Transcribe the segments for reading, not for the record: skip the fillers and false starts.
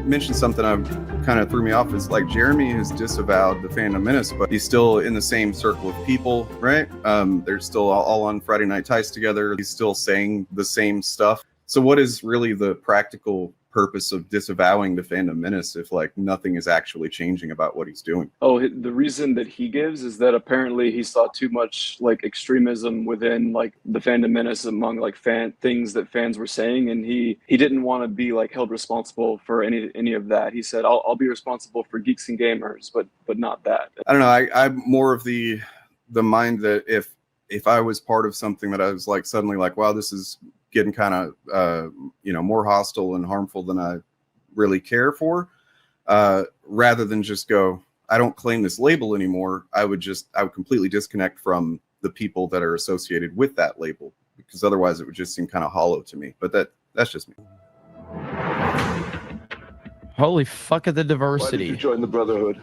mentioned something that kind of threw me off. Is like Jeremy has disavowed the Phantom Menace, but he's still in the same circle of people, right? They're still all on Friday Night Ties together. He's still saying the same stuff. So what is really the practical purpose of disavowing the Phantom Menace if like nothing is actually changing about what he's doing? Oh, the reason that he gives is that apparently he saw too much like extremism within like the Phantom Menace among like things that fans were saying, and he didn't want to be like held responsible for any of that. He said, I'll be responsible for Geeks and Gamers, but not that. I don't know. I'm more of the mind that if I was part of something that I was like suddenly like, wow, this is getting kind of more hostile and harmful than I really care for, rather than just go, I don't claim this label anymore. I would completely disconnect from the people that are associated with that label, because otherwise it would just seem kind of hollow to me. But that's just me. Holy fuck at the diversity. Why did you join the Brotherhood?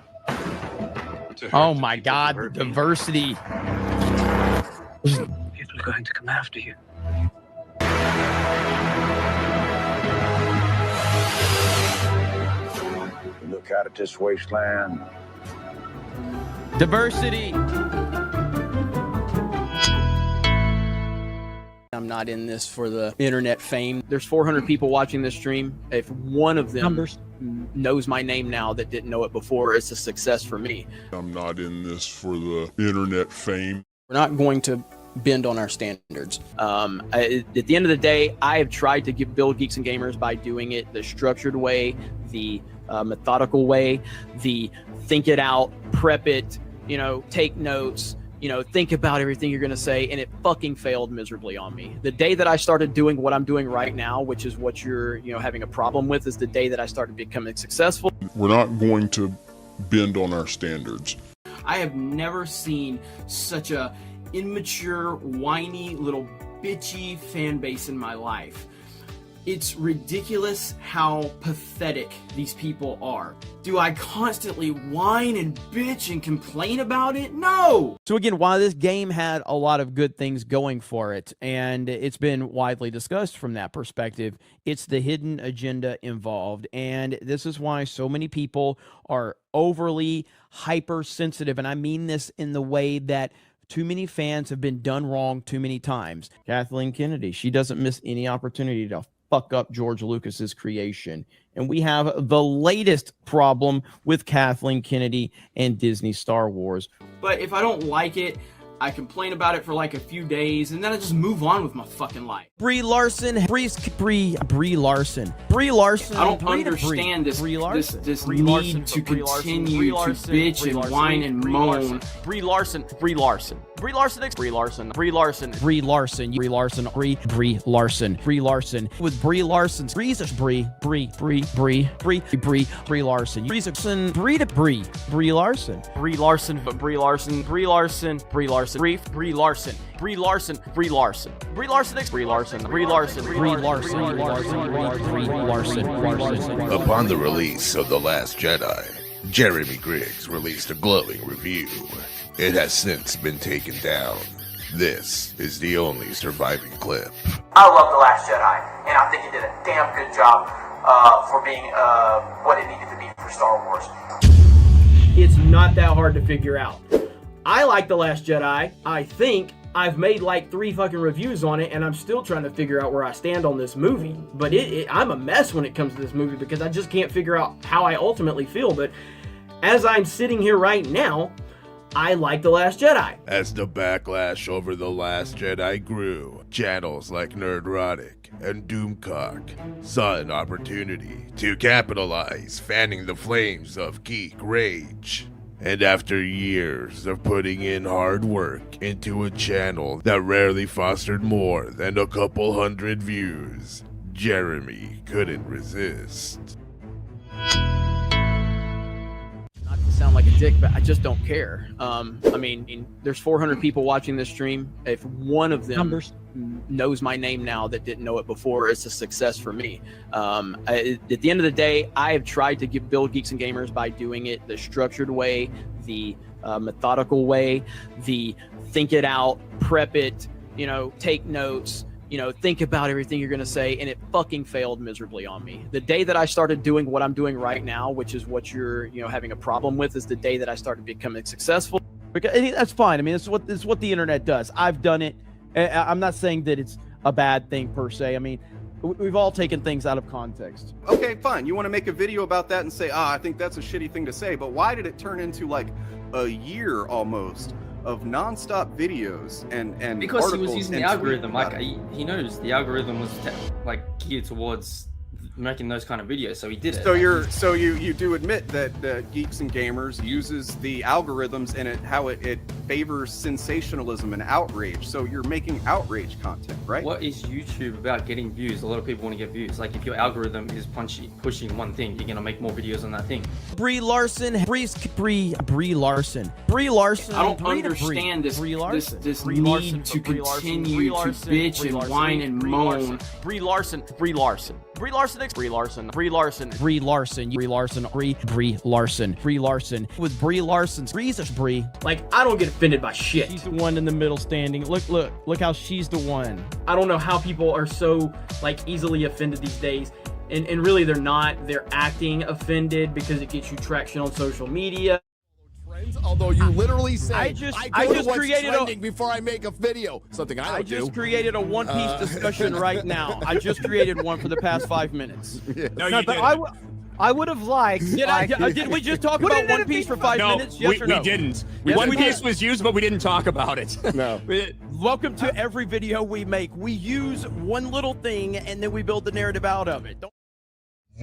Oh my God, the diversity. People are going to come after you. Look out at this wasteland. Diversity. I'm not in this for the internet fame. There's 400 people watching this stream. If one of them knows my name now that didn't know it before, it's a success for me. I'm not in this for the internet fame. We're not going to bend on our standards. At the end of the day, I have tried to build Geeks and Gamers by doing it the structured way, the methodical way, the think it out, prep it, take notes, think about everything you're going to say, and it fucking failed miserably on me. The day that I started doing what I'm doing right now, which is what you're, having a problem with, is the day that I started becoming successful. We're not going to bend on our standards. I have never seen such a immature, whiny, little bitchy fan base in my life. It's ridiculous how pathetic these people are. Do I constantly whine and bitch and complain about it? No! So again, while this game had a lot of good things going for it, and it's been widely discussed from that perspective, it's the hidden agenda involved. And this is why so many people are overly hypersensitive. And I mean this in the way that too many fans have been done wrong too many times. Kathleen Kennedy, she doesn't miss any opportunity to fuck up George Lucas's creation. And we have the latest problem with Kathleen Kennedy and Disney Star Wars. But if I don't like it, I complain about it for like a few days, and then I just move on with my fucking life. Brie Larson. I don't understand this need to continue to bitch and whine and moan. Brie Larson. With Brie Larson. Upon the release of The Last Jedi, Jeremy Griggs released a glowing review. It has since been taken down. This is the only surviving clip. I love The Last Jedi, and I think it did a damn good job for being what it needed to be for Star Wars. It's not that hard to figure out. I like The Last Jedi. I think I've made like 3 fucking reviews on it, and I'm still trying to figure out where I stand on this movie. But I'm a mess when it comes to this movie because I just can't figure out how I ultimately feel. But as I'm sitting here right now, I like The Last Jedi. As the backlash over The Last Jedi grew, channels like Nerdrotic and Doomcock saw an opportunity to capitalize, fanning the flames of geek rage. And after years of putting in hard work into a channel that rarely fostered more than a couple hundred views, Jeremy couldn't resist. Not to sound like a dick, but I just don't care. I mean, there's 400 people watching this stream. If one of them knows my name now that didn't know it before, it's a success for me. At the end of the day, I have tried to build Geeks and Gamers by doing it the structured way, the methodical way, the think it out, prep it, take notes, think about everything you're going to say, and it fucking failed miserably on me. The day that I started doing what I'm doing right now, which is what you're, having a problem with, is the day that I started becoming successful. Because that's fine. I mean, it's what the internet does. I've done it. I'm not saying that it's a bad thing per se. I mean, we've all taken things out of context. Okay, fine. You want to make a video about that and say, I think that's a shitty thing to say, but why did it turn into like a year almost of nonstop videos and because he was articles using the and algorithm, tweeting like about it? he knows the algorithm was geared towards making those kind of videos, so he did it. So you do admit that Geeks and Gamers uses the algorithms and how it favors sensationalism and outrage. So you're making outrage content, right? What is YouTube about? Getting views. A lot of people want to get views. Like, if your algorithm is pushing one thing, you're gonna make more videos on that thing. Brie Larson. I don't understand this need to continue to bitch and whine and moan. Brie Larson. With Brie Larson's Brie. Like, I don't get offended by shit. She's the one in the middle standing. Look how she's the one. I don't know how people are so easily offended these days. And really they're not. They're acting offended because it gets you traction on social media. Although you literally say I just created before I make a video, something I don't do. I just created a One Piece discussion right now. I just created one for the past 5 minutes. Yeah. No, you didn't. I would have liked. Did we just talk about One Piece for 5 minutes? Yes or no? We didn't. Yes, One Piece was used, but we didn't talk about it. No. Welcome to every video we make. We use one little thing and then we build the narrative out of it.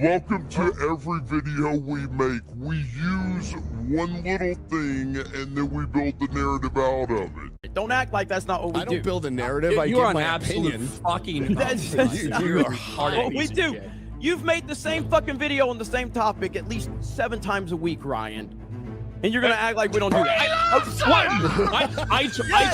Welcome to every video we make. We use one little thing and then we build the narrative out of it. Don't act like that's not what we do. I don't build a narrative. I You give are an my absolute opinion. fucking. You are hard. What we do. You've made the same fucking video on the same topic at least 7 times a week, Ryan. And you're gonna act like we don't do that. I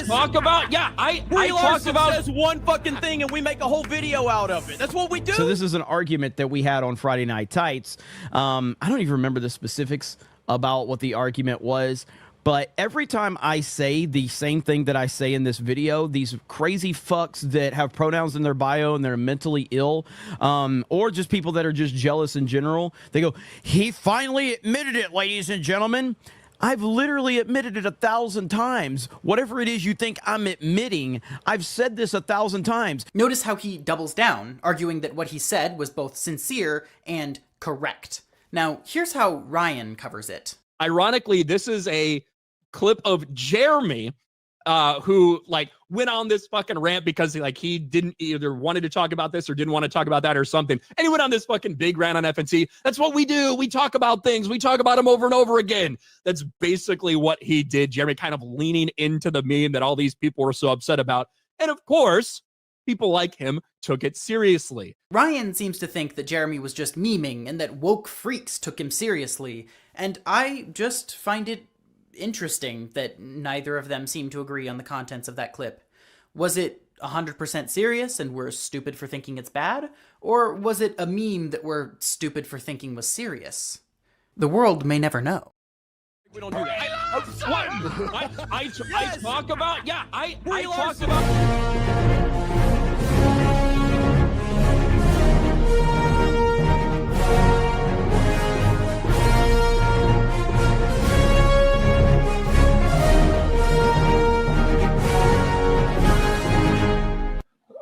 talk about. Yeah, I talk about. Says one fucking thing and we make a whole video out of it. That's what we do. So this is an argument that we had on Friday Night Tights. I don't even remember the specifics about what the argument was. But every time I say the same thing that I say in this video, these crazy fucks that have pronouns in their bio and they're mentally ill, or just people that are just jealous in general, they go, he finally admitted it, ladies and gentlemen. I've literally admitted it 1,000 times. Whatever it is you think I'm admitting, I've said this 1,000 times. Notice how he doubles down, arguing that what he said was both sincere and correct. Now, here's how Ryan covers it. Ironically, this is a clip of Jeremy, who went on this fucking rant because he didn't either wanted to talk about this or didn't want to talk about that or something, and he went on this fucking big rant on FNC. That's what we do. We talk about things. We talk about them over and over again. That's basically what he did. Jeremy kind of leaning into the meme that all these people were so upset about, and of course, people like him took it seriously. Ryan seems to think that Jeremy was just memeing and that woke freaks took him seriously, and I just find it interesting that neither of them seem to agree on the contents of that clip. Was it 100% serious and we're stupid for thinking it's bad? Or was it a meme that we're stupid for thinking was serious? The world may never know. We don't do that. I talk about. Yeah, I talk about.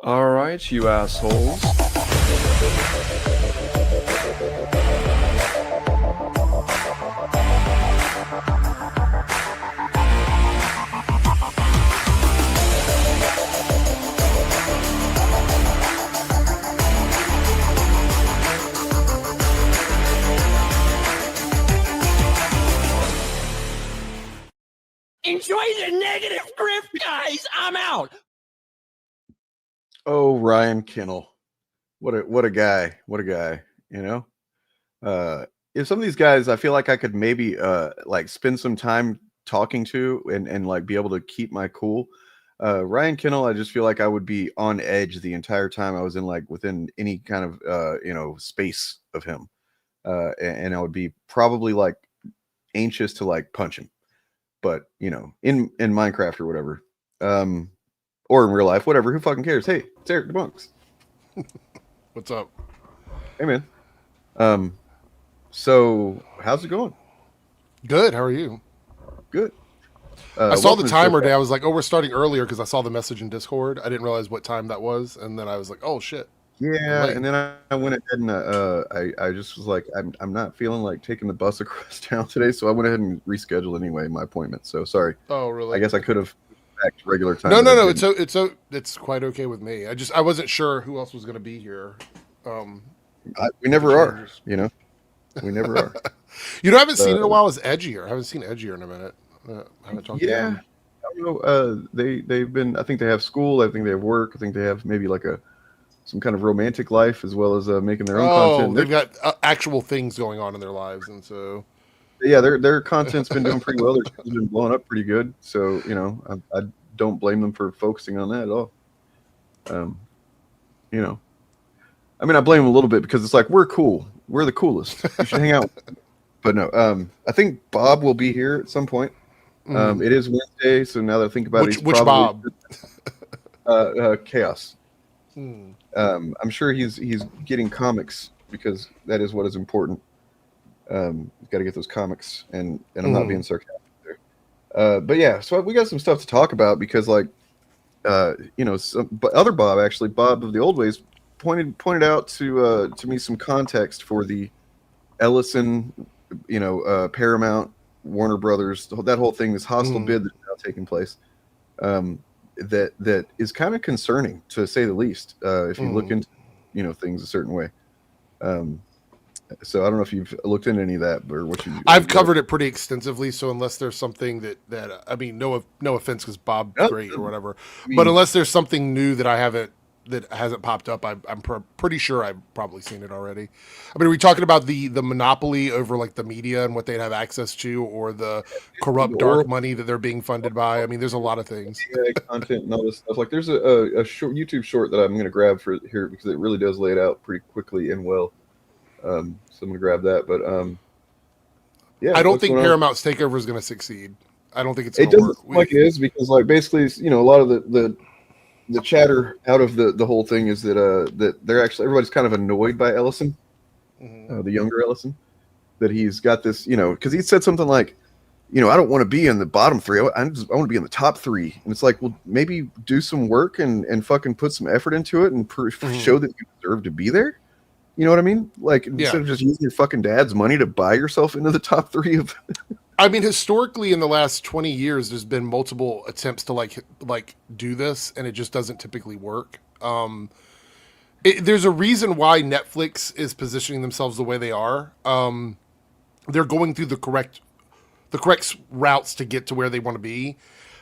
All right, you assholes. Enjoy the negative grip, guys. I'm out. Oh, Ryan Kinnell. What a guy. If some of these guys I feel like I could maybe spend some time talking to and be able to keep my cool. Ryan Kinnell, I just feel like I would be on edge the entire time I was in within any kind of space of him. And I would be probably anxious to punch him. But in Minecraft or whatever. or in real life, whatever. Who fucking cares? Hey, it's Eric DeBunks. What's up? Hey, man. So how's it going? Good. How are you? Good. I saw the timer today. I was like, oh, we're starting earlier because I saw the message in Discord. I didn't realize what time that was, and then I was like, oh shit. Yeah, and then I went ahead and I just was like, I'm not feeling like taking the bus across town today, so I went ahead and rescheduled anyway my appointment. So sorry. Oh, really? I guess I could have back to regular time. No. It's quite okay with me. I wasn't sure who else was going to be here. We never are. You know, we never are. You know, I haven't seen it in a while. Is Edgier? I haven't seen Edgier in a minute. I haven't talked to him. I don't know. They've been. I think they have school. I think they have work. I think they have maybe like some kind of romantic life as well as making their own content. They've got actual things going on in their lives, and so yeah, their content's been doing pretty well. Their show's been blowing up pretty good. So you know, I don't blame them for focusing on that at all. You know, I mean, I blame them a little bit because it's like we're cool. We're the coolest. You should hang out. But no, I think Bob will be here at some point. It is Wednesday, so now that I think about it, which Bob? Chaos. I'm sure he's getting comics because that is what is important. Got to get those comics, and I'm not being sarcastic there. But yeah, so we got some stuff to talk about because, like, you know, but other Bob, actually, Bob of the old ways, pointed out to me some context for the Ellison, you know, Paramount, Warner Brothers, that whole thing, this hostile bid that's now taking place. That is kind of concerning, to say the least, if you look into, you know, things a certain way. So I don't know if you've looked into any of that or what you. I've covered it pretty extensively. So unless there's something that I mean, no offense, because Bob's great or whatever, but unless there's something new that that hasn't popped up, I'm pretty sure I've probably seen it already. I mean, are we talking about the monopoly over like the media and what they'd have access to, or the corrupt dark money that they're being funded by? I mean, there's a lot of things. Yeah, content and all this stuff. Like, there's a short YouTube short that I'm going to grab for here because it really does lay it out pretty quickly and well. So I'm going to grab that. But yeah, I don't think Paramount's takeover is going to succeed. I don't think it's going to work. Like it is, because like basically, you know, a lot of the chatter out of the whole thing is that that they're actually, everybody's kind of annoyed by Ellison, the younger Ellison, that he's got this, you know, because he said something like, you know, I don't want to be in the bottom three. I want to be in the top three. And it's like, well, maybe do some work and fucking put some effort into it and show that you deserve to be there. You know what I mean? Like, instead of just using your fucking dad's money to buy yourself into the top three of. I mean, historically, in the last 20 years, there's been multiple attempts to like do this, and it just doesn't typically work. There's a reason why Netflix is positioning themselves the way they are. They're going through the correct routes to get to where they want to be.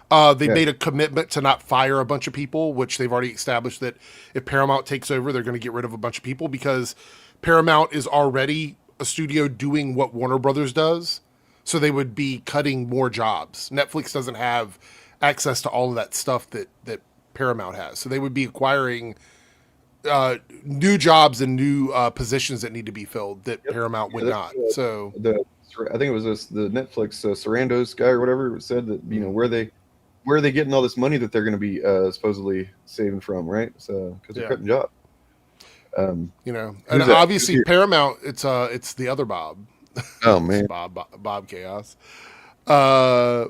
They made a commitment to not fire a bunch of people, which they've already established that if Paramount takes over, they're going to get rid of a bunch of people, because Paramount is already a studio doing what Warner Brothers does. So they would be cutting more jobs. Netflix doesn't have access to all of that stuff that Paramount has. So they would be acquiring new jobs and new positions that need to be filled that Paramount would not. So I think it was the Netflix Sarandos guy or whatever said that, you know, where are they getting all this money that they're going to be supposedly saving from, right? So because they're cutting jobs. You know, and obviously Paramount, it's the other Bob. Oh man, Bob Chaos. No,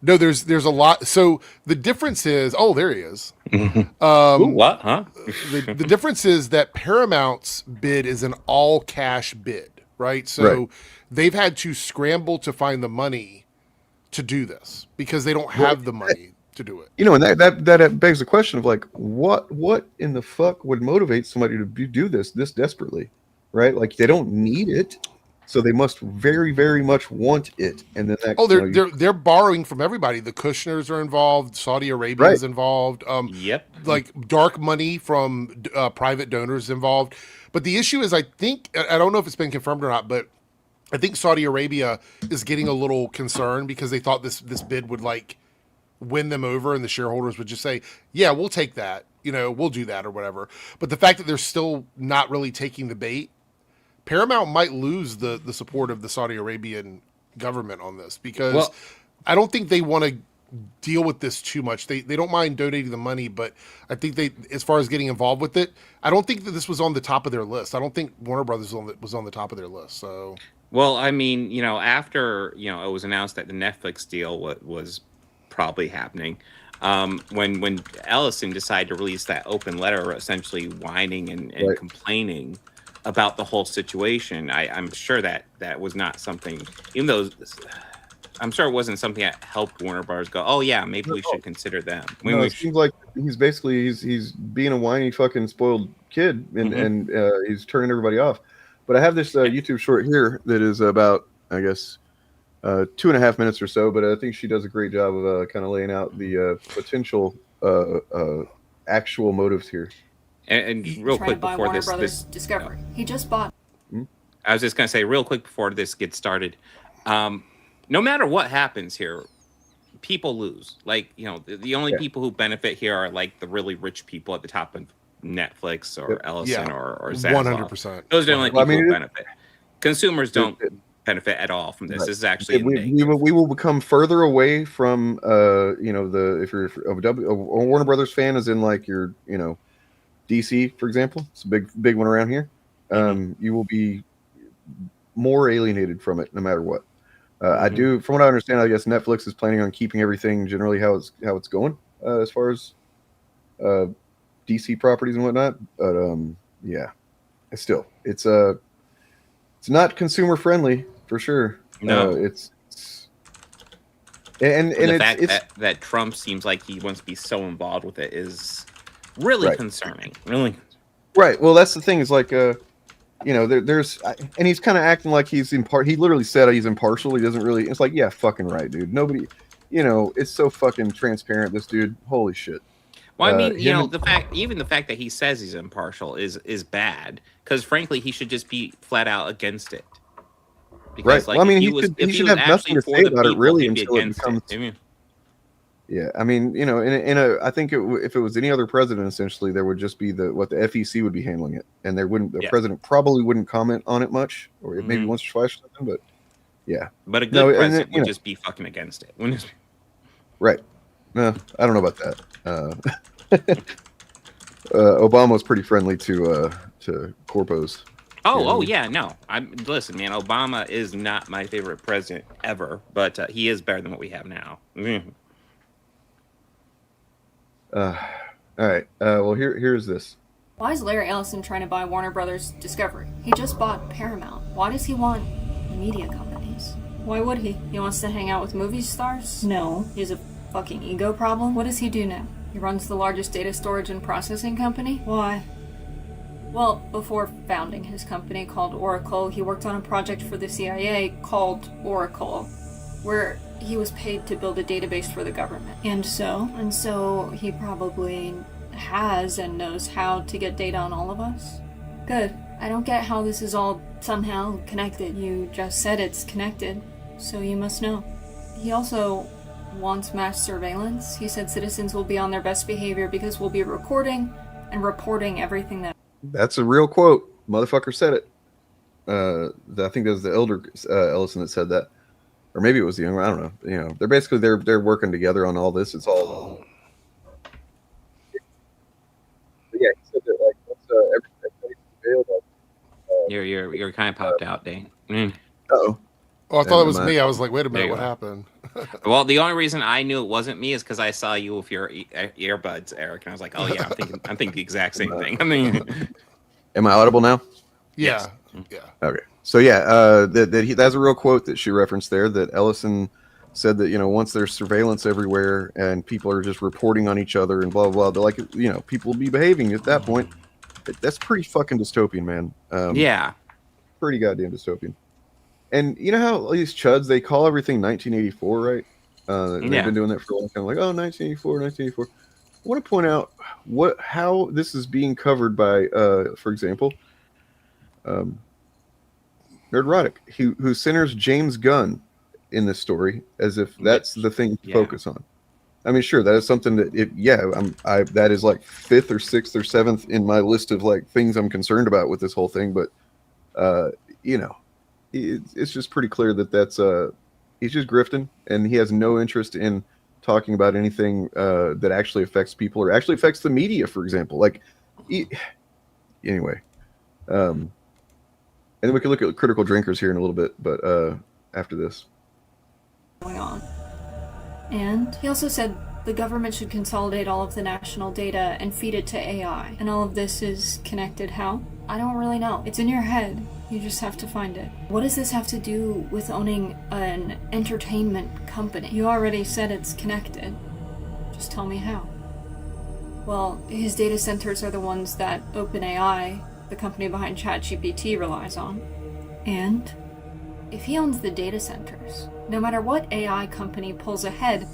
there's a lot. So the difference is, there he is. What? Huh? the difference is that Paramount's bid is an all cash bid, right? So they've had to scramble to find the money to do this because they don't have the money to do it. You know, and that begs the question of like, what in the fuck would motivate somebody to do this desperately, right? Like, they don't need it. So they must very, very much want it, and then they're borrowing from everybody. The Kushners are involved. Saudi Arabia is involved. Like dark money from private donors involved. But the issue is, I think, I don't know if it's been confirmed or not, but I think Saudi Arabia is getting a little concerned because they thought this bid would like win them over, and the shareholders would just say, "Yeah, we'll take that. You know, we'll do that or whatever." But the fact that they're still not really taking the bait. Paramount might lose the support of the Saudi Arabian government on this because I don't think they want to deal with this too much. They don't mind donating the money, but I think they, as far as getting involved with it, I don't think that this was on the top of their list. I don't think Warner Brothers was on the top of their list. So, well, I mean, after it was announced that the Netflix deal was probably happening, when Ellison decided to release that open letter, essentially whining and complaining about the whole situation, I'm sure that was not something, even though. I'm sure it wasn't something that helped Warner Bros. Go, oh yeah, maybe we should consider them. It seems like he's basically he's being a whiny fucking spoiled kid, and he's turning everybody off. But I have this YouTube short here that is about, I guess, 2.5 minutes or so. But I think she does a great job of kind of laying out the potential actual motives here. And real quick before this Discovery. He just bought. I was just gonna say real quick before this gets started. No matter what happens here, people lose. Like, the only people who benefit here are like the really rich people at the top of Netflix or Ellison or Zaslav. 100%. Those are the only people who benefit. Consumers don't benefit at all from this. This is actually we will become further away from if you're a Warner Brothers fan, as in like your DC, for example. It's a big one around here. You will be more alienated from it no matter what. I do, from what I understand, I guess Netflix is planning on keeping everything generally how it's going as far as DC properties and whatnot. But it's not consumer friendly for sure. No, it's the fact that Trump seems like he wants to be so involved with it is really concerning. Really, right. Well, that's the thing. Is like there's and he's kind of acting like he's he literally said he's impartial. He doesn't really. It's like, yeah, fucking right, dude. Nobody, it's so fucking transparent. This dude, holy shit. Well, I mean, the fact that he says he's impartial is bad, because frankly, he should just be flat out against it. Because, right. Well, I mean, he should have nothing to say about it really until it becomes. Yeah, I mean, I think if it was any other president, essentially, there would just be the FEC would be handling it, and the president probably wouldn't comment on it much, or maybe once or twice or something. But yeah, but a good president would just be fucking against it, wouldn't it? Right? No, I don't know about that. Obama was pretty friendly to corpos. Yeah, no. Listen, man. Obama is not my favorite president ever, but he is better than what we have now. All right. Well, here's this. Why is Larry Ellison trying to buy Warner Brothers Discovery? He just bought Paramount. Why does he want media companies? Why would he? He wants to hang out with movie stars? No. He has a fucking ego problem? What does he do now? He runs the largest data storage and processing company? Why? Well, before founding his company called Oracle, he worked on a project for the CIA called Oracle, where he was paid to build a database for the government. And so he probably has and knows how to get data on all of us. Good. I don't get how this is all somehow connected. You just said it's connected, so you must know. He also wants mass surveillance. He said citizens will be on their best behavior because we'll be recording and reporting everything that... That's a real quote. Motherfucker said it. I think that was the elder Ellison that said that. Or maybe it was the younger. I don't know. They're basically they're working together on all this. It's all. Yeah, he said that like once everybody's failed. You're kind of popped out, Dane. Oh. Oh, I thought it was me. I was like, wait a minute, what happened? Well, the only reason I knew it wasn't me is because I saw you with your earbuds, Eric, and I was like, oh yeah, I'm thinking the exact same thing. I mean, am I audible now? Yeah. Yes. Yeah. Okay. So yeah, that's a real quote that she referenced there. That Ellison said that once there's surveillance everywhere and people are just reporting on each other and blah blah blah, they're like people will be behaving at that point. That's pretty fucking dystopian, man. Yeah. Pretty goddamn dystopian. And you know how all these chuds, they call everything 1984, right? They've been doing that for a long time. Like, 1984. I want to point out how this is being covered by, for example, Nerdrotic, who centers James Gunn in this story as if that's the thing to focus on. I mean, sure, that is something that that is like 5th or 6th or 7th in my list of like things I'm concerned about with this whole thing. But it's just pretty clear that that's he's just grifting, and he has no interest in talking about anything that actually affects people or actually affects the media, for example. Like, anyway, and then we can look at critical drinkers here in a little bit, but after this. Going on. And he also said the government should consolidate all of the national data and feed it to AI. And all of this is connected how? I don't really know. It's in your head. You just have to find it. What does this have to do with owning an entertainment company? You already said it's connected. Just tell me how. Well, his data centers are the ones that OpenAI, the company behind ChatGPT, relies on. And if he owns the data centers, no matter what AI company pulls ahead,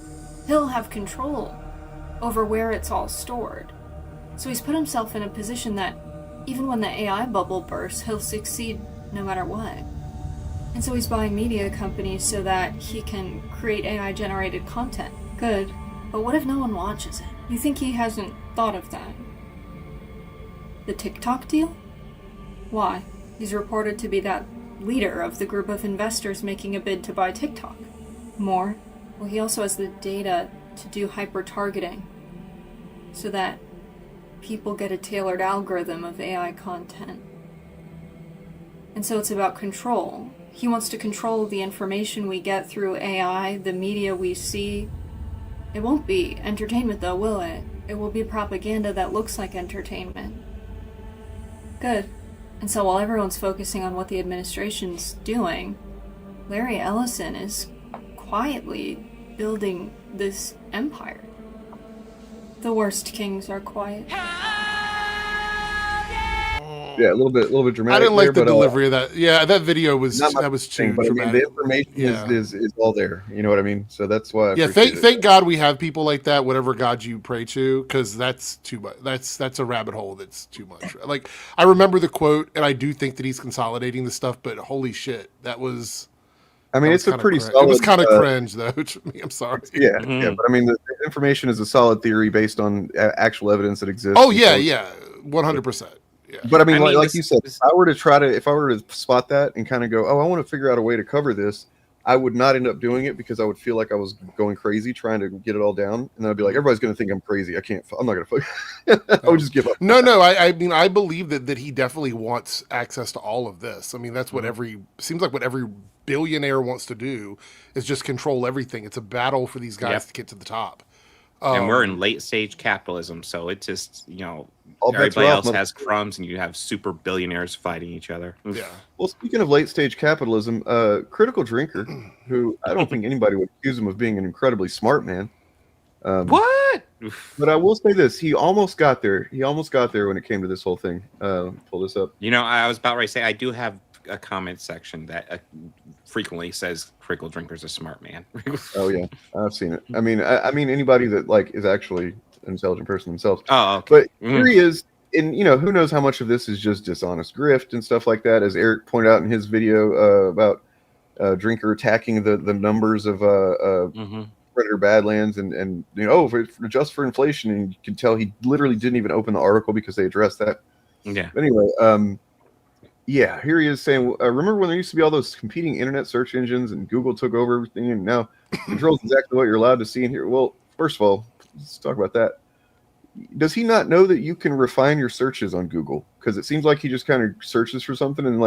he'll have control over where it's all stored. So he's put himself in a position that even when the AI bubble bursts, he'll succeed no matter what. And so he's buying media companies so that he can create AI-generated content. Good, but what if no one watches it? You think he hasn't thought of that? The TikTok deal? Why? He's reported to be that leader of the group of investors making a bid to buy TikTok. More? Well, he also has the data to do hyper-targeting so that people get a tailored algorithm of AI content. And so it's about control. He wants to control the information we get through AI, the media we see. It won't be entertainment though, will it? It will be propaganda that looks like entertainment. Good. And so while everyone's focusing on what the administration's doing, Larry Ellison is quietly building this empire. The worst kings are quiet. Yeah, a little bit dramatic. I didn't like there, the delivery of that. Yeah, that video was too but dramatic. I mean, the information is all there. You know what I mean? So that's why. Thank God we have people like that. Whatever God you pray to, because that's too much. That's a rabbit hole. That's too much. Like, I remember the quote, and I do think that he's consolidating the stuff. But holy shit, that was. I mean, it's a pretty solid. It was kind of cringe, though. To me, I'm sorry. Yeah, but I mean, the information is a solid theory based on actual evidence that exists. Oh yeah, 100%. Yeah. But I mean, like you said, if I were to spot that and kind of go, oh, I want to figure out a way to cover this, I would not end up doing it because I would feel like I was going crazy trying to get it all down, and then I'd be like, everybody's going to think I'm crazy. I'm not going to. I would just give up. No. I mean, I believe that he definitely wants access to all of this. I mean, that's what seems like what every billionaire wants to do is just control everything. It's a battle for these guys to get to the top. And we're in late stage capitalism, so it just, all everybody else has crumbs and you have super billionaires fighting each other. Yeah. Well, speaking of late stage capitalism, Critical Drinker, who I don't think anybody would accuse him of being an incredibly smart man. What? But I will say this: he almost got there. He almost got there when it came to this whole thing. Pull this up. I was about ready to say I do have a comment section that frequently says Critical Drinker's a smart man. Oh yeah, I've seen it. I mean anybody that is actually an intelligent person themselves. Oh, okay. But here he is, and who knows how much of this is just dishonest grift and stuff like that, as Eric pointed out in his video about Drinker attacking the numbers of Predator Badlands and just for inflation, and you can tell he literally didn't even open the article because they addressed that. Yeah. But anyway, yeah, here he is saying, remember when there used to be all those competing internet search engines and Google took over everything and now controls exactly what you're allowed to see in here? Well, first of all, let's talk about that. Does he not know that you can refine your searches on Google? Because it seems like he just kind of searches for something and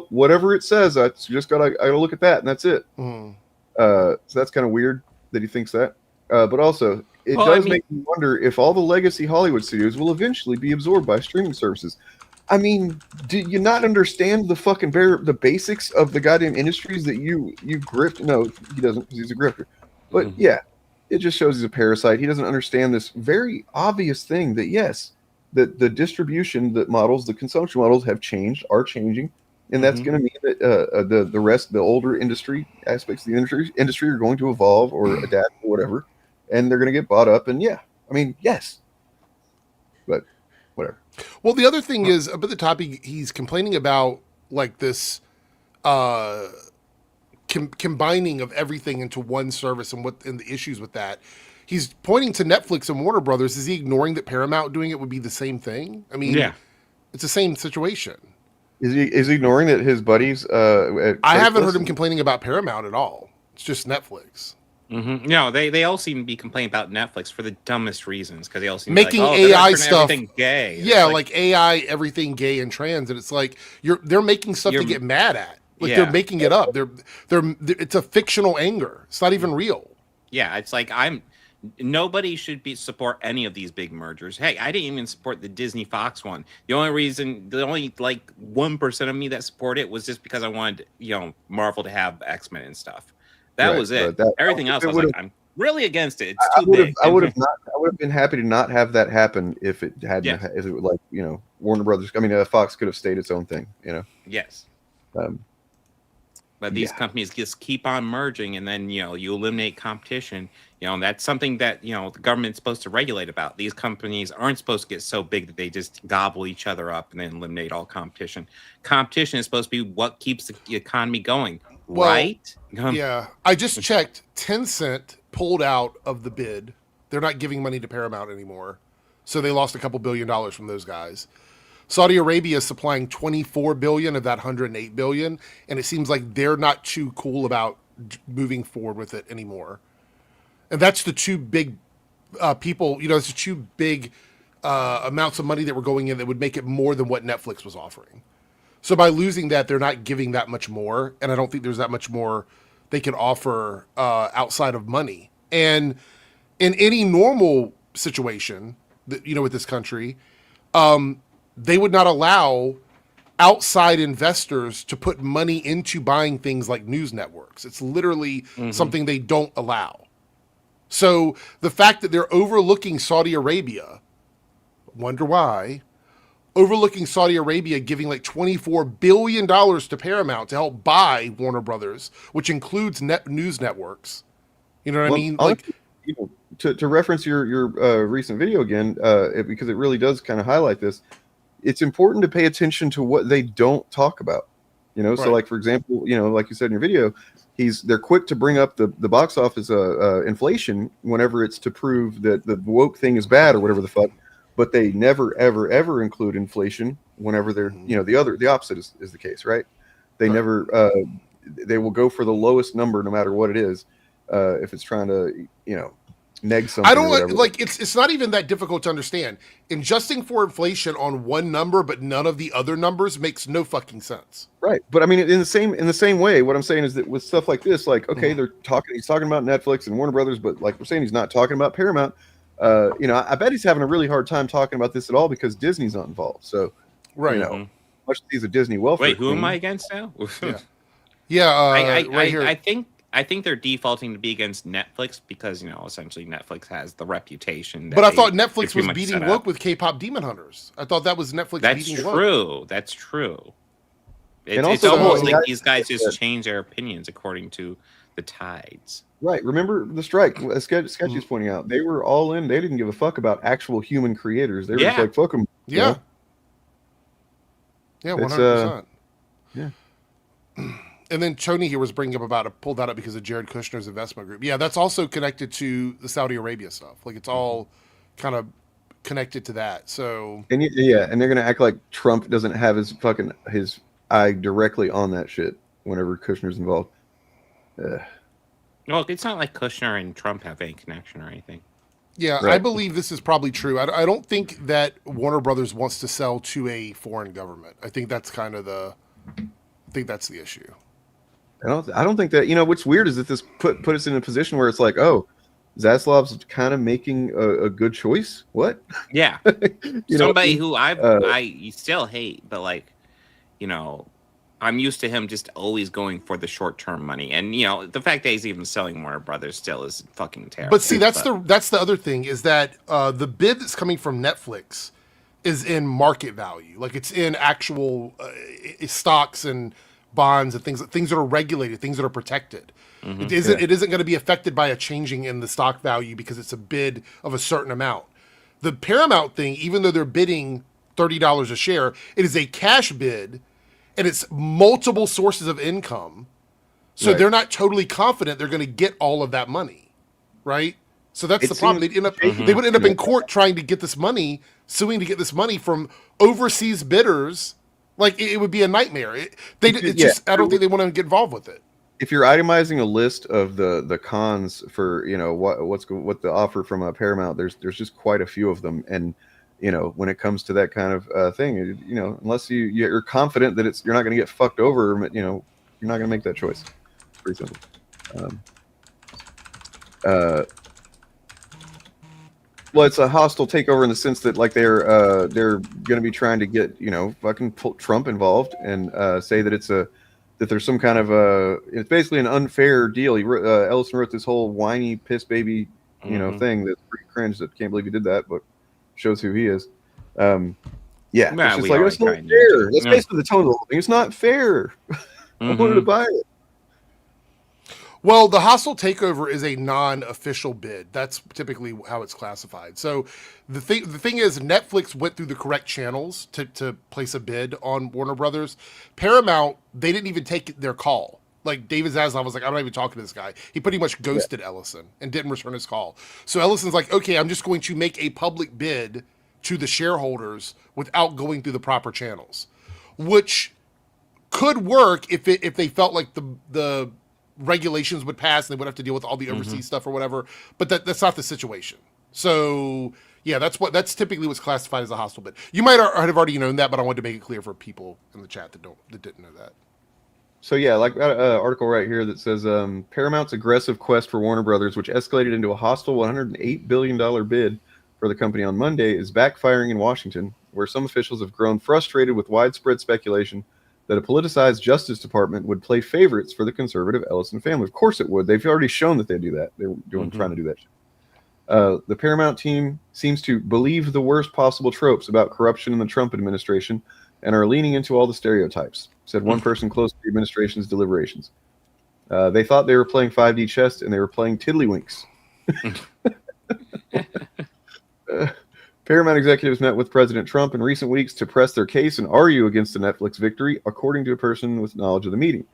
whatever it says, I just gotta look at that and that's it. So that's kind of weird that he thinks that. But also, it make me wonder if all the legacy Hollywood studios will eventually be absorbed by streaming services. I mean, do you not understand the fucking the basics of the goddamn industries that you grift? No, he doesn't because he's a grifter. But yeah, it just shows he's a parasite. He doesn't understand this very obvious thing that yes, that the distribution models, the consumption models are changing, and that's going to mean that the rest, the older industry aspects of the industry are going to evolve or adapt or whatever, and they're going to get bought up. And yeah, I mean, yes, but whatever. Well, the other thing is about the topic he's complaining about, like this combining of everything into one service and the issues with that. He's pointing to Netflix and Warner Brothers. Is he ignoring that Paramount doing it would be the same thing? I mean, it's the same situation. Is he ignoring that his buddies? I haven't heard him complaining about Paramount at all. It's just Netflix. No, they all seem to be complaining about Netflix for the dumbest reasons because they all seem making to be like, AI turning stuff everything gay. Yeah, like AI, everything gay and trans, and it's like they're making stuff to get mad at. Like they're making it up. They're it's a fictional anger. It's not even real. Yeah, it's like nobody should support any of these big mergers. Hey, I didn't even support the Disney Fox one. The only like 1% of me that support it was just because I wanted, Marvel to have X-Men and stuff. That was it. Everything else, I was like, I'm really against it. It's too big. I would have been happy to not have that happen if it hadn't. If it was like, Warner Brothers. I mean, Fox could have stayed its own thing. Yes. But these companies just keep on merging, and then you eliminate competition. And that's something that the government's supposed to regulate about. These companies aren't supposed to get so big that they just gobble each other up and then eliminate all competition. Competition is supposed to be what keeps the economy going, right? Yeah, I just checked. Tencent pulled out of the bid. They're not giving money to Paramount anymore, so they lost a couple $2 billion from those guys. Saudi Arabia is supplying $24 billion of that $108 billion, and it seems like they're not too cool about moving forward with it anymore. And that's the two big people. It's the two big amounts of money that were going in that would make it more than what Netflix was offering. So by losing that, they're not giving that much more, and I don't think there's that much more they can offer outside of money. And in any normal situation, with this country, they would not allow outside investors to put money into buying things like news networks. It's literally something they don't allow. So the fact that they're overlooking Saudi Arabia, wonder why, overlooking Saudi Arabia giving like $24 billion to Paramount to help buy Warner Brothers, which includes news networks. You know what I mean? Honestly, to reference your recent video again, because it really does kind of highlight this, it's important to pay attention to what they don't talk about. So like, for example, like you said in your video, they're quick to bring up the box office inflation whenever it's to prove that the woke thing is bad or whatever the fuck, but they never ever include inflation whenever they're the opposite is the case, right? They never they will go for the lowest number no matter what it is, if it's trying to neg something. I don't like it's not even that difficult to understand. Adjusting for inflation on one number but none of the other numbers makes no fucking sense. Right. But I mean, in the same way, what I'm saying is that with stuff like this, like, okay, he's talking about Netflix and Warner Brothers, but like we're saying, he's not talking about Paramount. I bet he's having a really hard time talking about this at all because Disney's not involved. So much as he's a Disney welfare. Wait, who am I against now? Right here. I think they're defaulting to be against Netflix because essentially Netflix has the reputation. But I thought Netflix was beating woke with K-pop Demon Hunters. I thought that was Netflix beating woke. That's true. It's almost like these guys just change their opinions according to the tides. Right. Remember the strike? Sketchy's pointing out they were all in. They didn't give a fuck about actual human creators. They were just like, fuck them. Yeah. Yeah. 100%. Yeah. And then Tony here was bringing up pulled that up because of Jared Kushner's investment group. Yeah, that's also connected to the Saudi Arabia stuff. Like it's all kind of connected to that. So and they're gonna act like Trump doesn't have his eye directly on that shit whenever Kushner's involved. Well, it's not like Kushner and Trump have any connection or anything. Yeah, right. I believe this is probably true. I don't think that Warner Brothers wants to sell to a foreign government. I think that's kind of that's the issue. I don't think that, what's weird is that this put us in a position where it's like, oh, Zaslav's kind of making a good choice. What? Yeah. Somebody who I still hate, but like, I'm used to him just always going for the short-term money. And, the fact that he's even selling Warner Brothers still is fucking terrible. But see, that's the other thing is that the bid that's coming from Netflix is in market value. Like it's in actual stocks and bonds and things that are regulated, things that are protected. It isn't going to be affected by a changing in the stock value because it's a bid of a certain amount. The Paramount thing, even though they're bidding $30 a share, it is a cash bid and it's multiple sources of income. So they're not totally confident they're going to get all of that money. Right? So that's the problem. They would end up in court trying to get this money, suing to get this money from overseas bidders. Like it would be a nightmare. I don't think they want to get involved with it. if you're itemizing a list of the cons for what the offer from Paramount, there's just quite a few of them, and when it comes to that kind of thing, unless you're confident that you're not going to get fucked over, you're not going to make that choice. It's pretty simple. Well, it's a hostile takeover in the sense that like they're going to be trying to get fucking Trump involved and say that that there's some kind of it's basically an unfair deal. Ellison wrote this whole whiny piss baby thing that's pretty cringe. That can't believe he did that, but shows who he is. Yeah, it's just like it's not fair. That's basically the tone of the whole thing. It's not fair. I wanted to buy it. Well, the hostile takeover is a non-official bid. That's typically how it's classified. So the thing is, Netflix went through the correct channels to place a bid on Warner Brothers. Paramount, they didn't even take their call. Like David Zaslav was like, I'm not even talking to this guy. He pretty much ghosted Ellison and didn't return his call. So Ellison's like, okay, I'm just going to make a public bid to the shareholders without going through the proper channels, which could work if they felt like the regulations would pass and they would have to deal with all the overseas stuff or whatever, but that's not the situation. So yeah, that's typically what's classified as a hostile bid. You might have already known that, but I wanted to make it clear for people in the chat that didn't know that. So yeah, like article right here that says Paramount's aggressive quest for Warner Brothers, which escalated into a hostile $108 billion bid for the company on Monday, is backfiring in Washington, where some officials have grown frustrated with widespread speculation that a politicized Justice Department would play favorites for the conservative Ellison family. Of course it would. They've already shown that they do that. They're trying to do that. The Paramount team seems to believe the worst possible tropes about corruption in the Trump administration and are leaning into all the stereotypes, said one person close to the administration's deliberations. They thought they were playing 5D chess and they were playing tiddlywinks. Paramount executives met with President Trump in recent weeks to press their case and argue against the Netflix victory, according to a person with knowledge of the meeting.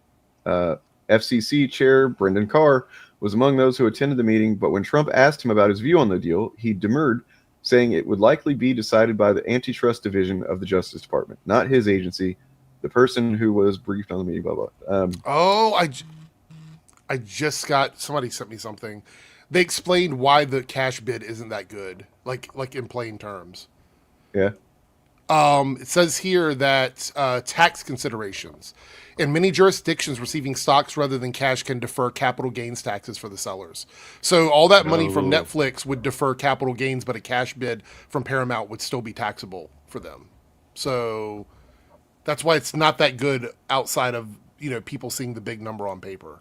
FCC Chair Brendan Carr was among those who attended the meeting, but when Trump asked him about his view on the deal, he demurred, saying it would likely be decided by the antitrust division of the Justice Department, not his agency, the person who was briefed on the meeting, blah, blah. I just got, somebody sent me something. They explained why the cash bid isn't that good, like in plain terms. Yeah. It says here that tax considerations. In many jurisdictions, receiving stocks rather than cash can defer capital gains taxes for the sellers. So all that money from Netflix would defer capital gains, but a cash bid from Paramount would still be taxable for them. So that's why it's not that good outside of people seeing the big number on paper.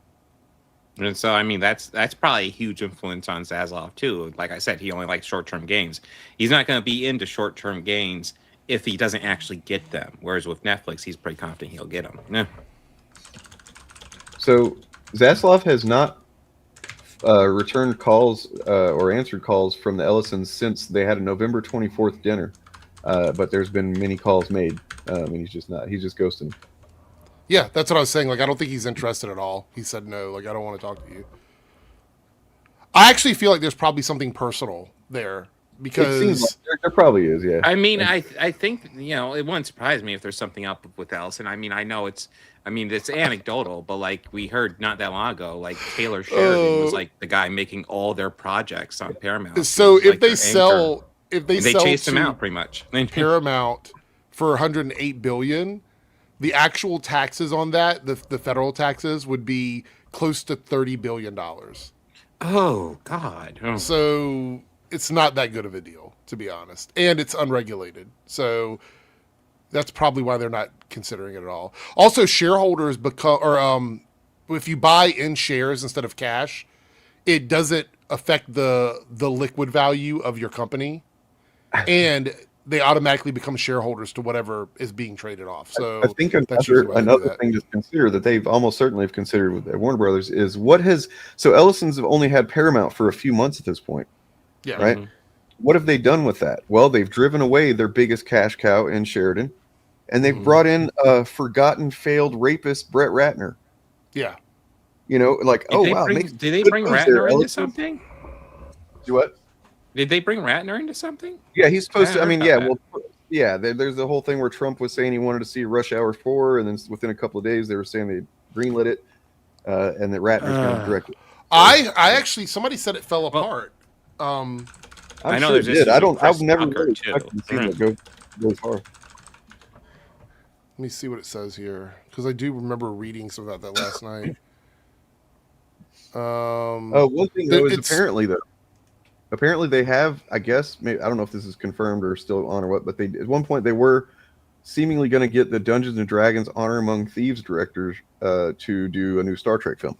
And so, I mean, that's probably a huge influence on Zaslav, too. Like I said, he only likes short-term gains. He's not going to be into short-term gains if he doesn't actually get them. Whereas with Netflix, he's pretty confident he'll get them. Yeah. So Zaslav has not returned calls or answered calls from the Ellisons since they had a November 24th dinner. But there's been many calls made. And he's just ghosting. Yeah, that's what I was saying. Like, I don't think he's interested at all. He said no. Like, I don't want to talk to you. I actually feel like there's probably something personal there because it seems like there probably is. Yeah. I mean, I think it wouldn't surprise me if there's something up with Ellison. I mean, I know it's anecdotal, but like we heard not that long ago, like Taylor Sheridan was like the guy making all their projects on Paramount. So if like they sell, they chased him out pretty much. Paramount for $108 billion. The actual taxes on that, the federal taxes, would be close to $30 billion. Oh, God. Oh. So it's not that good of a deal, to be honest. And it's unregulated. So that's probably why they're not considering it at all. Also, shareholders if you buy in shares instead of cash, it doesn't affect the liquid value of your company. And they automatically become shareholders to whatever is being traded off. So I think another thing to consider that they've almost certainly have considered with Warner Brothers is so Ellison's have only had Paramount for a few months at this point. Yeah. Right. Mm-hmm. What have they done with that? Well, they've driven away their biggest cash cow in Sheridan, and they've brought in a forgotten failed rapist, Brett Ratner. Yeah. Did they bring Ratner into something? Do what? Did they bring Ratner into something? Yeah, he's supposed to. I mean, yeah, well, yeah. There's the whole thing where Trump was saying he wanted to see Rush Hour 4, and then within a couple of days they were saying they greenlit it. and that Ratner's going to direct it. I actually, somebody said it fell apart. I'm I know sure it there's did. issues with I've Chris never Tucker, really too. expected to see that go far. Let me see what it says here, because I do remember reading some of that last night. One thing though is apparently they have, I guess, maybe, I don't know if this is confirmed or still on or what, but they at one point they were seemingly going to get the Dungeons and Dragons Honor Among Thieves directors to do a new Star Trek film.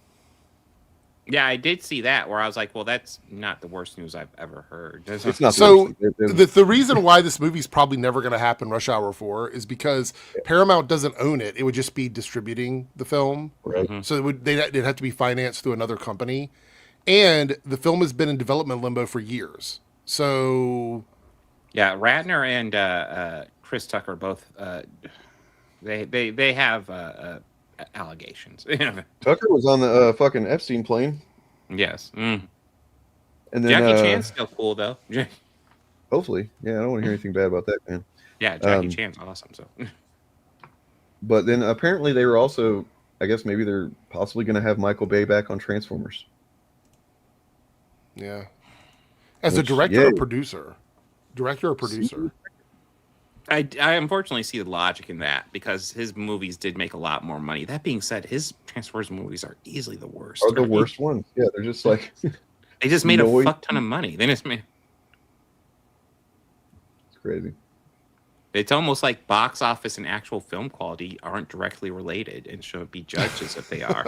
Yeah, I did see that where I was like, well, that's not the worst news I've ever heard. It's not so the reason why this movie's probably never going to happen, Rush Hour 4, is because Paramount doesn't own it. It would just be distributing the film. Right. So they'd have to be financed through another company. And the film has been in development limbo for years. So... Yeah, Ratner and Chris Tucker both, they have allegations. Tucker was on the fucking Epstein plane. Yes. Mm. And then Jackie Chan's still cool though. Hopefully, yeah. I don't want to hear anything bad about that, man. Yeah, Jackie Chan's awesome. So, but then apparently they were also, I guess maybe they're possibly going to have Michael Bay back on Transformers. Yeah, as a director or producer. Director or producer? I unfortunately see the logic in that because his movies did make a lot more money. That being said, his Transformers movies are easily the worst. Are the worst ones? Yeah, they're just like they just made a fuck ton of money. They just made. It's crazy. It's almost like box office and actual film quality aren't directly related and should be judged as if they are.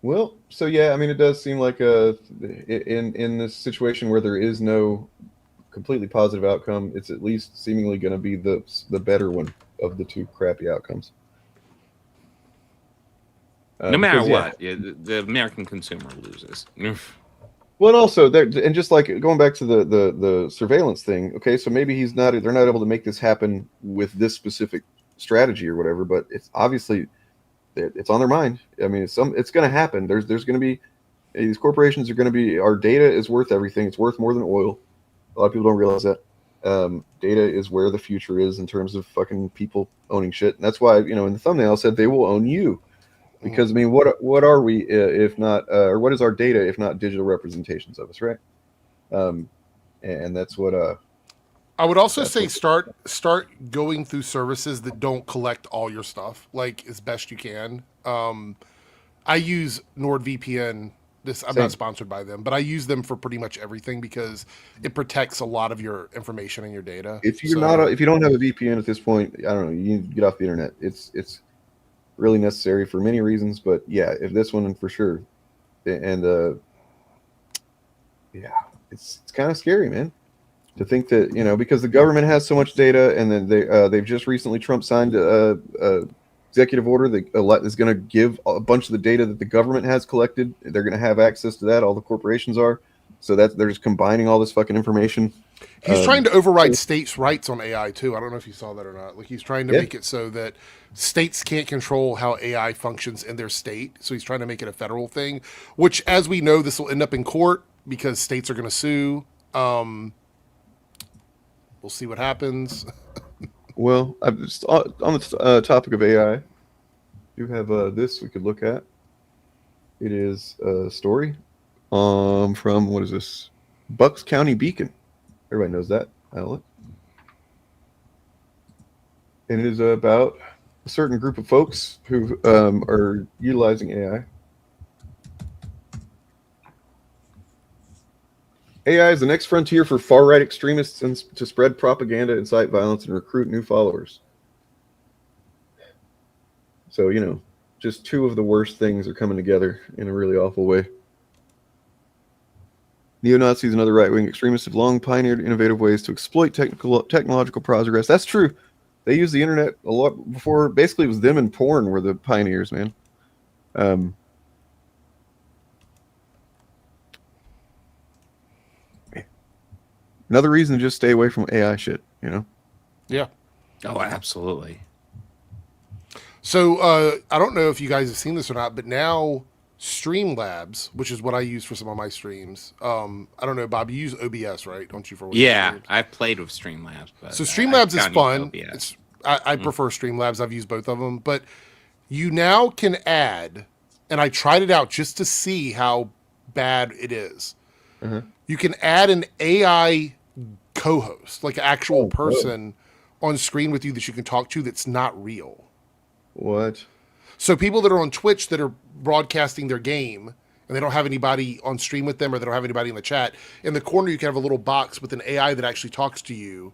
Well, so yeah, I mean, it does seem like in this situation where there is no completely positive outcome, it's at least seemingly going to be the better one of the two crappy outcomes. No matter what, the American consumer loses. Well, and also, and just like going back to the surveillance thing, okay, so maybe they're not able to make this happen with this specific strategy or whatever, but it's obviously. It's on their mind. I mean, it's going to happen. There's going to be these corporations are going to be. Our data is worth everything. It's worth more than oil. A lot of people don't realize that. Data is where the future is in terms of fucking people owning shit. And that's why in the thumbnail I said they will own you, because I mean, what are we if not, or what is our data if not digital representations of us, right? And that's what. I would also say start going through services that don't collect all your stuff, like as best you can. I use NordVPN. I'm not sponsored by them, but I use them for pretty much everything because it protects a lot of your information and your data. If you don't have a VPN at this point, I don't know, you need to get off the internet. It's really necessary for many reasons, but yeah, if this one for sure, and yeah, it's kind of scary, man. To think that because the government has so much data, and then they've just recently Trump signed a executive order that is going to give a bunch of the data that the government has collected. They're going to have access to that. All the corporations are, so that they're just combining all this fucking information. He's trying to override states' rights on AI too. I don't know if you saw that or not. Like he's trying to make it so that states can't control how AI functions in their state. So he's trying to make it a federal thing, which, as we know, this will end up in court because states are going to sue. We'll see what happens. Well, I'm just on the topic of AI. You have this we could look at. It is a story from, what is this? Bucks County Beacon. Everybody knows that outlet. And it is about a certain group of folks who are utilizing AI. AI is the next frontier for far-right extremists to spread propaganda, incite violence, and recruit new followers. So, just two of the worst things are coming together in a really awful way. Neo-Nazis and other right-wing extremists have long pioneered innovative ways to exploit technological progress. That's true. They used the internet a lot before. Basically, it was them and porn were the pioneers, man. Another reason to just stay away from AI shit, Yeah. Oh, absolutely. So I don't know if you guys have seen this or not, but now Streamlabs, which is what I use for some of my streams. I don't know, Bob, you use OBS, right? Don't you? For Yeah, I've played with Streamlabs. But so Streamlabs is fun. OBS. I prefer Streamlabs. I've used both of them, but you now can add, and I tried it out just to see how bad it is. You can add an AI co-host, like an actual person on screen with you that you can talk to that's not real. What? So people that are on Twitch that are broadcasting their game and they don't have anybody on stream with them, or they don't have anybody in the chat, in the corner you can have a little box with an AI that actually talks to you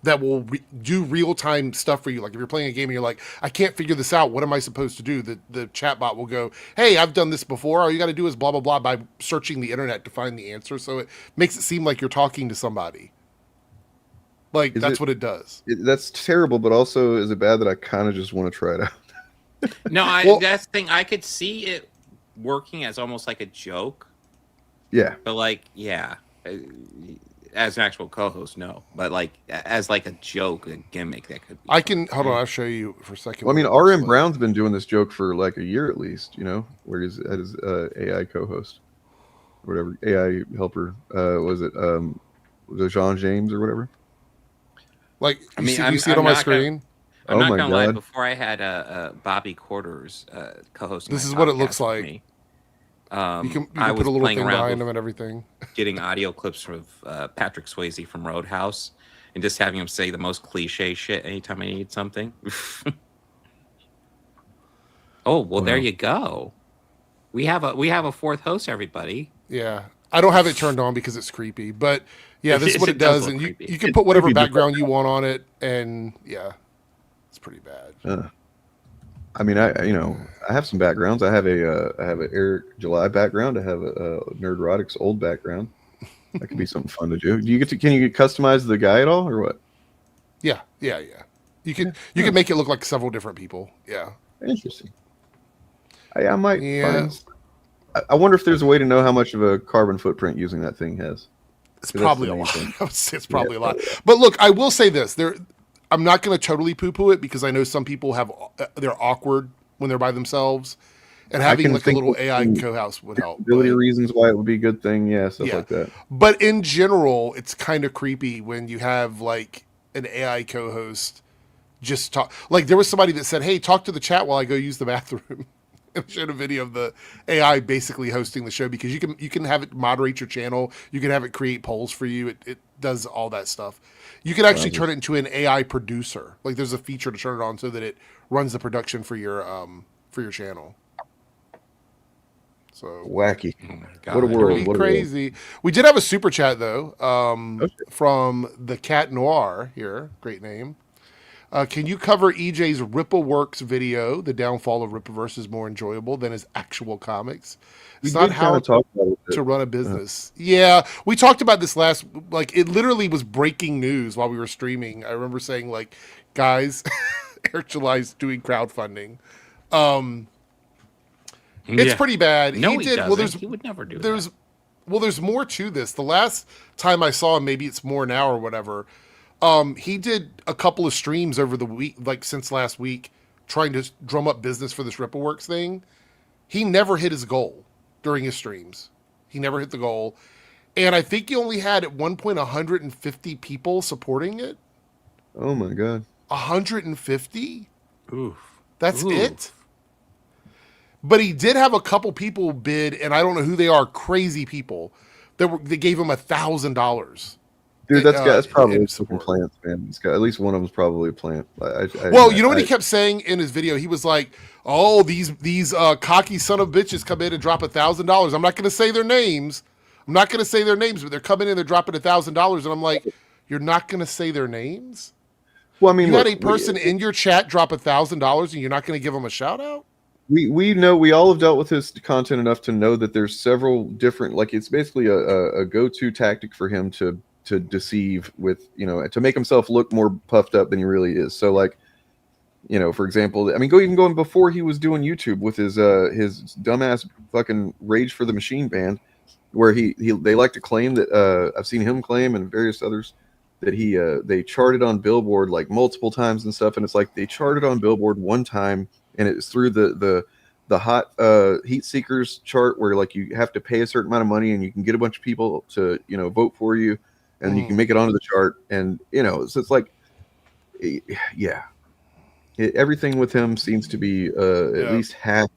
that will do real-time stuff for you. Like if you're playing a game and you're like, I can't figure this out, what am I supposed to do? The chat bot will go, hey, I've done this before. All you got to do is blah, blah, blah, by searching the internet to find the answer. So it makes it seem like you're talking to somebody. Like, that's what it does. That's terrible, but also is it bad that I kind of just want to try it out? No, that's the thing. I could see it working as almost like a joke. Yeah. But like, yeah, as an actual co-host, no. But like, as like a joke, a gimmick, that could be. I can hold on. I'll show you for a second. Well, I mean, RM Brown's been doing this joke for like a year at least. You know, where he's at his AI co-host, whatever AI helper. Was it Jean James or whatever? Like, you see it on my screen. I'm not gonna lie. Before I had Bobby Quarters co-hosting, this is what it looks like. Me, you can I put was a little playing thing around behind him and everything. Getting audio clips of Patrick Swayze from Roadhouse, and just having him say the most cliche shit anytime I need something. Oh well, there you go. We have a fourth host, everybody. Yeah, I don't have it turned on because it's creepy, but yeah, this is what it does, and you can It's put whatever creepy, but- background you want on it, and yeah, it's pretty bad. I mean, I have some backgrounds. I have a Eric July background. I have a Nerdrotics old background. That could be something fun to do. Can you customize the guy at all, or what? Yeah. You can make it look like several different people. Yeah. Interesting. I might. Find, I wonder if there's a way to know how much of a carbon footprint using that thing has. It's probably a lot. I would say it's probably a lot. But look, I will say this: I'm not going to totally poo-poo it because I know some people they're awkward when they're by themselves, and having like a little AI co-host would help. Ability reasons why it would be a good thing, stuff like that. But in general, it's kind of creepy when you have like an AI co-host just talk. Like there was somebody that said, "Hey, talk to the chat while I go use the bathroom." And showed a video of the AI basically hosting the show because you can have it moderate your channel. You can have it create polls for you. It does all that stuff. You can actually turn it into an AI producer. Like there's a feature to turn it on so that it runs the production for your channel. So wacky. Oh my God. What a world. What a crazy. We did have a super chat though from the Cat Noir here. Great name. Can you cover EJ's Rippleworks video? The downfall of Rippaverse is more enjoyable than his actual comics. It's not how talk about it, to run a business. Yeah, we talked about this last. Like, it literally was breaking news while we were streaming. I remember saying, like, guys, Eric July's doing crowdfunding. It's pretty bad. No, he did. doesn't. Well, he would never do there's, that. Well, there's more to this. The last time I saw him, maybe it's more now or whatever. He did a couple of streams over the week, like since last week, trying to drum up business for this Rippleworks thing. He never hit his goal during his streams. He never hit the goal. And I think he only had at one point 150 people supporting it. Oh my God. 150? Oof. That's it? But he did have a couple people bid, and I don't know who they are, crazy people, they gave him $1,000. Dude, that's probably some plants, man. At least one of them's probably a plant. Well, you know what he kept saying in his video? He was like, "Oh, these cocky son of bitches come in and drop $1,000. I'm not going to say their names. But they're coming in, they're dropping $1,000." And I'm like, "You're not going to say their names?" Well, I mean, you had a person in your chat drop $1,000, and you're not going to give them a shout out? We know, we all have dealt with his content enough to know that there's several different, like, it's basically a go-to tactic for him to deceive with, to make himself look more puffed up than he really is. So, like, for example, I mean, going before he was doing YouTube with his dumbass fucking Rage for the Machine band, where they like to claim that I've seen him claim and various others that they charted on Billboard like multiple times and stuff, and it's like they charted on Billboard one time, and it's through the hot heat seekers chart where like you have to pay a certain amount of money and you can get a bunch of people to vote for you, and then you can make it onto the chart, and so it's like, yeah, everything with him seems to be at least half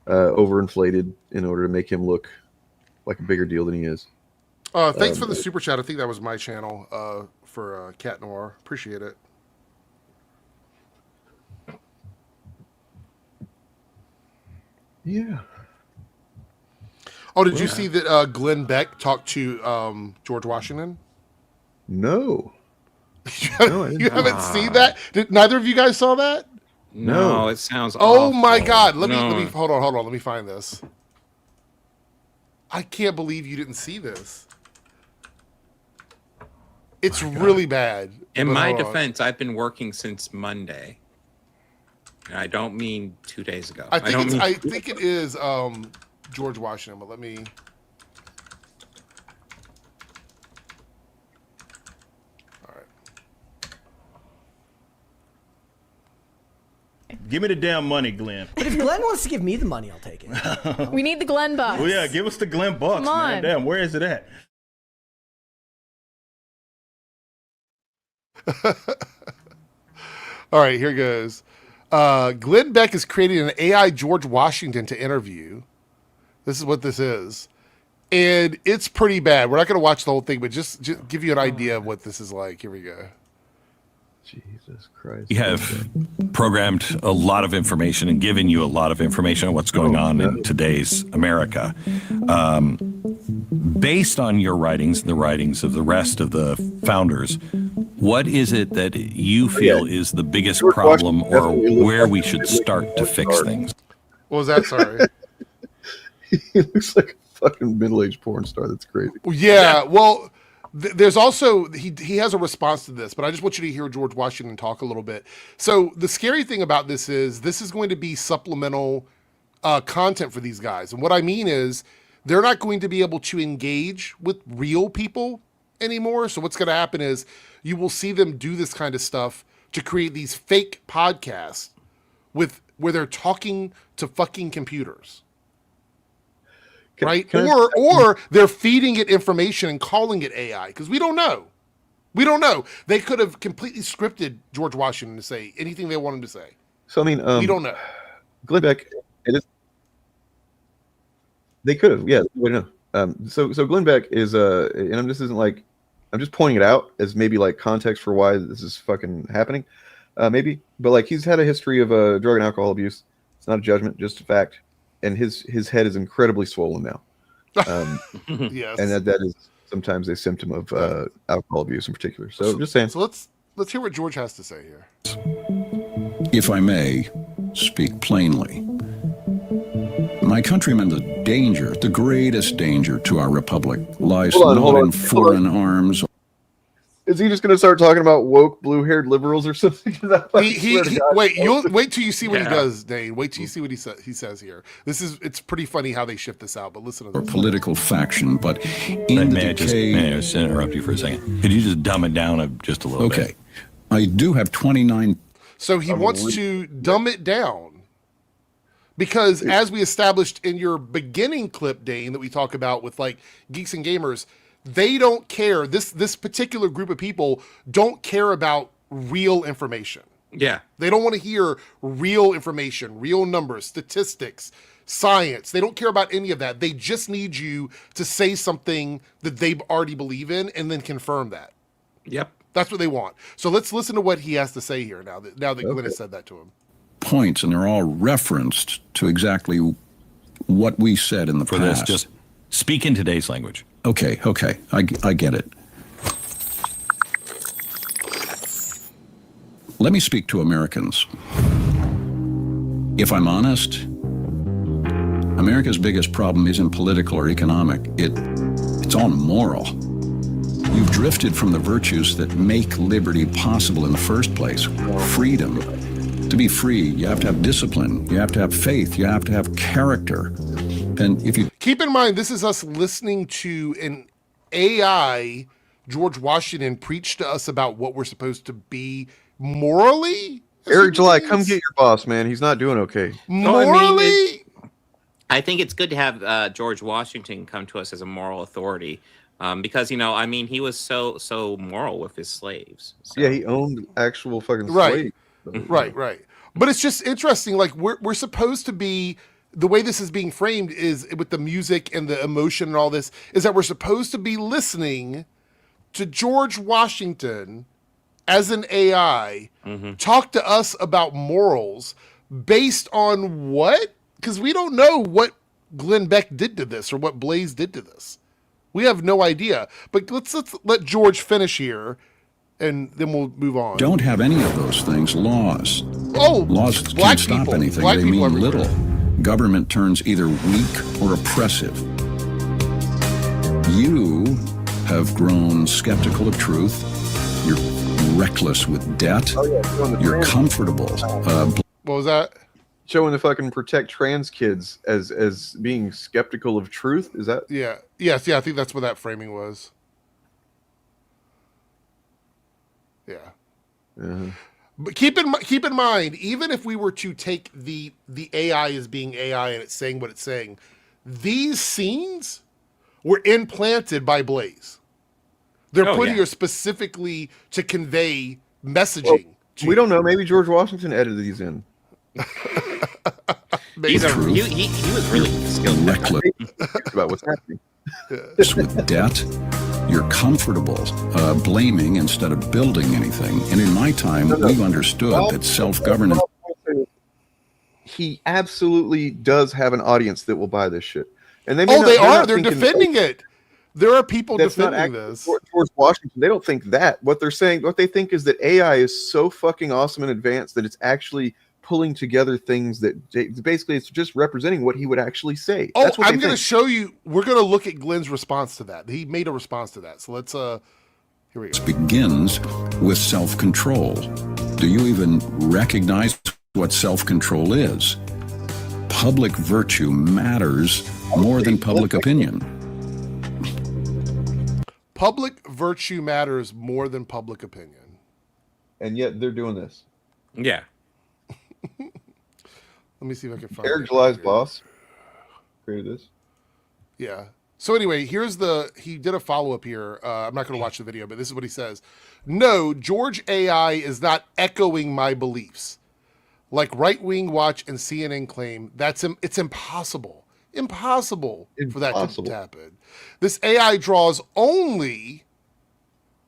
overinflated in order to make him look like a bigger deal than he is. Thanks for the super chat. I think that was my channel for Cat Noir. Appreciate it. Yeah. Oh, did you see that Glenn Beck talked to George Washington? No. You haven't seen that? Neither of you guys saw that? No, it sounds Oh awful. my God. Let me hold on. Let me find this. I can't believe you didn't see this. It's really bad. In my defense, I've been working since Monday. And I don't mean 2 days ago. I think it is George Washington, but let me. All right. Give me the damn money, Glenn. But if Glenn wants to give me the money, I'll take it. We need the Glenn bucks. Well, yeah, give us the Glenn bucks, Come man. on. Damn, where is it at? All right, here goes. Glenn Beck is creating an AI George Washington to interview. This is what this is. And it's pretty bad. We're not going to watch the whole thing, but just give you an idea of what this is like. Here we go. Jesus Christ. We have programmed a lot of information and given you a lot of information on what's going on in today's America. Based on your writings and the writings of the rest of the founders, what is it that you feel is the biggest problem, or where we should start to fix things? What was that? Sorry. He looks like a fucking middle-aged porn star. That's crazy. Yeah, well, there's also, he has a response to this, but I just want you to hear George Washington talk a little bit. So the scary thing about this is going to be supplemental content for these guys. And what I mean is they're not going to be able to engage with real people anymore. So what's going to happen is you will see them do this kind of stuff to create these fake podcasts where they're talking to fucking computers. Right? Or they're feeding it information and calling it AI, because we don't know. We don't know. They could have completely scripted George Washington to say anything they want him to say. So, I mean, we don't know. Glenn Beck, they could have, yeah. We don't know. So Glenn Beck is, and this isn't like, I'm just pointing it out as maybe like context for why this is fucking happening, maybe. But like, he's had a history of drug and alcohol abuse. It's not a judgment, just a fact. And his head is incredibly swollen now. Yes. And that is sometimes a symptom of alcohol abuse in particular. So just saying. So let's hear what George has to say here. If I may speak plainly, my countrymen, the greatest danger to our republic lies not in foreign arms. Is he just going to start talking about woke blue-haired liberals or something? Wait till you see what he does, Dane. Wait till you see what he says here. It's pretty funny how they shift this out, but listen to this. Political faction, but in the decay... May I just interrupt you for a second? Could you just dumb it down just a little bit? Okay. I do have 29... So he wants to dumb it down because, as we established in your beginning clip, Dane, that we talk about with like Geeks and Gamers, they don't care. This particular group of people don't care about real information. Yeah. They don't want to hear real information, real numbers, statistics, science. They don't care about any of that. They just need you to say something that they already believe in and then confirm that. Yep. That's what they want. So let's listen to what he has to say here now that Glenn has said that to him. Points, and they're all referenced to exactly what we said in the past. This, just speak in today's language. Okay, I get it. Let me speak to Americans. If I'm honest, America's biggest problem isn't political or economic. It's all moral. You've drifted from the virtues that make liberty possible in the first place. Freedom. To be free, you have to have discipline. You have to have faith. You have to have character. And if you keep in mind, this is us listening to an AI George Washington preach to us about what we're supposed to be morally. Eric July, come get your boss, man. He's not doing okay. Morally, I think it's good to have George Washington come to us as a moral authority, because I mean, he was so moral with his slaves. So. Yeah, he owned actual fucking Right. slaves. Right. But it's just interesting. Like we're supposed to be. The way this is being framed is with the music and the emotion and all this is that we're supposed to be listening to George Washington as an AI talk to us about morals based on what? Because we don't know what Glenn Beck did to this or what Blaze did to this. We have no idea. But let's let George finish here, and then we'll move on. Don't have any of those things. Laws. Oh, laws black can't stop people. anything. Black They people mean everywhere. little. Government turns either weak or oppressive. You have grown skeptical of truth. You're reckless with debt. You're comfortable. What was that? Showing the fucking protect trans kids as being skeptical of truth. Is that? Yeah. Yes. Yeah. I think that's what that framing was. Yeah. But keep in mind, even if we were to take the AI as being AI and it's saying what it's saying, these scenes were implanted by Blaze. They're put here specifically to convey messaging. We don't know. Maybe George Washington edited these in. He was really skilled. Reckless about what's happening. With debt. You're comfortable blaming instead of building anything. And in my time, we've understood that self-governance. He absolutely does have an audience that will buy this shit. And they are. They're defending it. There are people defending this. George Washington, they don't think that. What they're saying, what they think is that AI is so fucking awesome and advanced that it's actually pulling together things that basically it's just representing what he would actually say. Oh, That's what I'm going to show you. We're going to look at Glenn's response to that. He made a response to that. So let's, here we go. Begins with self-control. Do you even recognize what self-control is? Public virtue matters more than public opinion. Public virtue matters more than public opinion. And yet they're doing this. Yeah. Let me see if I can find Eric it. July's boss created this. Yeah. So anyway, he did a follow-up here. I'm not going to watch the video, but this is what he says. No, George AI is not echoing my beliefs. Like Right Wing Watch and CNN claim, it's impossible. Impossible for that to happen. This AI draws only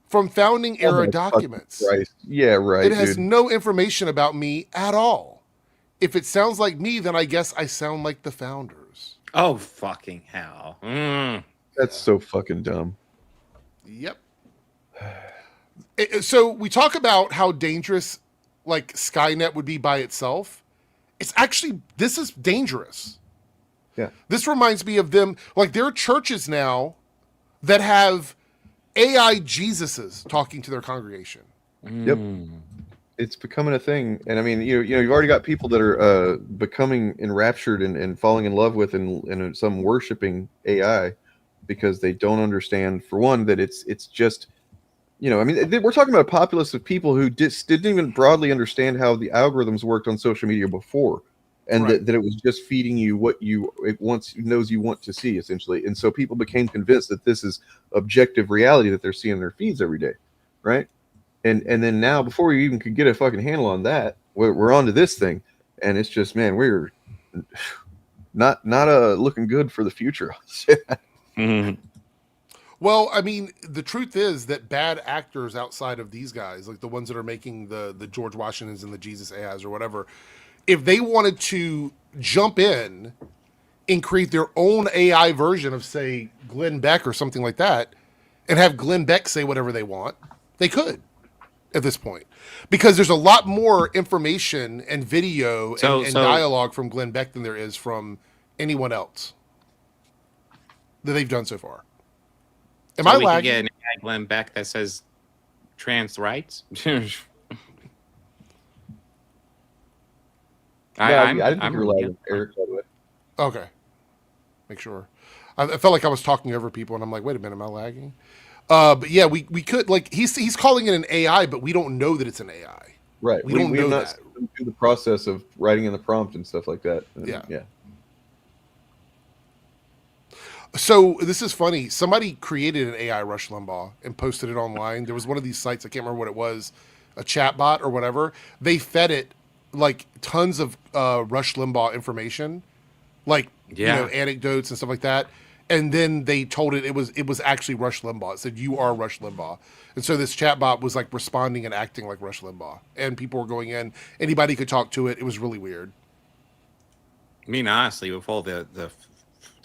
from founding era documents. Yeah, right. It has no information about me at all. If it sounds like me, then I guess I sound like the founders. Oh, fucking hell. That's so fucking dumb. Yep. So we talk about how dangerous like Skynet would be by itself. It's actually, this is dangerous. Yeah. This reminds me of them, like there are churches now that have AI Jesuses talking to their congregation. Yep. It's becoming a thing. And I mean, you've already got people that are becoming enraptured and falling in love with and some worshiping AI because they don't understand, for one, that it's just, I mean, we're talking about a populace of people who just didn't even broadly understand how the algorithms worked on social media before. And that it was just feeding you what it knows you want to see, essentially. And so people became convinced that this is objective reality that they're seeing in their feeds every day, right? And then now, before you even could get a fucking handle on that, we're on to this thing. And it's just, man, we're not looking good for the future. Well, I mean, the truth is that bad actors outside of these guys, like the ones that are making the George Washingtons and the Jesus AIs or whatever, if they wanted to jump in and create their own AI version of, say, Glenn Beck or something like that, and have Glenn Beck say whatever they want, they could at this point. Because there's a lot more information and video and dialogue from Glenn Beck than there is from anyone else that they've done so far. Am I we lagging? Can get an AI Glenn Beck that says trans rights? I didn't think you were lagging, Eric, by the way. Okay. Make sure. I felt like I was talking over people, and I'm like, wait a minute, am I lagging? But yeah, we could, like, he's calling it an AI, but we don't know that it's an AI. Right. We don't know not that. do the process of writing in the prompt and stuff like that. And, Yeah. So this is funny. Somebody created an AI Rush Limbaugh and posted it online. There was one of these sites, I can't remember what it was, a chat bot or whatever. They fed it like tons of Rush Limbaugh information, like anecdotes and stuff like that. And then they told it was actually Rush Limbaugh. It said, "You are Rush Limbaugh." And so this chat bot was like responding and acting like Rush Limbaugh. And people were going in. Anybody could talk to it. It was really weird. I mean, honestly, with all the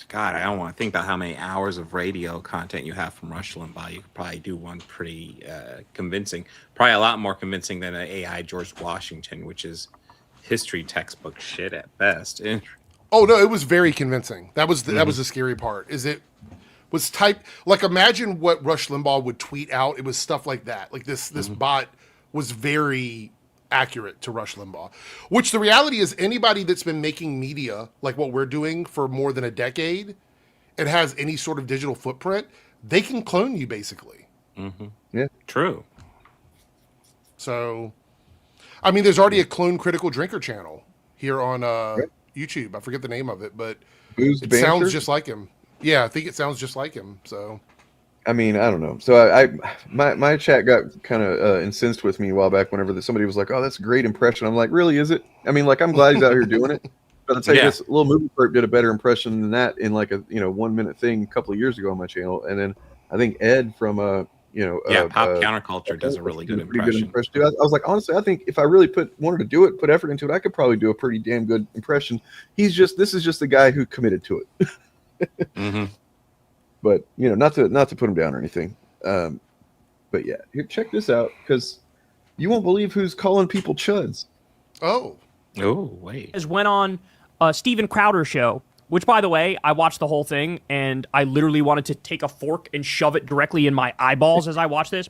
God, I don't want to think about how many hours of radio content you have from Rush Limbaugh. You could probably do one pretty convincing, probably a lot more convincing than an AI George Washington, which is history textbook shit at best. Oh no, it was very convincing. That was that was the scary part. Is it was type like imagine what Rush Limbaugh would tweet out. It was stuff like that. Like this bot was very accurate to Rush Limbaugh, which the reality is anybody that's been making media like what we're doing for more than a decade and has any sort of digital footprint, they can clone you basically. Yeah, true. So, I mean, there's already a Clone Critical Drinker channel here on YouTube. I forget the name of it, but it sounds just like him. Yeah, I think it sounds just like him. So, I mean, I don't know. So my chat got kind of incensed with me a while back whenever somebody was like, "Oh, that's a great impression." I'm like, "Really? Is it?" I mean, like, I'm glad he's out here doing it. But I'll tell you this, Little Movie Perp did a better impression than that in like a 1 minute thing a couple of years ago on my channel. And then I think Ed from Pop Counterculture does a really good impression. Too. I was like, honestly, I think if I really wanted to do it, put effort into it, I could probably do a pretty damn good impression. This is just the guy who committed to it. But not to put him down or anything. But yeah, here, check this out, because you won't believe who's calling people chuds. Oh wait. As went on Steven Crowder's show, which, by the way, I watched the whole thing, and I literally wanted to take a fork and shove it directly in my eyeballs as I watched this.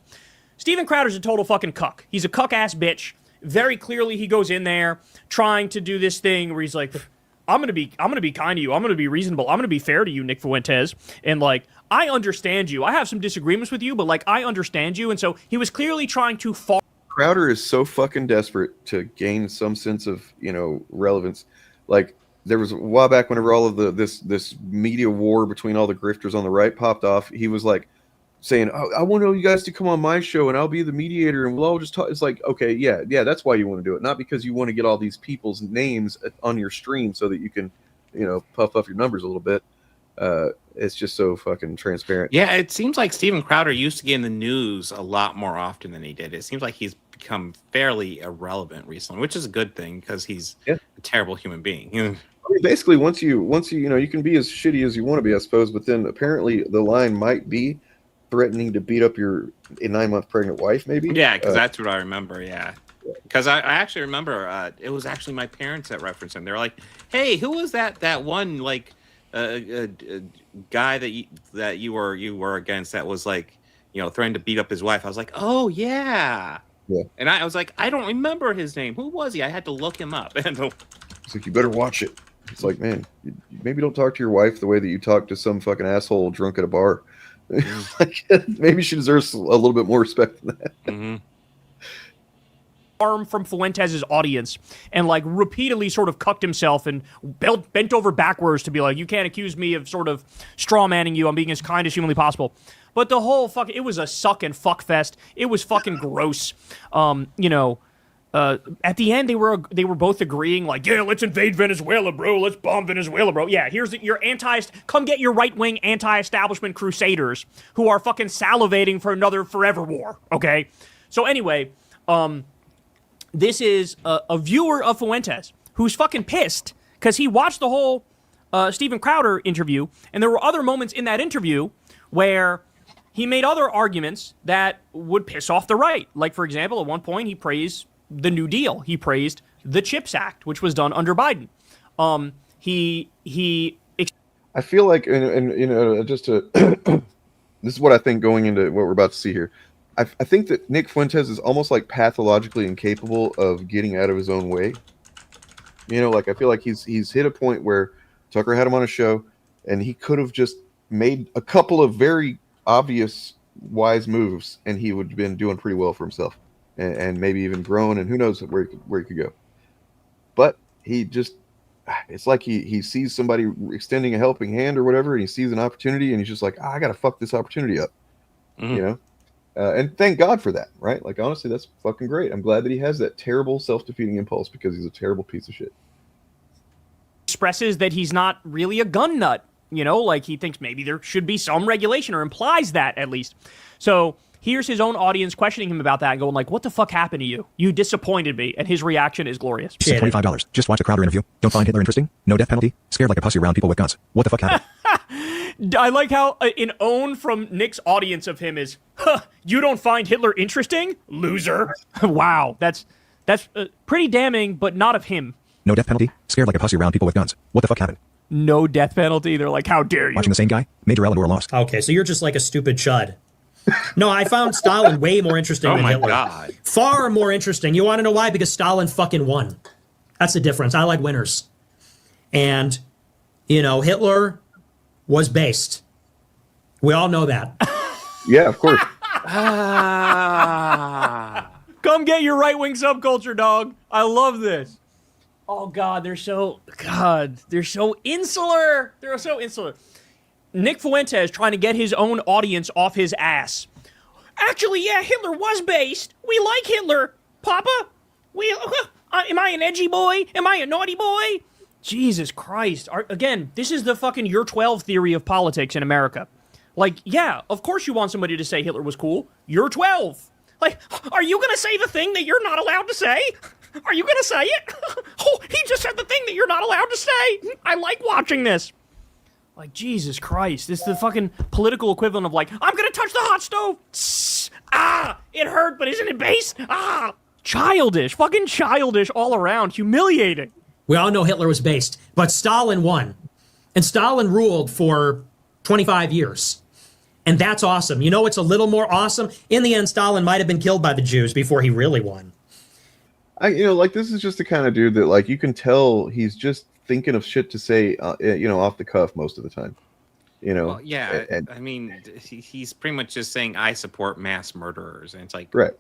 Steven Crowder's a total fucking cuck. He's a cuck-ass bitch. Very clearly, he goes in there trying to do this thing where he's like, I'm gonna be kind to you. I'm gonna be reasonable. I'm gonna be fair to you, Nick Fuentes. And like, I understand you. I have some disagreements with you, but like, I understand you. And so he was clearly trying to fall. Crowder is so fucking desperate to gain some sense of relevance. Like, there was a while back whenever all of this media war between all the grifters on the right popped off, he was like saying, "Oh, I want you guys to come on my show and I'll be the mediator and we'll all just talk." It's like, okay, yeah, that's why you want to do it, not because you want to get all these people's names on your stream so that you can, puff up your numbers a little bit. It's just so fucking transparent. Yeah, it seems like Steven Crowder used to get in the news a lot more often than he did. It seems like he's become fairly irrelevant recently, which is a good thing because he's a terrible human being. I mean, basically, once you you can be as shitty as you want to be, I suppose, but then apparently the line might be threatening to beat up your 9-month pregnant wife, maybe. Yeah, because that's what I remember. Yeah, because I actually remember it was actually my parents that referenced him. They were like, "Hey, who was that one like guy that you were against that was like threatening to beat up his wife?" I was like, "Oh yeah." Yeah. And I was like, I don't remember his name. Who was he? I had to look him up. It's like, you better watch it. It's like, man, you maybe don't talk to your wife the way that you talk to some fucking asshole drunk at a bar. Like, maybe she deserves a little bit more respect than that. Arm from Fuentes' audience and like repeatedly sort of cucked himself and bent over backwards to be like, you can't accuse me of sort of straw manning you. I'm being as kind as humanly possible. But the whole it was a suck and fuck fest. It was fucking gross. At the end, they were both agreeing, like, yeah, let's invade Venezuela, bro. Let's bomb Venezuela, bro. Yeah, here's your come get your right-wing anti-establishment crusaders who are fucking salivating for another forever war, okay? So anyway, this is a viewer of Fuentes who's fucking pissed because he watched the whole Steven Crowder interview, and there were other moments in that interview where he made other arguments that would piss off the right. Like, for example, at one point, he praised the New Deal. He praised the CHIPS Act, which was done under Biden. I feel like, and just to, this is what I think going into what we're about to see here. I think that Nick Fuentes is almost like pathologically incapable of getting out of his own way. Like, I feel like he's hit a point where Tucker had him on a show and he could have just made a couple of very obvious wise moves and he would have been doing pretty well for himself and maybe even grown, and who knows where he could go. But he just it's like he sees somebody extending a helping hand or whatever, and he sees an opportunity, and he's just like, I gotta fuck this opportunity up, you know. And thank God for that, right? Like, honestly, that's fucking great. I'm glad that he has that terrible self-defeating impulse, because he's a terrible piece of shit. Expresses that he's not really a gun nut, you know, like he thinks maybe there should be some regulation, or implies that at least. So here's his own audience questioning him about that and going like, what the fuck happened to you? You disappointed me. And his reaction is glorious. $25. Just watch a Crowder interview. Don't find Hitler interesting? No death penalty? Scared like a pussy around people with guns. What the fuck happened? I like how an own from Nick's audience of him is, huh, you don't find Hitler interesting? Loser. Wow, that's pretty damning, but not of him. No death penalty? Scared like a pussy around people with guns. What the fuck happened? No death penalty? They're like, how dare you? Watching the same guy? Major Eleanor lost. Okay, so you're just like a stupid chud. No, I found Stalin way more interesting than Hitler. God. Far more interesting. You want to know why? Because Stalin fucking won. That's the difference. I like winners. And, you know, Hitler was based. We all know that. Yeah, of course. Come get your right-wing subculture, dog. I love this. Oh, God, they're so insular. They're so insular. Nick Fuentes trying to get his own audience off his ass. Actually, yeah, Hitler was based. We like Hitler. Papa? Am I an edgy boy? Am I a naughty boy? Jesus Christ. Again, this is the fucking You're 12 theory of politics in America. Like, yeah, of course you want somebody to say Hitler was cool. You're 12. Like, are you going to say the thing that you're not allowed to say? Are you going to say it? Oh, he just said the thing that you're not allowed to say. I like watching this. Like, Jesus Christ. This is the fucking political equivalent of like, I'm going to touch the hot stove. Ah, it hurt, but isn't it based? Ah, childish. Fucking childish all around. Humiliating. We all know Hitler was based, but Stalin won. And Stalin ruled for 25 years. And that's awesome. You know what's a little more awesome? In the end, Stalin might have been killed by the Jews before he really won. Like, this is just the kind of dude that, like, you can tell he's just thinking of shit to say, off the cuff most of the time. Well, yeah, I mean, he's pretty much just saying, I support mass murderers. And it's like... Right.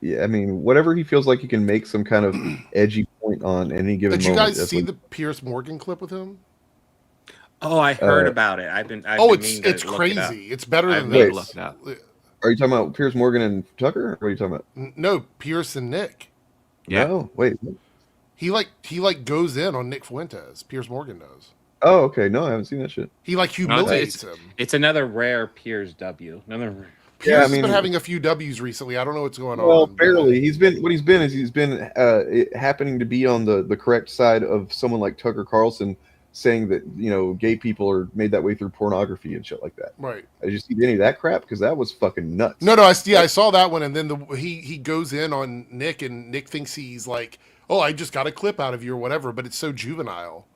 Yeah, I mean, whatever he feels like he can make some kind of edgy point on any given moment. Did you guys see the Piers Morgan clip with him? Oh, I heard about it. I've been it's crazy. It's better than this. Look it up. Are you talking about Piers Morgan and Tucker? Or what are you talking about? No, Pierce and Nick. Yeah. No, wait. He goes in on Nick Fuentes. Piers Morgan does. Oh, okay. No, I haven't seen that shit. He humiliates him. It's another rare Piers W. Pierce has been having a few W's recently. I don't know what's going on. Well, barely. He's been happening to be on the correct side of someone like Tucker Carlson, saying that gay people are made that way through pornography and shit like that. Right. Did you see any of that crap? Because that was fucking nuts. No, I saw that one, and then he goes in on Nick, and Nick thinks he's like, oh, I just got a clip out of you or whatever, but it's so juvenile.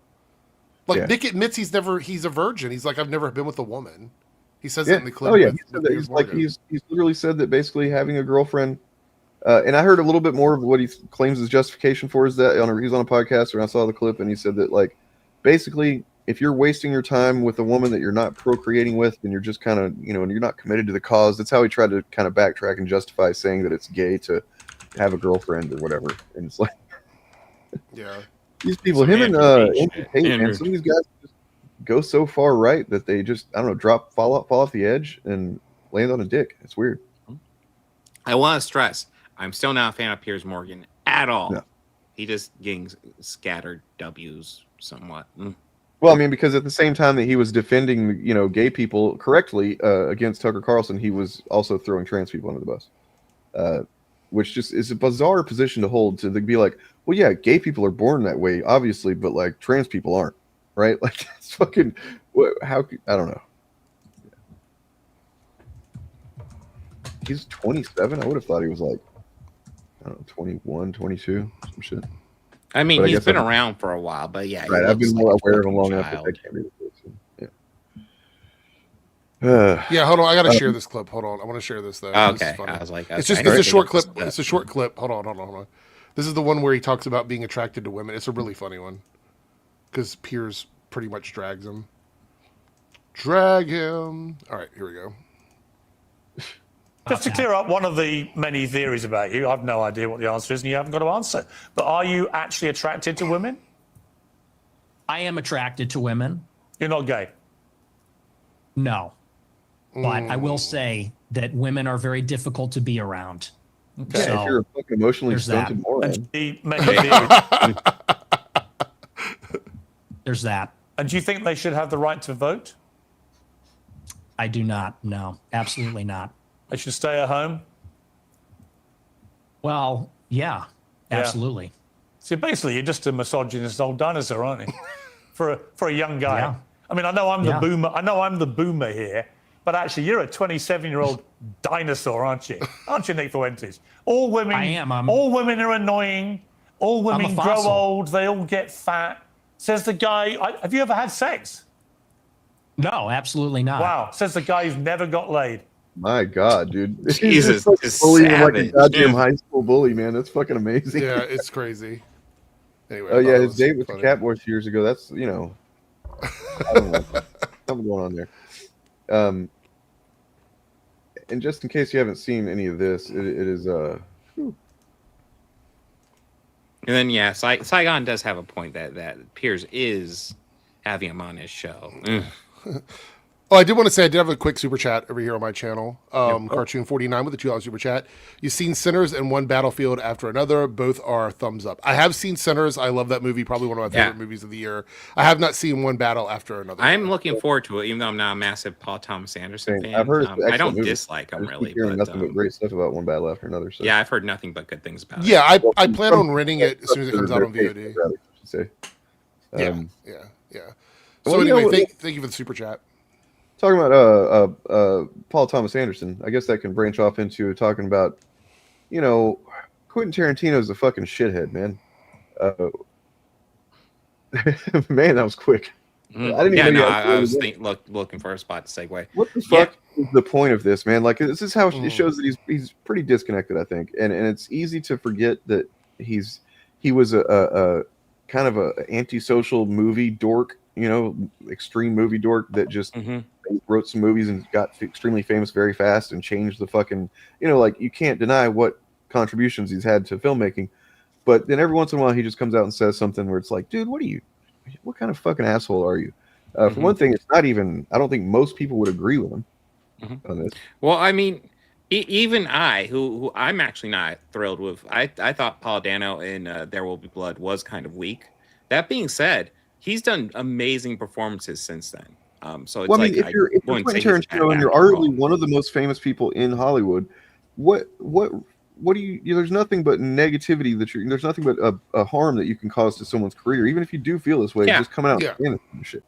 Like, yeah. Nick admits he's a virgin. He's like, I've never been with a woman. He says that in the clip. Oh yeah, he said that. He's literally said that basically having a girlfriend. And I heard a little bit more of what he claims his justification for is that he was on a podcast and I saw the clip, and he said that, like, basically, if you're wasting your time with a woman that you're not procreating with, and you're just kind of, and you're not committed to the cause, that's how he tried to kind of backtrack and justify saying that it's gay to have a girlfriend or whatever. And it's like, yeah, these people, him and Andrew Tate, man, some of these guys just go so far right that they just, I don't know, fall off the edge and land on a dick. It's weird. I want to stress, I'm still not a fan of Piers Morgan at all. No. He just getting scattered W's somewhat. Well, I mean, because at the same time that he was defending, gay people correctly against Tucker Carlson, he was also throwing trans people under the bus, which just is a bizarre position to hold, to be like, well, yeah, gay people are born that way, obviously, but like trans people aren't, right? Like, it's fucking, I don't know. He's 27. I would have thought he was like, I don't know, 21, 22, some shit. I mean, he's been around for a while, but yeah. Right, I've been more aware of him long enough that I can't read it. Yeah. Yeah, hold on. I got to share this clip. Hold on. I want to share this, though. Okay. I was like, it's a short clip. It's a short clip. Hold on. This is the one where he talks about being attracted to women. It's a really funny one because Piers pretty much drags him. Drag him. All right, here we go. Just to clear up one of the many theories about you, I've no idea what the answer is, and you haven't got to answer. But are you actually attracted to women? I am attracted to women. You're not gay? No. But I will say that women are very difficult to be around. Okay. Yeah, if you're a fucking emotionally stunted moron. There's that. And do you think they should have the right to vote? I do not. No, absolutely not. They should stay at home? Well, yeah, absolutely. See, basically, you're just a misogynist old dinosaur, aren't you? for a young guy. Yeah. I mean, I know I'm the boomer. I know I'm the boomer here, but actually, you're a 27-year-old dinosaur, aren't you? Aren't you, Nick Fuentes? All women. I am. All women are annoying. All women grow fossil. old. They all get fat. Says the guy. Have you ever had sex? No, absolutely not. Wow. Says the guy who's never got laid. My God, dude. Jesus, like it's bullying like a savage, goddamn dude. high school bully, man. That's fucking amazing. Yeah, it's crazy. Anyway. Oh I yeah, thought it his was date with funny. the cat voice years ago. That's I don't know. Something going on there. And just in case you haven't seen any of this, it is And then yeah, Saigon does have a point that Piers is having him on his show. Oh, I did want to say I did have a quick super chat over here on my channel. Cartoon 49 with the $2 super chat. You've seen Sinners and One Battlefield After Another. Both are thumbs up. I have seen Sinners. I love that movie. Probably one of my favorite movies of the year. I have not seen One Battle After Another. I'm looking forward to it, even though I'm not a massive Paul Thomas Anderson fan. I've heard it's an I don't excellent movie. dislike him I just really. keep hearing But, nothing but great stuff about One Battle After Another. So. yeah, I've heard nothing but good things about it. Yeah, I plan on renting it as soon as it comes out on VOD. I should say. Yeah. So Well, anyway, you know, thank you for the super chat. Talking about Paul Thomas Anderson, I guess that can branch off into talking about, Quentin Tarantino's a fucking shithead, man. Man, that was quick. I didn't even know I was looking for a spot to segue. What the fuck is the point of this, man? Like, this is how it shows that he's pretty disconnected, I think, and it's easy to forget that he was a kind of a antisocial movie dork, extreme movie dork that just wrote some movies and got extremely famous very fast and changed the fucking, like, you can't deny what contributions he's had to filmmaking, but then every once in a while he just comes out and says something where it's like, dude, what kind of fucking asshole are you? For one thing, it's not even, I don't think most people would agree with him on this. Well, I mean, even I, who I'm actually not thrilled with, I thought Paul Dano in There Will Be Blood was kind of weak. That being said, he's done amazing performances since then. So it's if you're Quentin Tarantino and you're arguably one of the most famous people in Hollywood, what do you? There's nothing but negativity there's nothing but a harm that you can cause to someone's career, even if you do feel this way. Just coming out and saying shit.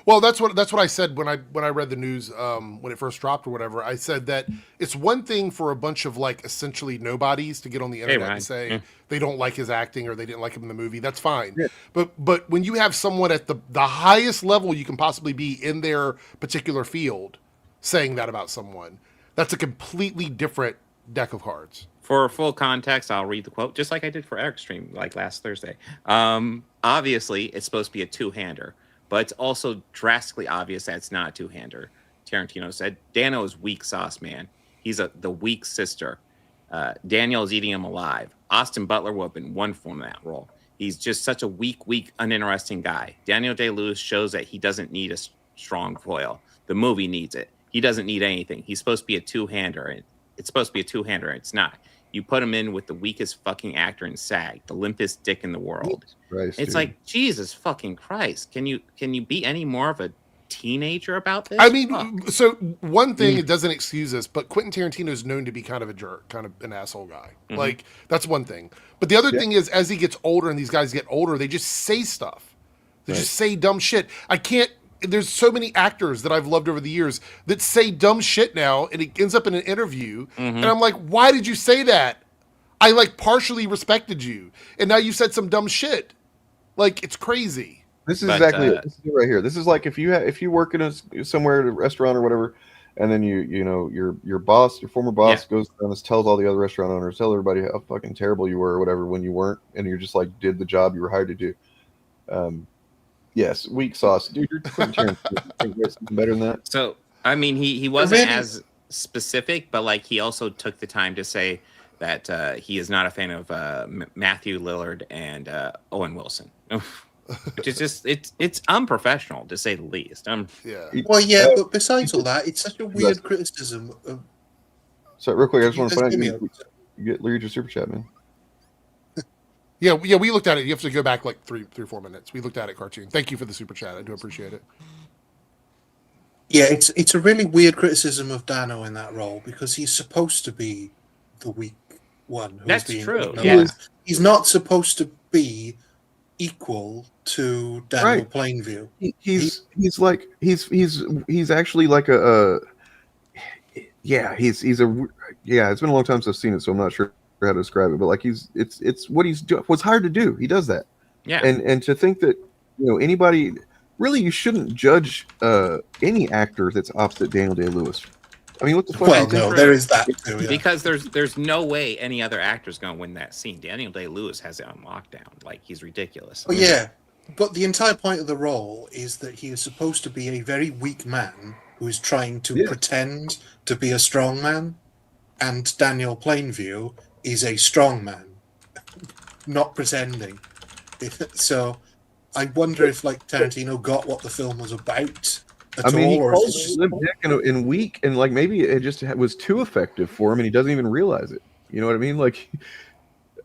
Well, that's what I said when I read the news when it first dropped or whatever. I said that it's one thing for a bunch of like essentially nobodies to get on the internet and say they don't like his acting or they didn't like him in the movie. That's fine. Yeah. But when you have someone at the highest level you can possibly be in their particular field saying that about someone, that's a completely different deck of cards. For full context, I'll read the quote, just like I did for Eric's stream, like last Thursday. Obviously, it's supposed to be a two-hander, but it's also drastically obvious that it's not a two-hander. Tarantino said, Dano is weak sauce, man. He's the weak sister. Daniel is eating him alive. Austin Butler would have been one form of that role. He's just such a weak, uninteresting guy. Daniel Day-Lewis shows that he doesn't need a strong foil. The movie needs it. He doesn't need anything. He's supposed to be a two-hander. It's supposed to be a two-hander. It's not. You put him in with the weakest fucking actor in SAG, the limpest dick in the world. It's like, Jesus fucking Christ. Can you be any more of a teenager about this? I mean, so one thing, it doesn't excuse this, but Quentin Tarantino is known to be kind of a jerk, kind of an asshole guy. Like, that's one thing. But the other thing is, as he gets older and these guys get older, they just say stuff. They just say dumb shit. There's so many actors that I've loved over the years that say dumb shit now, and it ends up in an interview, and I'm like, why did you say that? I like partially respected you, and now you said some dumb shit. Like, it's crazy. This is exactly it. This is it right here. This is like if you work in somewhere at a restaurant or whatever, and then your boss, your former boss, goes down and tells all the other restaurant owners, tell everybody how fucking terrible you were or whatever when you weren't, and you're just like did the job you were hired to do. Yes, weak sauce, dude. You're Quentin Tarantino. Think there's something better than that? So I mean, he wasn't as specific, but like he also took the time to say that he is not a fan of Matthew Lillard and Owen Wilson. Which is just it's unprofessional to say the least. Yeah. Well, yeah, but besides all that, it's such a weird criticism of. So real quick, I just You want to guys find hear out you get read your super chat, man. Yeah, we looked at it. You have to go back like 3 or 4 minutes. We looked at it, Cartoon. Thank you for the super chat. I do appreciate it. Yeah, it's a really weird criticism of Dano in that role because he's supposed to be the weak one. That's true. He's not supposed to be equal to Daniel Plainview. He's actually like it's been a long time since I've seen it, so I'm not sure how to describe it, but like it's what he's doing. What's hard to do, he does that. Yeah. And to think that anybody really, you shouldn't judge any actor that's opposite Daniel Day-Lewis. I mean, what the fuck? Well, no, there is that too. Yeah. Because there's no way any other actor's going to win that scene. Daniel Day-Lewis has it on lockdown. Like, he's ridiculous. Well, yeah, but the entire point of the role is that he is supposed to be a very weak man who is trying to pretend to be a strong man, and Daniel Plainview is a strong man, not pretending. So I wonder if like Tarantino got what the film was about at all, he or called if it's Slim Dick and weak, and like maybe it just was too effective for him, and he doesn't even realize it. You know what I mean? Like,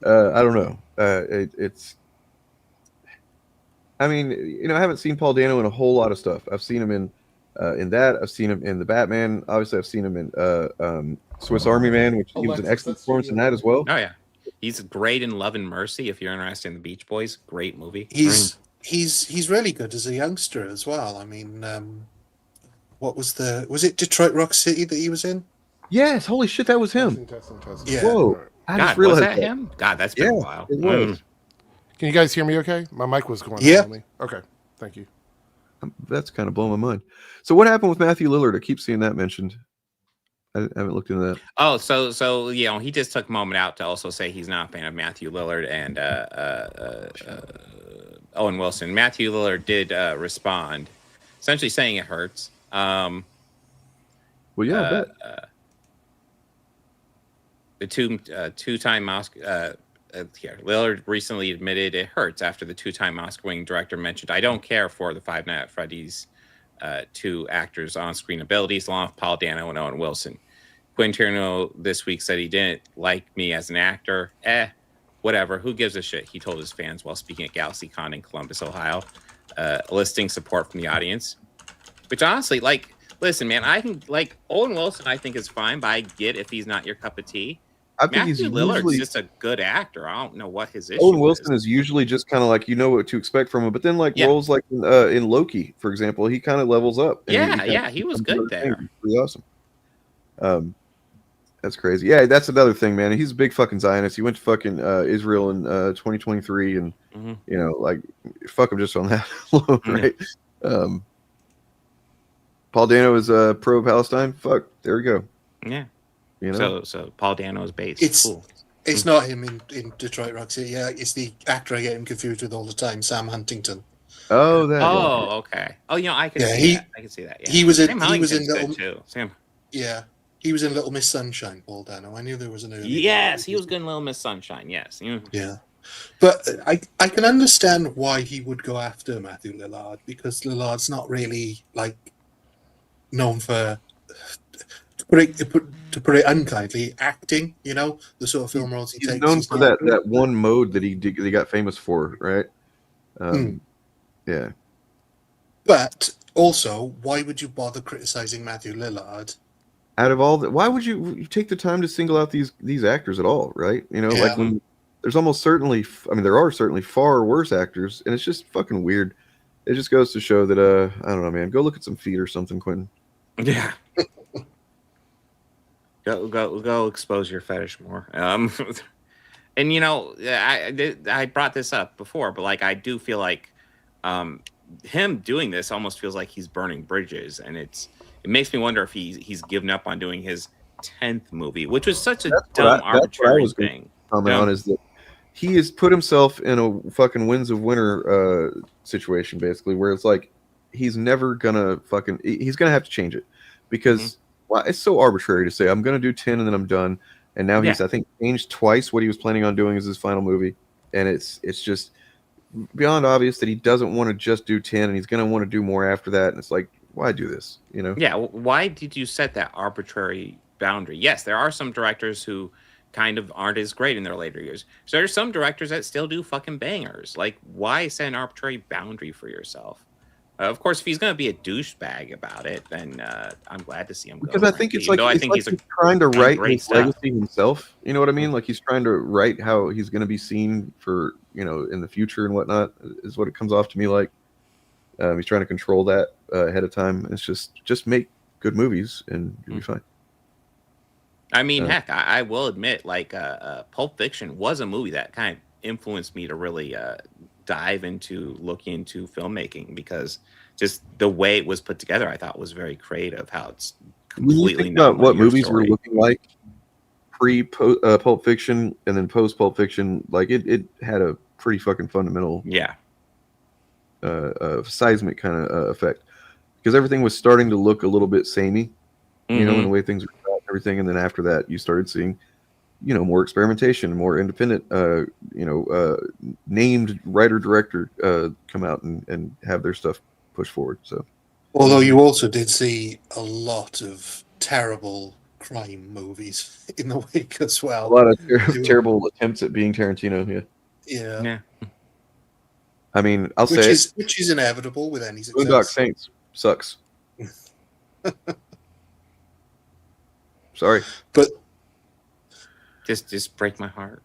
I don't know. It's. I mean, I haven't seen Paul Dano in a whole lot of stuff. I've seen him in that. I've seen him in The Batman. Obviously, I've seen him in Swiss Army Man, which he was an excellent performance in that as well. Oh yeah, he's great in Love and Mercy. If you're interested in the Beach Boys, great movie. He's really good as a youngster as well. I mean, what was it Detroit Rock City that he was in? Yes, holy shit, that was him. Yeah. Whoa, I God, just realized was that him? God, that's been a while. It was. Can you guys hear me okay? My mic was going out on me. Okay, thank you. That's kind of blowing my mind. So what happened with Matthew Lillard? I keep seeing that mentioned. I haven't looked into that. Oh, so he just took a moment out to also say he's not a fan of Matthew Lillard and Owen Wilson. Matthew Lillard did respond, essentially saying it hurts. Well, yeah, I bet. The two-time Oscar Lillard recently admitted it hurts after the two-time Oscar-winning director mentioned, "I don't care for the Five Nights at Freddy's 2 actors' on-screen abilities, along with Paul Dano and Owen Wilson. Quentin Tarantino this week said he didn't like me as an actor. Whatever. Who gives a shit?" He told his fans while speaking at GalaxyCon in Columbus, Ohio, eliciting support from the audience. Which honestly, like, listen, man, I can like Owen Wilson. I think is fine, but I get if he's not your cup of tea. I think Matthew Lillard's just a good actor. I don't know what his issue Owen Wilson is usually just kind of like, you know what to expect from him, but then like roles like in Loki, for example, he kind of levels up. And he was good there. Pretty awesome. That's crazy. Yeah, that's another thing, man. He's a big fucking Zionist. He went to fucking Israel in 2023, and like fuck him just on that alone, right? Paul Dano is pro-Palestine. Fuck, there we go. Yeah. So Paul Dano is based. It's not him in Detroit Rock City. Yeah, it's the actor I get him confused with all the time, Sam Huntington. Oh, that. Oh, okay. Oh, I can see that. I can see that. Yeah. He was in. Sam He was in Huntington's Little. good too. Sam. Yeah, he was in Little Miss Sunshine. Paul Dano. I knew there was an early. Yes, he was good in Little Miss Sunshine. Yes. Yeah, but I can understand why he would go after Matthew Lillard, because Lillard's not really like known for. To put it unkindly, acting, the sort of film roles he takes. He's known for that one mode that he got famous for, right? Yeah. But also, why would you bother criticizing Matthew Lillard? Out of all that, why would you take the time to single out these actors at all, right? Like when there's almost certainly, there are certainly far worse actors, and it's just fucking weird. It just goes to show that I don't know, man. Go look at some feet or something, Quentin. Yeah. Go expose your fetish more. And I brought this up before, but like I do feel like him doing this almost feels like he's burning bridges, and it makes me wonder if he's given up on doing his 10th movie, which was such a dumb, arbitrary thing. Comment on is that he has put himself in a fucking Winds of Winter situation, basically, where it's like he's never gonna he's gonna have to change it because. Well, it's so arbitrary to say I'm going to do 10 and then I'm done. And now he's, I think, changed twice what he was planning on doing as his final movie. And it's just beyond obvious that he doesn't want to just do 10 and he's going to want to do more after that. And it's like, why do this? You know? Yeah. Why did you set that arbitrary boundary? Yes, there are some directors who kind of aren't as great in their later years. So there's some directors that still do fucking bangers. Like, why set an arbitrary boundary for yourself? Of course, if he's going to be a douchebag about it, then I'm glad to see him go. Because I think it's like, I think he's trying to write his legacy himself. You know what I mean? Like he's trying to write how he's going to be seen for, you know, in the future and whatnot is what it comes off to me like. He's trying to control that ahead of time. It's just make good movies and you'll be fine. I mean, heck, I will admit, like, Pulp Fiction was a movie that kind of influenced me to really dive into looking into filmmaking, because just the way it was put together, I thought was very creative. How it's completely not what movies were looking like pre-Pulp Fiction and then post-Pulp Fiction. Like it had a pretty fucking fundamental, seismic kind of effect, because everything was starting to look a little bit samey, you know, in the way things were shot and everything. And then after that, you started seeing, you know, more experimentation, more independent, named writer-director come out and have their stuff pushed forward. So, although you also did see a lot of terrible crime movies in the wake as well. A lot of terrible attempts at being Tarantino. Yeah. I mean, I'll say which is inevitable with any success. Boondock Saints sucks. Sorry, but just break my heart.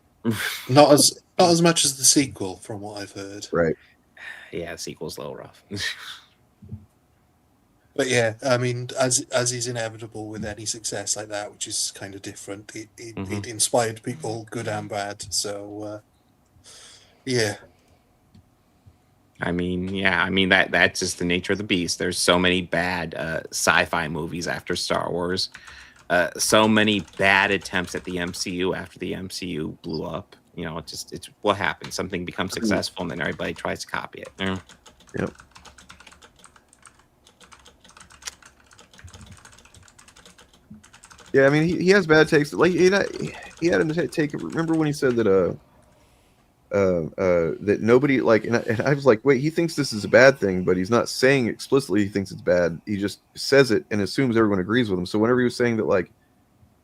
not as much as the sequel, from what I've heard. Right. Yeah, the sequel's a little rough. But yeah, I mean, as is inevitable with any success like that, which is kind of different, it inspired people, good and bad. So, yeah. I mean, that's just the nature of the beast. There's so many bad sci-fi movies after Star Wars. So many bad attempts at the MCU after the MCU blew up. You know, it's what happens. Something becomes successful, and then everybody tries to copy it. Yep. Yeah, I mean, he has bad takes. Like he had a take. Remember when he said that that nobody like, and I was like, wait, he thinks this is a bad thing, but he's not saying explicitly he thinks it's bad. He just says it and assumes everyone agrees with him. So whenever he was saying that, like,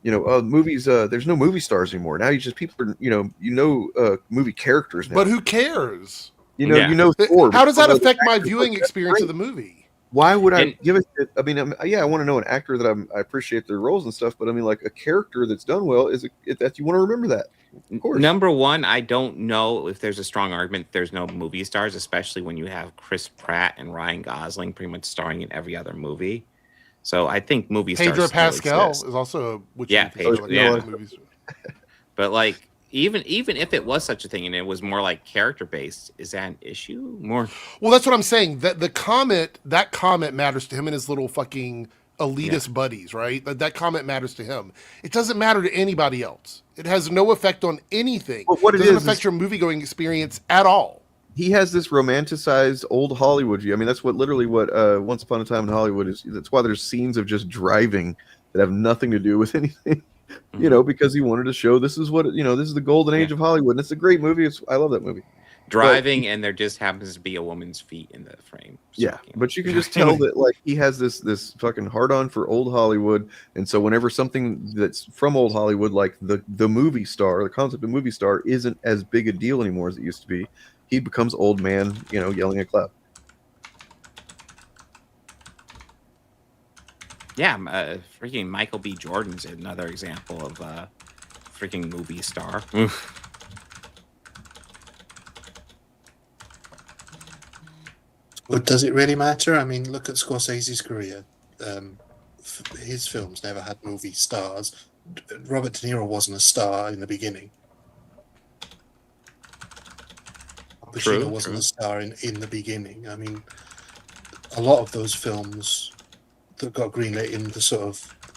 you know, movies, there's no movie stars anymore. Now you just people are, movie characters now. But who cares? You know, Thor. How does that affect my viewing experience of the movie? Why would I give it? I mean, I want to know an actor that I appreciate their roles and stuff, but I mean, like a character that's done well is that you want to remember that. Of course. Number one, I don't know if there's a strong argument there's no movie stars, especially when you have Chris Pratt and Ryan Gosling pretty much starring in every other movie. So I think movie stars. Pedro Pascal exist. is also movies. But like, even if it was such a thing and it was more like character based, is that an issue? More. Well, that's what I'm saying. That comment matters to him and his little fucking elitist buddies, right? That comment matters to him. It doesn't matter to anybody else. It has no effect on anything. But what it doesn't affect your movie-going experience at all. He has this romanticized old Hollywood view. I mean, that's what Once Upon a Time in Hollywood is. That's why there's scenes of just driving that have nothing to do with anything. You know, because he wanted to show this is the golden age of Hollywood. And it's a great movie. I love that movie. Driving, and there just happens to be a woman's feet in the frame. Yeah, but you can just tell that like he has this fucking hard on for old Hollywood, and so whenever something that's from old Hollywood, like the movie star, the concept of movie star, isn't as big a deal anymore as it used to be, he becomes old man, yelling at cloud. Yeah, freaking Michael B. Jordan's another example of freaking movie star. But does it really matter? I mean, look at Scorsese's career. His films never had movie stars. Robert De Niro wasn't a star in the beginning. Al Pacino wasn't a star in the beginning. I mean, a lot of those films that got greenlit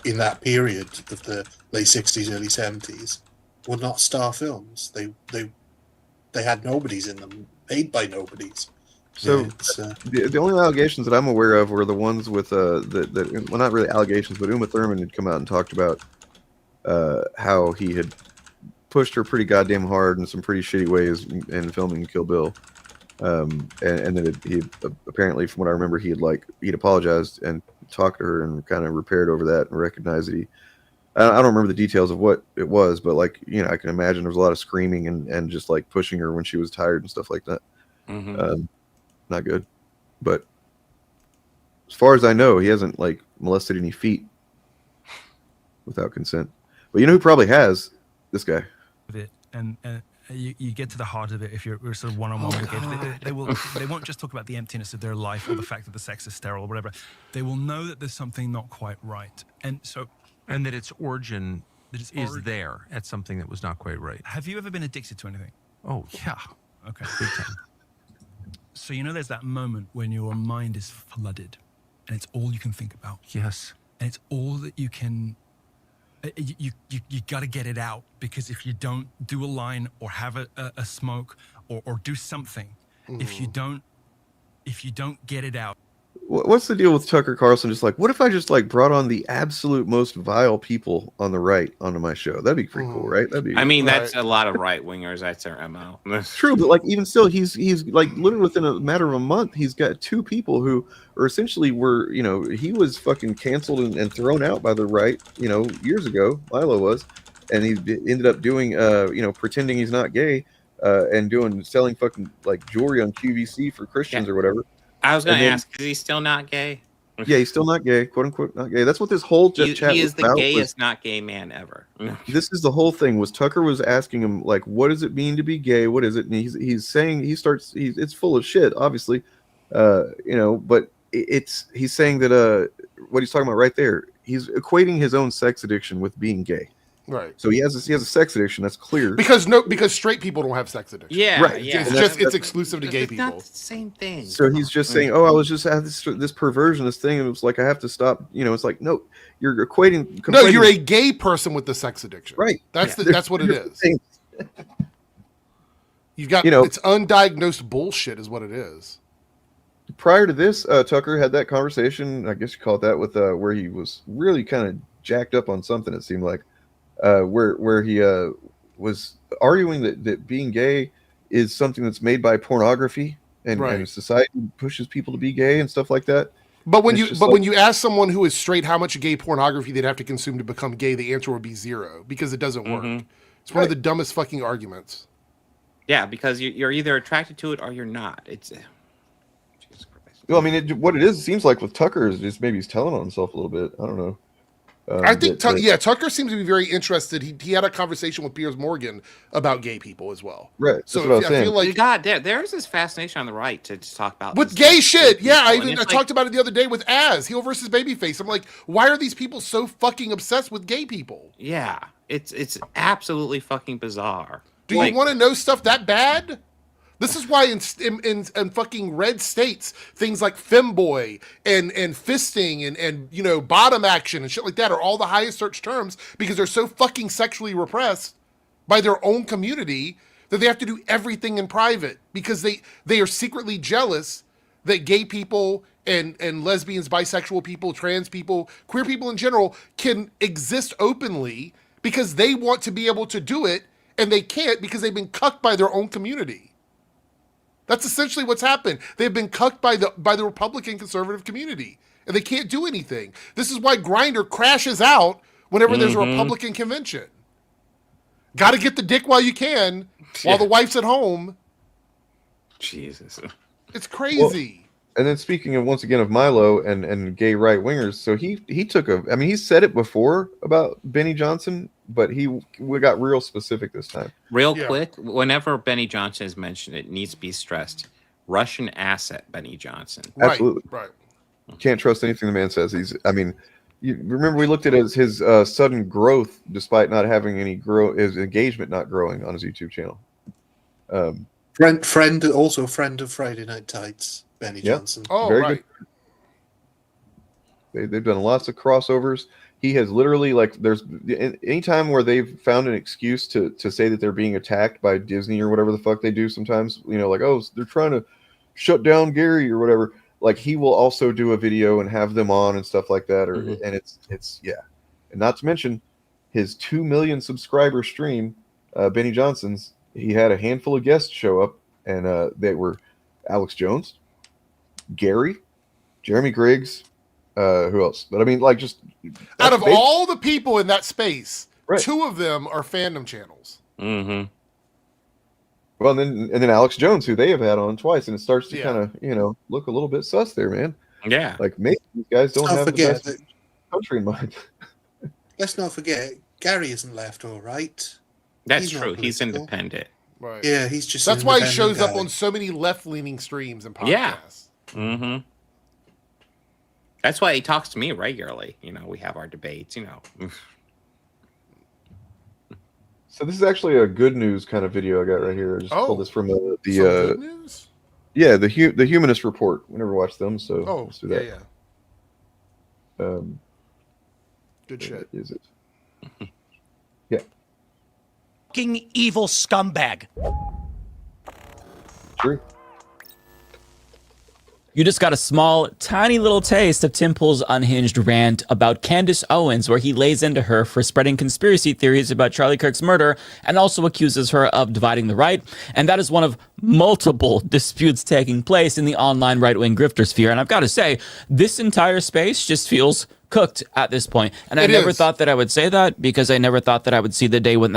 in that period of the late 60s, early 70s were not star films. They had nobodies in them, made by nobodies. So the only allegations that I'm aware of were the ones with well, not really allegations, but Uma Thurman had come out and talked about how he had pushed her pretty goddamn hard in some pretty shitty ways in filming Kill Bill, And then he apparently, from what I remember, he'd apologized and talked to her and kind of repaired over that and recognized that I don't remember the details of what it was, but like, I can imagine there was a lot of screaming and just like pushing her when she was tired and stuff like that. Not good. But as far as I know, he hasn't like molested any feet without consent. But you know who probably has? This guy. And you get to the heart of it if you're sort of one-on-one with it. They won't just talk about the emptiness of their life or the fact that the sex is sterile or whatever. They will know that there's something not quite right, and that its origin is there at something that was not quite right. Have you ever been addicted to anything? Oh yeah. Okay. Big time. So there's that moment when your mind is flooded, and it's all you can think about. Yes. And it's all that you can. You got to get it out, because if you don't do a line or have a smoke or do something, if you don't get it out. What's the deal with Tucker Carlson? Just like, what if I just like brought on the absolute most vile people on the right onto my show? That'd be pretty cool, right? I mean, that's a lot of right wingers. That's their MO. True, but like even still, he's like literally within a matter of a month, he's got two people who are essentially he was fucking canceled and thrown out by the right, years ago. Milo was, and he ended up doing, pretending he's not gay, and selling fucking like jewelry on QVC for Christians or whatever. I was going to ask, is he still not gay? Yeah, he's still not gay, quote unquote, not gay. That's what this whole chat he is was the about, gayest not gay man ever. This is the whole thing. Was Tucker was asking him like, what does it mean to be gay? What is it? And he's saying it's full of shit, obviously, but he's saying that what he's talking about right there. He's equating his own sex addiction with being gay. Right. So he has a sex addiction. That's clear. Because straight people don't have sex addiction. Yeah. Right. Yeah. It's exclusive to gay people. Not the same thing. So he's just saying, I was just had this perversion, this thing, and it was like I have to stop. It's like, no, you're equating. No, you're a gay person with the sex addiction. Right. That's what it is. You've got it's undiagnosed bullshit, is what it is. Prior to this, Tucker had that conversation. I guess you call it that, with where he was really kind of jacked up on something. It seemed like. Where he was arguing that being gay is something that's made by pornography and society pushes people to be gay and stuff like that. But when you ask someone who is straight how much gay pornography they'd have to consume to become gay, the answer would be 0, because it doesn't work. It's one of the dumbest fucking arguments. Yeah, because you're either attracted to it or you're not. It's Jesus Christ. Well, I mean, what it is, it seems like with Tucker is just maybe he's telling on himself a little bit. I don't know. I think Tucker seems to be very interested. He had a conversation with Piers Morgan about gay people as well. Right. So I feel like there's this fascination on the right to talk about with gay shit. Yeah, I talked about it the other day with Az, heel versus babyface. I'm like, why are these people so fucking obsessed with gay people? Yeah, it's absolutely fucking bizarre. Do you want to know stuff that bad? This is why in fucking red states, things like femboy and fisting and bottom action and shit like that are all the highest search terms, because they're so fucking sexually repressed by their own community that they have to do everything in private, because they are secretly jealous that gay people and lesbians, bisexual people, trans people, queer people in general can exist openly, because they want to be able to do it and they can't because they've been cucked by their own community. That's essentially what's happened. They've been cucked by the Republican conservative community, and they can't do anything. This is why Grindr crashes out whenever there's a Republican convention. Got to get the dick while you can, while the wife's at home. Jesus, it's crazy. Well, and then speaking of, once again, of Milo and gay right wingers, so he took he said it before about Benny Johnson, but we got real specific this time. Real quick, whenever Benny Johnson is mentioned, it needs to be stressed. Russian asset Benny Johnson. Absolutely. Right. Can't trust anything the man says. You remember we looked at his sudden growth despite not having any his engagement not growing on his YouTube channel. Friend of Friday Night Tights, Benny Johnson. Oh, very right. Good. They've done lots of crossovers. He has literally, like, there's anytime where they've found an excuse to say that they're being attacked by Disney or whatever the fuck they do sometimes, like, oh, they're trying to shut down Gary or whatever. Like, he will also do a video and have them on and stuff like that. And it's yeah. And not to mention his 2 million subscriber stream, Benny Johnson's, he had a handful of guests show up, and they were Alex Jones, Gary, Jeremy Griggs, who else? But I mean, like, just out of all the people in that space, right. 2 of them are fandom channels. Mm-hmm. Well, and then Alex Jones, who they have had on twice, and it starts to kind of, you know, look a little bit sus there, man. Yeah. Like, maybe these guys don't have the best country in mind. Let's not forget, Gary isn't left all right. That's true. He's independent. Right. Yeah, he's just. That's why he shows up on so many left-leaning streams and podcasts. Yeah. Mm-hmm. That's why he talks to me regularly. You know, we have our debates. You know. So this is actually a good news kind of video I got right here. I just pulled this from the good news? Yeah, the Humanist Report. We never watched them, so let's do that. Yeah. Good shit. Is it? Yeah. Fucking evil scumbag. True. You just got a small, tiny little taste of Tim Pool's unhinged rant about Candace Owens, where he lays into her for spreading conspiracy theories about Charlie Kirk's murder and also accuses her of dividing the right. And that is one of multiple disputes taking place in the online right-wing grifter sphere. And I've got to say, this entire space just feels cooked at this point. And I never thought that I would say that because I never thought that I would see the day when...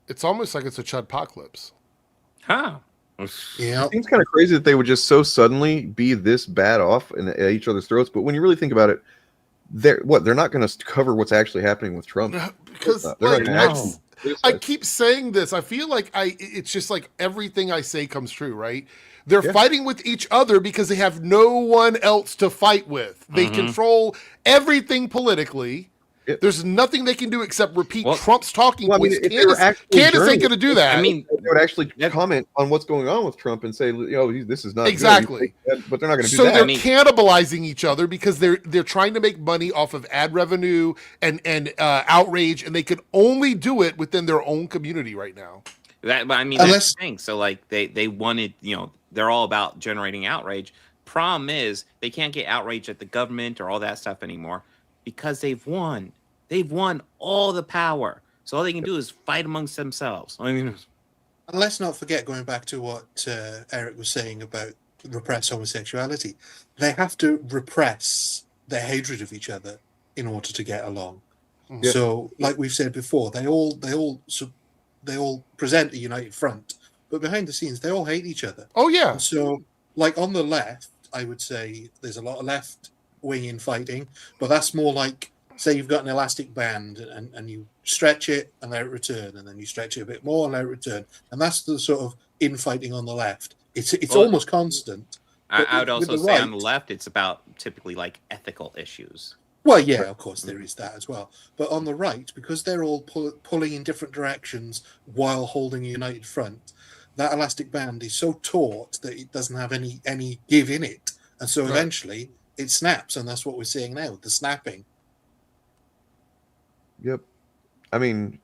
It's almost like it's a Chudpocalypse. Huh. Yeah, it seems kind of crazy that they would just so suddenly be this bad off at each other's throats. But when you really think about it, they're not going to cover what's actually happening with Trump because I keep saying this. I feel like it's just like everything I say comes true, right? They're fighting with each other because they have no one else to fight with. They control everything politically. There's nothing they can do except repeat Trump's talking points. Candace ain't going to do that. I mean, they would actually comment on what's going on with Trump and say, you know, this is not exactly. Good. But they're not going to do that. So they're cannibalizing each other because they're trying to make money off of ad revenue and outrage, and they can only do it within their own community right now. But I mean, that's the thing. So like they wanted, you know, they're all about generating outrage. Problem is they can't get outrage at the government or all that stuff anymore because they've won. They've won all the power. So all they can do is fight amongst themselves. I mean, and let's not forget, going back to what Eric was saying about repress homosexuality, they have to repress their hatred of each other in order to get along. Yeah. So, like we've said before, they all present a united front, but behind the scenes, they all hate each other. Oh yeah. And so, like on the left, I would say there's a lot of left-wing infighting, but that's more like, say you've got an elastic band and you stretch it and let it return, and then you stretch it a bit more and let it return, and that's the sort of infighting on the left. It's almost constant. I would also say on the left, it's about typically like ethical issues. Well, yeah, of course there is that as well. But on the right, because they're all pulling in different directions while holding a united front, that elastic band is so taut that it doesn't have any give in it, and so eventually it snaps, and that's what we're seeing now, the snapping. Yep. I mean,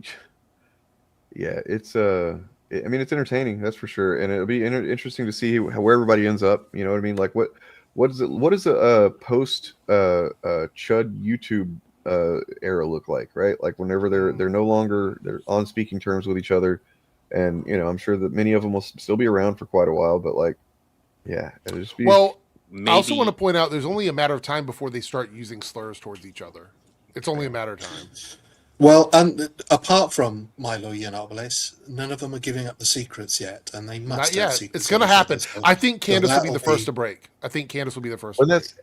yeah, it's I mean, it's entertaining, that's for sure, and it'll be interesting to see where everybody ends up. You know what I mean? Like, what does a post Chud YouTube era look like? Right? Like whenever they're no longer they're on speaking terms with each other, and you know, I'm sure that many of them will still be around for quite a while. But like, yeah, it'll just be. Well, I also want to point out there's only a matter of time before they start using slurs towards each other. It's only a matter of time. Well, and apart from Milo Yiannopoulos, none of them are giving up the secrets yet, and they must. Not yet. It's going to happen. I think Candace will be the first to break. I think Candace will be the first. And that's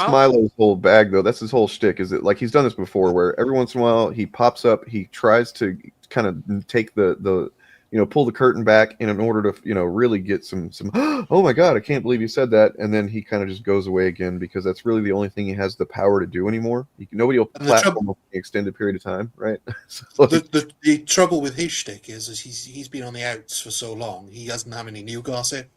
Milo's whole bag, though. That's his whole shtick. Is it like he's done this before, where every once in a while he pops up, he tries to kind of take the pull the curtain back in order to really get some oh my god, I can't believe you said that, and then he kind of just goes away again because that's really the only thing he has the power to do anymore. Nobody will platform for an extended period of time, right? So, the trouble with his shtick is he's been on the outs for so long, he doesn't have any new gossip,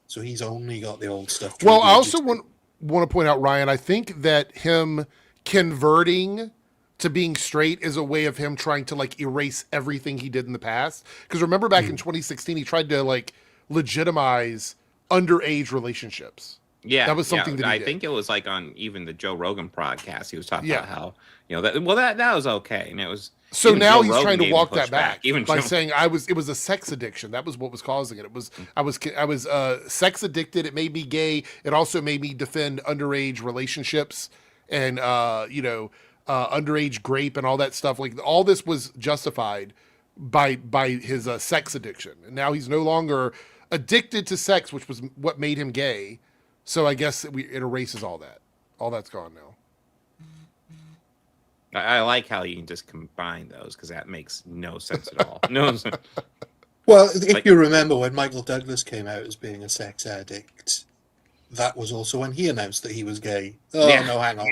so he's only got the old stuff. Well, I also want to point out, Ryan, I think that him converting to being straight is a way of him trying to like erase everything he did in the past. Because remember back in 2016, he tried to like legitimize underage relationships. Yeah, that was something that I he think it was like on even the Joe Rogan podcast. He was talking Yeah. about how that was okay, and it was. So even now Joe he's Rogan trying to gave him walk that pushback, back even by Joe- saying it was a sex addiction. That was what was causing it. I was sex addicted. It made me gay. It also made me defend underage relationships and underage grape and all that stuff. Like all this was justified by his sex addiction, and now he's no longer addicted to sex, which was what made him gay. So I guess it erases all that. All that's gone now. I like how you can just combine those because that makes no sense at all. No sense. Well, if you remember when Michael Douglas came out as being a sex addict, that was also when he announced that he was gay. Oh, Yeah. no, hang on.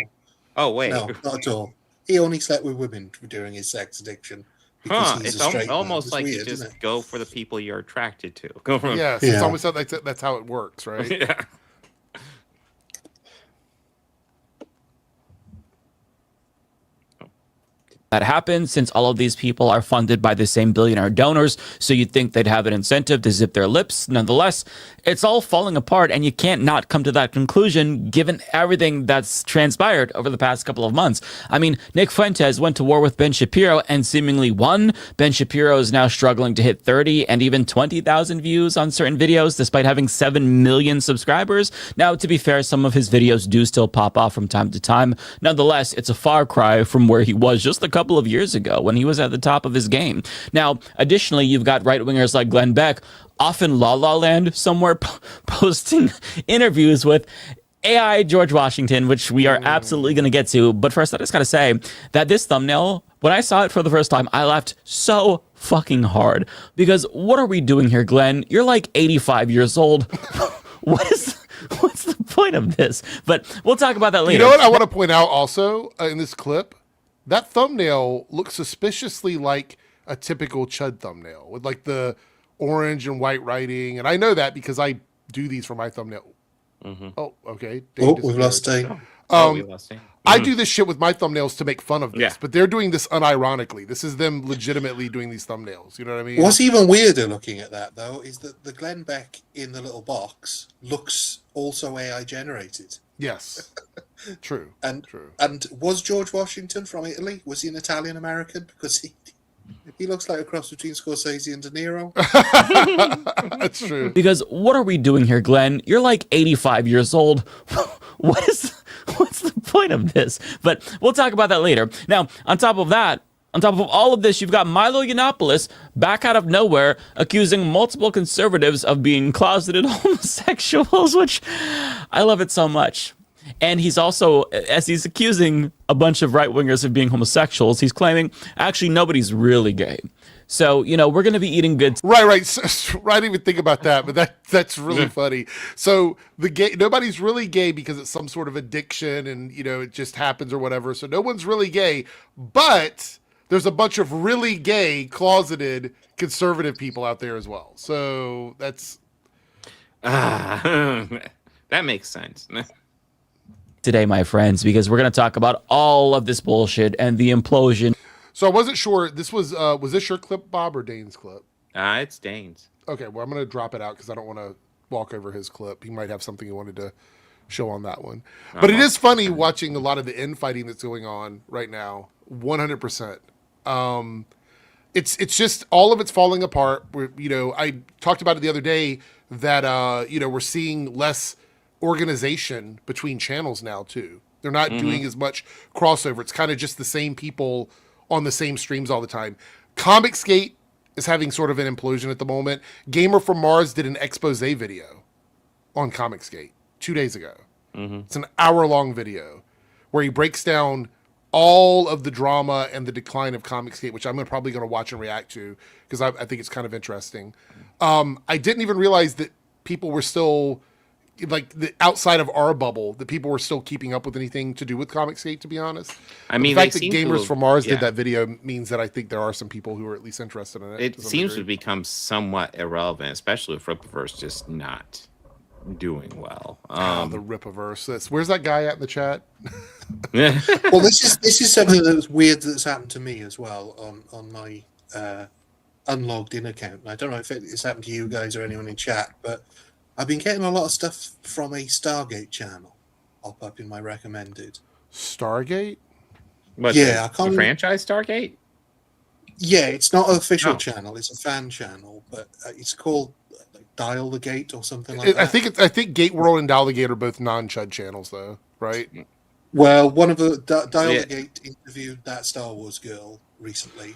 Oh, wait. No, not at all. He only slept with women during his sex addiction. Because he's It's a straight man. almost It's like weird, you just isn't it? go for the people you're attracted to. Go for Yes, it's almost like that's how it works, right? Yeah. That happens since all of these people are funded by the same billionaire donors, so you'd think they'd have an incentive to zip their lips. Nonetheless, it's all falling apart, and you can't not come to that conclusion given everything that's transpired over the past couple of months. I mean, Nick Fuentes went to war with Ben Shapiro and seemingly won. Ben Shapiro is now struggling to hit 30 and even 20,000 views on certain videos, despite having 7 million subscribers. Now, to be fair, some of his videos do still pop off from time to time. Nonetheless, it's a far cry from where he was just a couple of years ago when he was at the top of his game. Now, additionally, you've got right-wingers like Glenn Beck off in La La Land somewhere posting interviews with AI George Washington, which we are absolutely going to get to. But first, I just got to say that this thumbnail, when I saw it for the first time, I laughed so fucking hard. Because what are we doing here, Glenn? You're like 85 years old. What's the point of this? But we'll talk about that later. You know what I want to point out also in this clip? That thumbnail looks suspiciously like a typical Chud thumbnail with like the orange and white writing. And I know that because I do these for my thumbnail. Mm-hmm. Oh, okay. We've lost Dane. We lost Dane. I do this shit with my thumbnails to make fun of this, Yeah. but they're doing this unironically. This is them legitimately doing these thumbnails. You know what I mean? What's even weirder looking at that, though, is that the Glenn Beck in the little box looks also AI generated. Yes. True. And True. And was George Washington from Italy? Was he an Italian American? Because he looks like a cross between Scorsese and De Niro. That's true. Because what are we doing here, Glenn? You're like 85 years old. What's the point of this? But we'll talk about that later. Now, on top of all of this, you've got Milo Yiannopoulos back out of nowhere accusing multiple conservatives of being closeted homosexuals, which I love it so much. And he's also, as he's accusing a bunch of right-wingers of being homosexuals, he's claiming, actually, nobody's really gay. So, we're going to be eating good. Right. So, I didn't even think about that, but that's really funny. So nobody's really gay because it's some sort of addiction and, it just happens or whatever. So no one's really gay, but there's a bunch of really gay, closeted, conservative people out there as well. So that's... that makes sense. Today, my friends, because we're going to talk about all of this bullshit and the implosion. So I wasn't sure. This was this your clip, Bob, or Dane's clip? It's Dane's. Okay, well, I'm going to drop it out because I don't want to walk over his clip. He might have something he wanted to show on that one. But it is funny watching a lot of the infighting that's going on right now. 100%. It's just all of it's falling apart. I talked about it the other day that we're seeing less organization between channels now too. They're not doing as much crossover. It's kind of just the same people on the same streams all the time. Comicsgate is having sort of an implosion at the moment. Gamer from Mars did an expose video on Comicsgate 2 days ago. It's an hour-long video where he breaks down all of the drama and the decline of Comicsgate, which I'm probably going to watch and react to because I think it's kind of interesting. I didn't even realize that people were still... outside of our bubble, that people were still keeping up with anything to do with Comicsgate, to be honest. I mean, the fact that they seem Gamers to- from Mars yeah. did that video means that I think there are some people who are at least interested in it. It to some seems degree. to become somewhat irrelevant, especially with Rippaverse just not doing well. The Rippaverse. Where's that guy at in the chat? Well, this is something that's weird that's happened to me as well on my unlogged in account. And I don't know if it's happened to you guys or anyone in chat, but I've been getting a lot of stuff from a Stargate channel pop up in my recommended. Stargate? What, Yeah, the franchise Stargate? Yeah, it's not an official Oh. channel; it's a fan channel, but it's called Dial the Gate or something like that. I think Gate World and Dial the Gate are both non-Chud channels, though, right? Well, one of the Dial the Gate interviewed that Star Wars girl recently.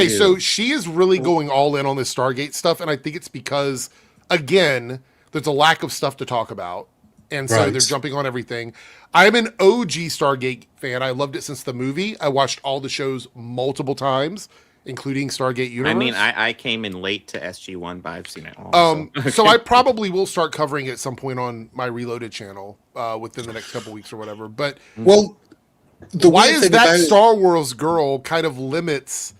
So she is really going all in on this Stargate stuff, and I think it's because, again, there's a lack of stuff to talk about, and so they're jumping on everything. I'm an OG Stargate fan. I loved it since the movie. I watched all the shows multiple times, including Stargate Universe. I mean, I came in late to SG1, but I've seen it all. So I probably will start covering it at some point on my Reloaded channel within the next couple weeks or whatever. But well, why is that Star Wars girl kind of limits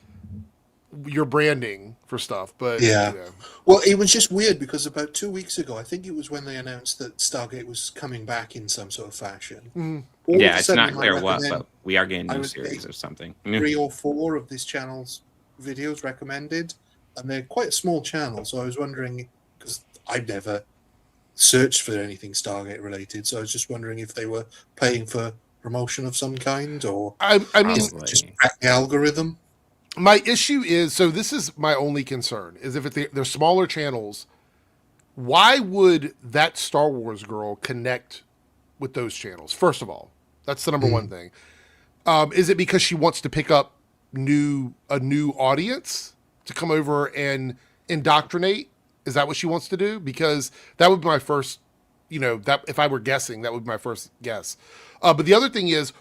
your branding for stuff? But yeah. Well, it was just weird because about 2 weeks ago, I think it was when they announced that Stargate was coming back in some sort of fashion. Yeah, it's not clear what, but we are getting a new series or something. 3 or 4 of this channel's videos recommended, and they're quite a small channel, so I was wondering, because I've never searched for anything Stargate related, so I was just wondering if they were paying for promotion of some kind, or I mean, just crack the algorithm. My issue is, so this is my only concern, is if they're smaller channels, why would that Star Wars girl connect with those channels? First of all, that's the number one thing. Is it because she wants to pick up a new audience to come over and indoctrinate? Is that what she wants to do? Because that would be my first, that if I were guessing, that would be my first guess. But the other thing is,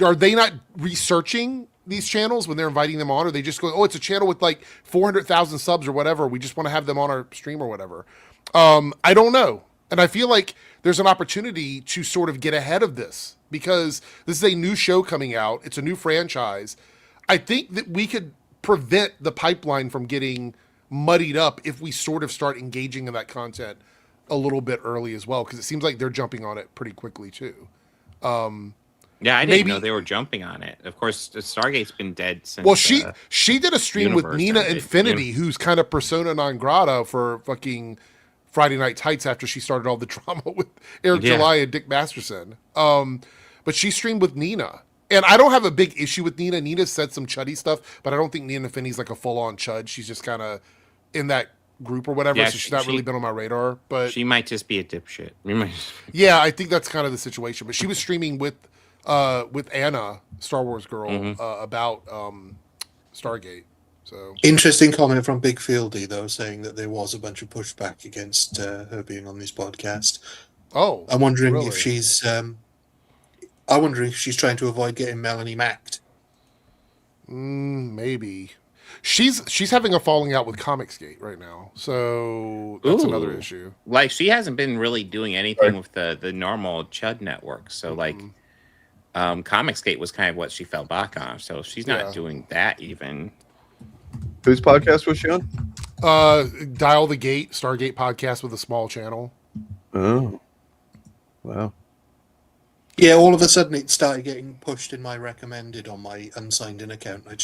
are they not researching these channels when they're inviting them on? Or they just go, oh, it's a channel with like 400,000 subs or whatever. We just want to have them on our stream or whatever. I don't know. And I feel like there's an opportunity to sort of get ahead of this because this is a new show coming out. It's a new franchise. I think that we could prevent the pipeline from getting muddied up if we sort of start engaging in that content a little bit early as well, because it seems like they're jumping on it pretty quickly too. Yeah, I didn't know they were jumping on it. Of course, Stargate's been dead since. Well, she did a stream with Nina ended. Infinity, who's kind of persona non grata for fucking Friday Night Tights after she started all the drama with Eric July and Dick Masterson. But she streamed with Nina. And I don't have a big issue with Nina. Nina said some chuddy stuff, but I don't think Nina Infinity's like a full-on chud. She's just kind of in that group or whatever, so she's not really been on my radar. But she might just be a dipshit. Yeah, I think that's kind of the situation. But she was streaming with Anna, Star Wars girl, about Stargate. So interesting comment from Big Fieldy though, saying that there was a bunch of pushback against her being on this podcast. Oh, I'm wondering really? if she's. I wonder if she's trying to avoid getting Melanie macked. Maybe. She's having a falling out with Comicsgate right now, so that's another issue. Like, she hasn't been really doing anything with the normal Chud network. So like, Comicsgate was kind of what she fell back on. So she's not doing that even. Whose podcast was she on? Dial the Gate, Stargate podcast with a small channel. Oh, wow. Yeah, all of a sudden it started getting pushed in my recommended on my unsigned in account. I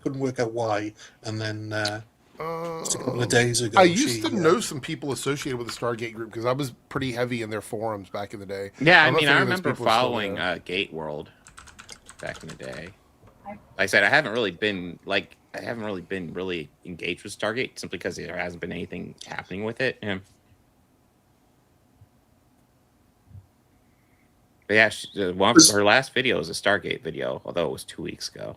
couldn't work out why, and then just a couple of days ago, I used to know some people associated with the Stargate group because I was pretty heavy in their forums back in the day. Yeah, I mean, I remember following Gate World back in the day. Like I said, I haven't really been really engaged with Stargate simply because there hasn't been anything happening with it. Yeah. But yeah, her last video was a Stargate video, although it was 2 weeks ago.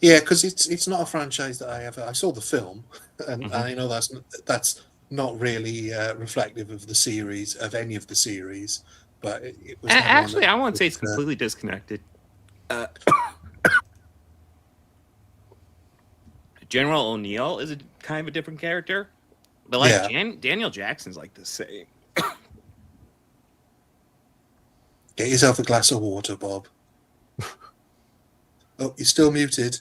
Yeah, because it's not a franchise that I saw the film, and I know that's not really reflective of the series, of any of the series. But it was actually, I won't say it's completely disconnected. General O'Neill is kind of a different character, but like Daniel Jackson's like the same. Get yourself a glass of water, Bob. Oh, you're still muted.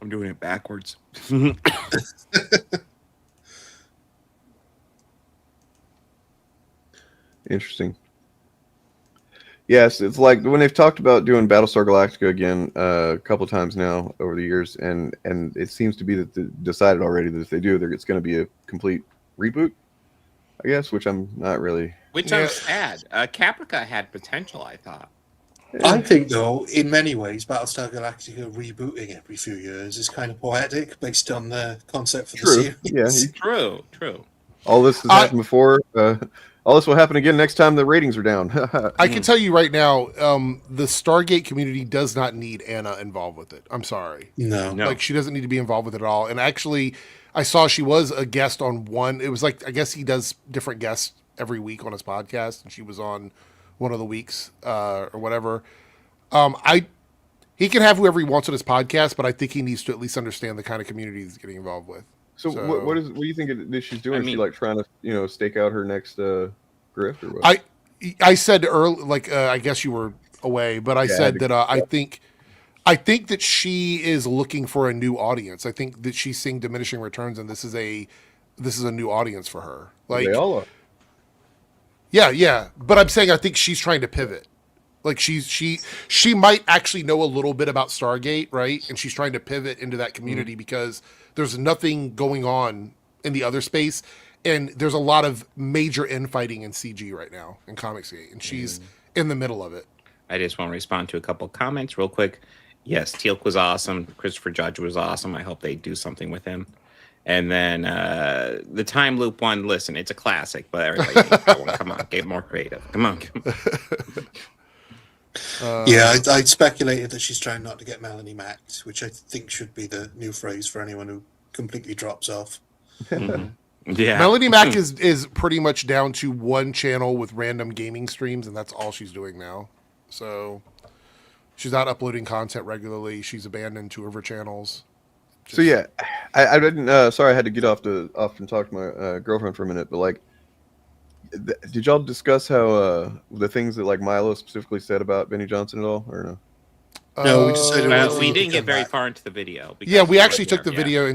I'm doing it backwards. Interesting. Yes, it's like when they've talked about doing Battlestar Galactica again a couple of times now over the years, and it seems to be that they decided already that if they do, it's going to be a complete reboot, I guess, which I'm not really. Which I'm sad. Caprica had potential, I thought. I think, though, in many ways, Battlestar Galactica rebooting every few years is kind of poetic based on the concept for the series. Yeah, true. All this has happened before. All this will happen again next time the ratings are down. I can tell you right now, the Stargate community does not need Anna involved with it. I'm sorry. No. Like, she doesn't need to be involved with it at all. And actually, I saw she was a guest on one. It was like, I guess he does different guests every week on his podcast, and she was on one of the weeks or whatever. He can have whoever he wants on his podcast, but I think he needs to at least understand the kind of community he's getting involved with. So what do you think that she's doing? Is she like trying to stake out her next grift or what? I said earlier, like I guess you were away, but I said that I think that she is looking for a new audience. I think that she's seeing diminishing returns, and this is a new audience for her. Like they all are. Yeah, but I'm saying I think she's trying to pivot. Like she might actually know a little bit about Stargate, right? And she's trying to pivot into that community because there's nothing going on in the other space, and there's a lot of major infighting in CG right now in Comicsgate, and she's in the middle of it. I just want to respond to a couple comments real quick. Yes, Teal'c was awesome. Christopher Judge was awesome. I hope they do something with him. And then the time loop one. Listen, it's a classic, but everybody needs that one. Come on, get more creative. Come on. I speculated that she's trying not to get Melanie Macked, which I think should be the new phrase for anyone who completely drops off. Yeah, Melanie Mack is pretty much down to one channel with random gaming streams, and that's all she's doing now. So she's not uploading content regularly. She's abandoned two of her channels. So yeah, I didn't. Sorry, I had to get off and talk to my girlfriend for a minute. But like, did y'all discuss how the things that like Milo specifically said about Benny Johnson at all, or no? No, we decided we didn't get very far into the video. Yeah, we actually took the video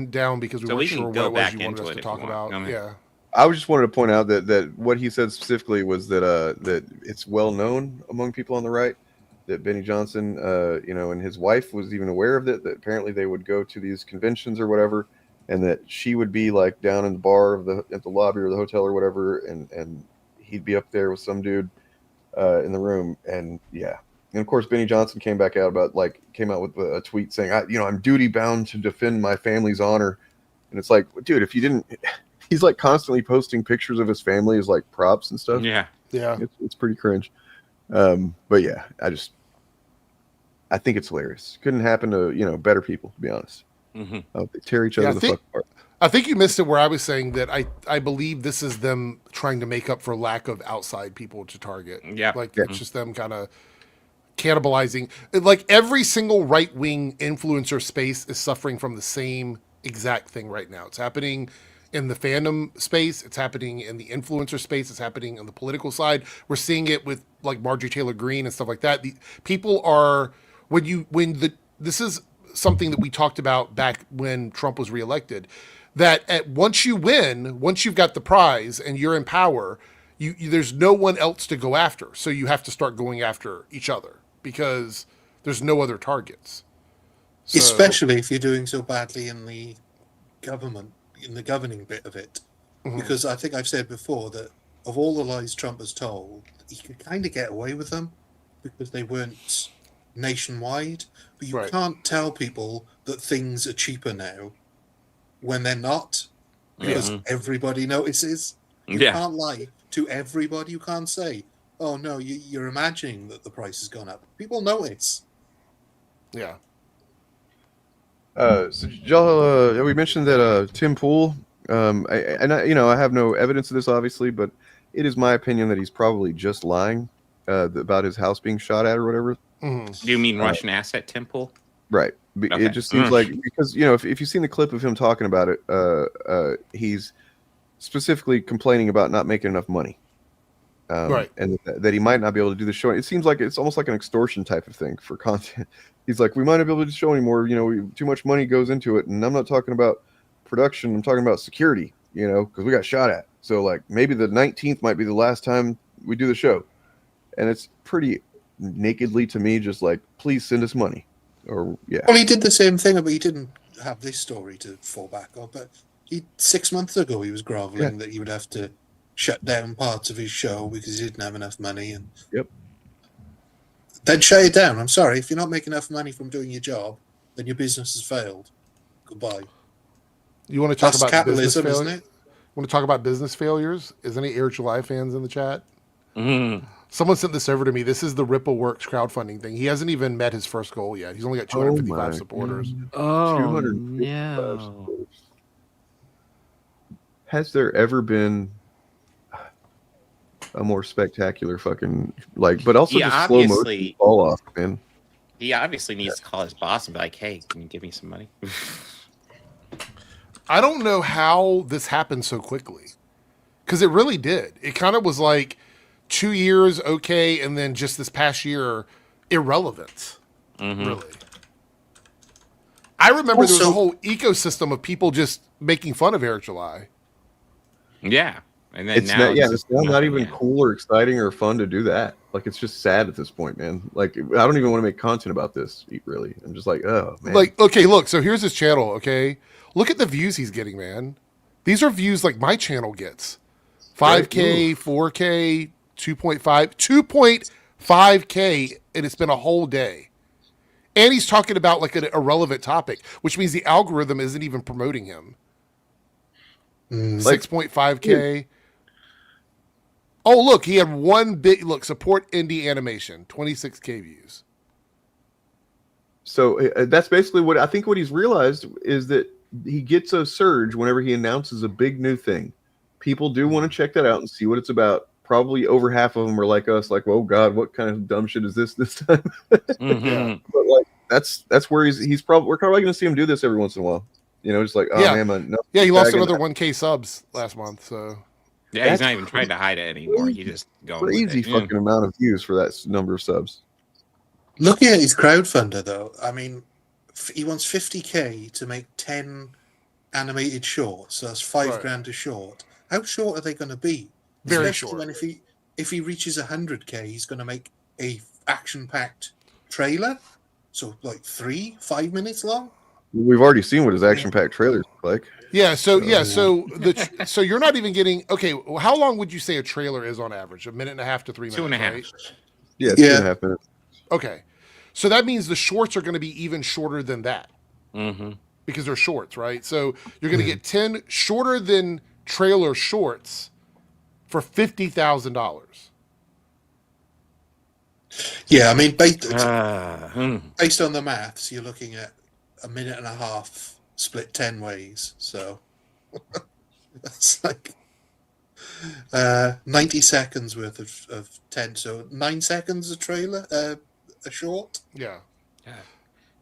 down because we So weren't we sure can what go it was back you wanted into us it to if talk you about. want. Yeah. I was just wanted to point out that what he said specifically was that it's well known among people on the right that Benny Johnson, and his wife was even aware of it. That apparently they would go to these conventions or whatever, and that she would be like down in the bar at the lobby or the hotel or whatever, and he'd be up there with some dude in the room, and yeah. And of course, Benny Johnson came out with a tweet saying, I'm duty bound to defend my family's honor. And it's like, dude, if you didn't, he's like constantly posting pictures of his family as like props and stuff. Yeah. It's pretty cringe. But yeah, I think it's hilarious. Couldn't happen to, better people, to be honest. Mm-hmm. They tear each other the fuck apart. I think you missed it where I was saying that I believe this is them trying to make up for lack of outside people to target. Yeah. It's just them kind of cannibalizing. Like every single right-wing influencer space is suffering from the same exact thing right now. It's happening in the fandom space. It's happening in the influencer space. It's happening on the political side. We're seeing it with like Marjorie Taylor Greene and stuff like that. The people are this is something that we talked about back when Trump was reelected. That once you win, once you've got the prize and you're in power, there's no one else to go after. So you have to start going after each other because there's no other targets. So, especially if you're doing so badly in the government, in the governing bit of it. Because I think I've said before that of all the lies Trump has told, he could kind of get away with them because they weren't nationwide. But you can't tell people that things are cheaper now when they're not, because everybody notices. You can't lie to everybody. You can't say, oh no, you're imagining that the price has gone up. People notice. Yeah. So y'all, we mentioned that Tim Pool, I have no evidence of this obviously, but it is my opinion that he's probably just lying about his house being shot at or whatever. Do you mean Russian asset Temple? Right. Okay. It just seems like, because if you've seen the clip of him talking about it, he's specifically complaining about not making enough money. Right. And that he might not be able to do the show. It seems like it's almost like an extortion type of thing for content. He's like, we might not be able to show anymore. Too much money goes into it. And I'm not talking about production. I'm talking about security, because we got shot at. So like maybe the 19th might be the last time we do the show. and it's pretty nakedly to me just like, please send us money, or yeah. Well, he did the same thing, but he didn't have this story to fall back on. But 6 months ago, he was groveling that he would have to shut down parts of his show because he didn't have enough money, and then shut it down. I'm sorry, if you're not making enough money from doing your job, then your business has failed. Goodbye. You want to talk about capitalism, business isn't failure? it? Want to talk about business failures? Is any Air July fans in the chat? Mm. Someone sent this over to me. This is the Ripple Works crowdfunding thing. He hasn't even met his first goal yet. He's only got 255 supporters. Oh, 255 supporters. Has there ever been a more spectacular fucking but also Yeah, just slow motion obviously. fall off, man? He obviously needs to call his boss and be like, "Hey, can you give me some money?" I don't know how this happened so quickly, because it really did. It kind of was like 2 years, okay, and then just this past year, irrelevant. Really. I remember there was a whole ecosystem of people just making fun of Eric July. Yeah, and then It's now it's now not even cool or exciting or fun to do that. Like, it's just sad at this point, man. Like, I don't even want to make content about this, really. I'm just like, oh man. Like, okay, look, so here's his channel, okay? Look at the views he's getting, man. These are views like my channel gets. 5K, 4K, 2.5K, and it's been a whole day. And he's talking about like an irrelevant topic, which means the algorithm isn't even promoting him. 6.5K. Oh, look, he had one big support indie animation, 26K views. So that's basically what I think. What he's realized is that he gets a surge whenever he announces a big new thing. People do want to check that out and see what it's about. Probably over half of them are like us, like, "Oh God, what kind of dumb shit is this time?" But like, that's where he's probably, we're probably going to see him do this every once in a while. You know, just like, oh man, he lost another 1K subs last month. So yeah, he's not even trying to hide it anymore. He just going crazy fucking amount of views for that number of subs. Looking at his crowdfunder, though, I mean, he wants 50K to make 10 animated shorts. So that's $5,000 a short. How short are they going to be? Very Especially short. when if he reaches 100K, he's going to make a action-packed trailer. So like 3-5 minutes long. We've already seen what his action-packed trailers look like. Yeah, so so you're not even getting how long would you say a trailer is on average? 1.5 to 3 minutes. 2.5. Right? Yeah, 2.5 minutes. Okay, so that means the shorts are going to be even shorter than that because they're shorts, right? So you're going to get 10 shorter than trailer shorts for $50,000. Yeah, I mean, based on the maths, you're looking at 1.5 minutes split 10 ways. So that's like 90 seconds worth of 10. So 9 seconds a trailer, a short. Yeah.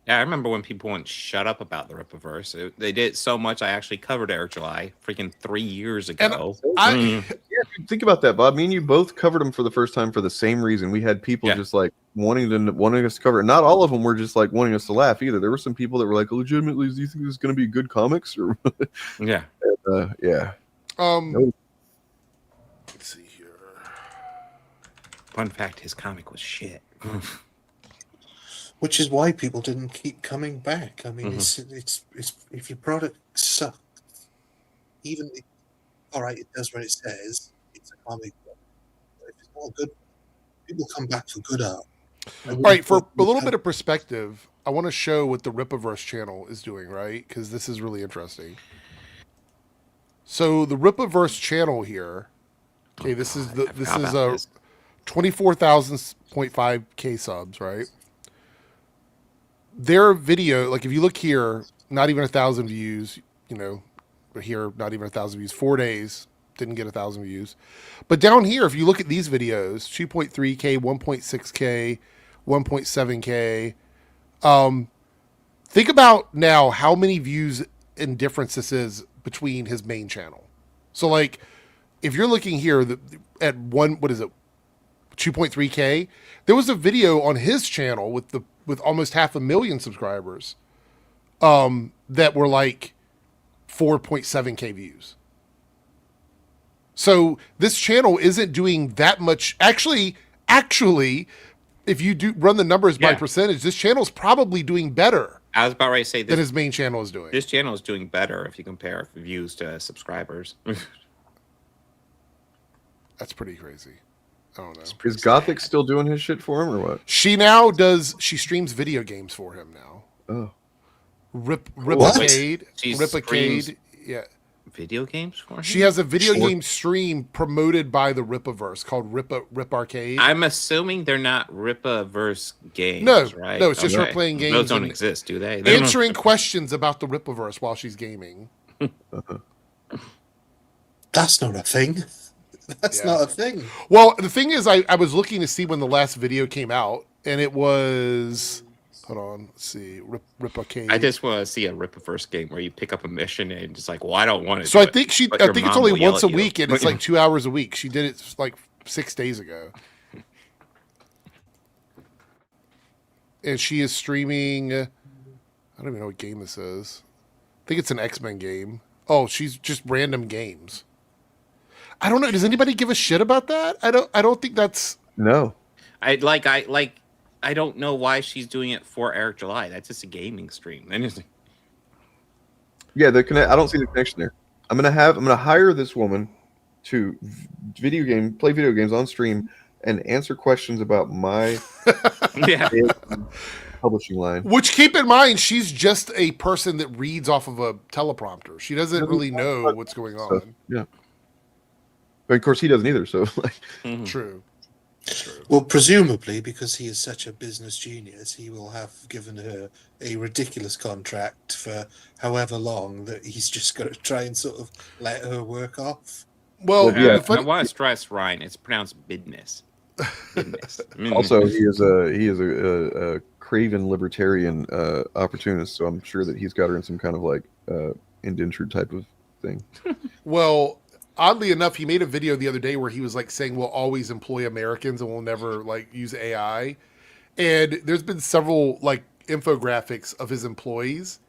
Yeah, I remember when people wouldn't shut up about the Rippaverse. They did so much. I actually covered Eric July freaking 3 years ago. Yeah, think about that, Bob. Me and you both covered him for the first time for the same reason. We had people just like wanting us to cover it. Not all of them were just like wanting us to laugh either. There were some people that were like, legitimately, do you think this is going to be good comics? Or yeah. Yeah. Let's see here. Fun fact: his comic was shit. Which is why people didn't keep coming back. I mean, it's if your product sucks, even if, all right, it does what it says. It's a comic book. But if it's not good, people come back for good art. All right, for a little bit of perspective, I want to show what the Rippaverse channel is doing, right? Because this is really interesting. So the Rippaverse channel here. Okay, this is 24,000.5K subs, right? Their video, like if you look here, not even 1,000 views, but here, not even 1,000 views, 4 days, didn't get 1,000 views. But down here, if you look at these videos, 2.3K, 1.6K, 1.7K, think about now how many views and difference this is between his main channel. So like, if you're looking here at 2.3K, there was a video on his channel with almost 500,000 subscribers that were like 4.7K views. So this channel isn't doing that much. Actually, actually, if you do run the numbers by percentage, this channel's probably doing better. I was about ready to say than his main channel is doing. This channel is doing better if you compare views to subscribers. That's pretty crazy. I don't know. Is Gothic still doing his shit for him or what? She streams video games for him now. Oh. Ripacade. She Ripacade. streams Yeah. video games for him? She has a video game stream promoted by the Ripaverse called Rip Arcade. I'm assuming they're not Ripaverse games, No, right? no, it's just her playing games. Those don't and exist, do they? They answering questions about the Ripaverse while she's gaming. That's not a thing. That's not a thing. Well, the thing is, I was looking to see when the last video came out, and it was... Hold on, let's see. Ripacade. I just want to see a Ripaverse game where you pick up a mission and just like, well, I don't want to. So I think it's only once a week, and it's like 2 hours a week. She did it like 6 days ago, and she is streaming. I don't even know what game this is. I think it's an X-Men game. Oh, she's just random games. I don't know. Does anybody give a shit about that? I don't think that's no. I don't know why she's doing it for Eric July. That's just a gaming stream. Yeah, I don't see the connection there. I'm gonna hire this woman to play video games on stream and answer questions about my publishing line. Which, keep in mind, she's just a person that reads off of a teleprompter. She doesn't really know what's going on. Yeah, but of course he doesn't either. So True. Well, presumably, because he is such a business genius, he will have given her a ridiculous contract for however long that he's just got to try and sort of let her work off. Well, I want to stress, Ryan, it's pronounced business. Also, he is a craven libertarian opportunist, so I'm sure that he's got her in some kind of like indentured type of thing. Well, oddly enough, he made a video the other day where he was like saying we'll always employ Americans and we'll never like use AI. And there's been several like infographics of his employees.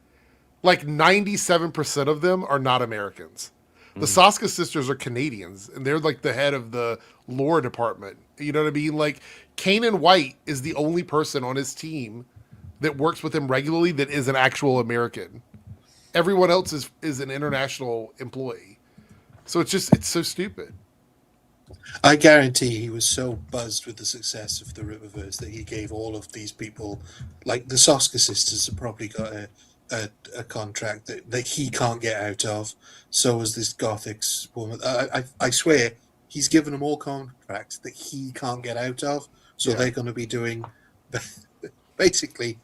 Like 97% of them are not Americans. The Soska sisters are Canadians, and they're like the head of the lore department. You know what I mean? Like Kanan White is the only person on his team that works with him regularly that is an actual American. Everyone else is an international employee. So it's so stupid. I guarantee he was so buzzed with the success of the Riververse that he gave all of these people, like the Soska sisters, have probably got a contract that he can't get out of. So has this Gothic's woman. I swear he's given them all contracts that he can't get out of. So they're going to be doing basically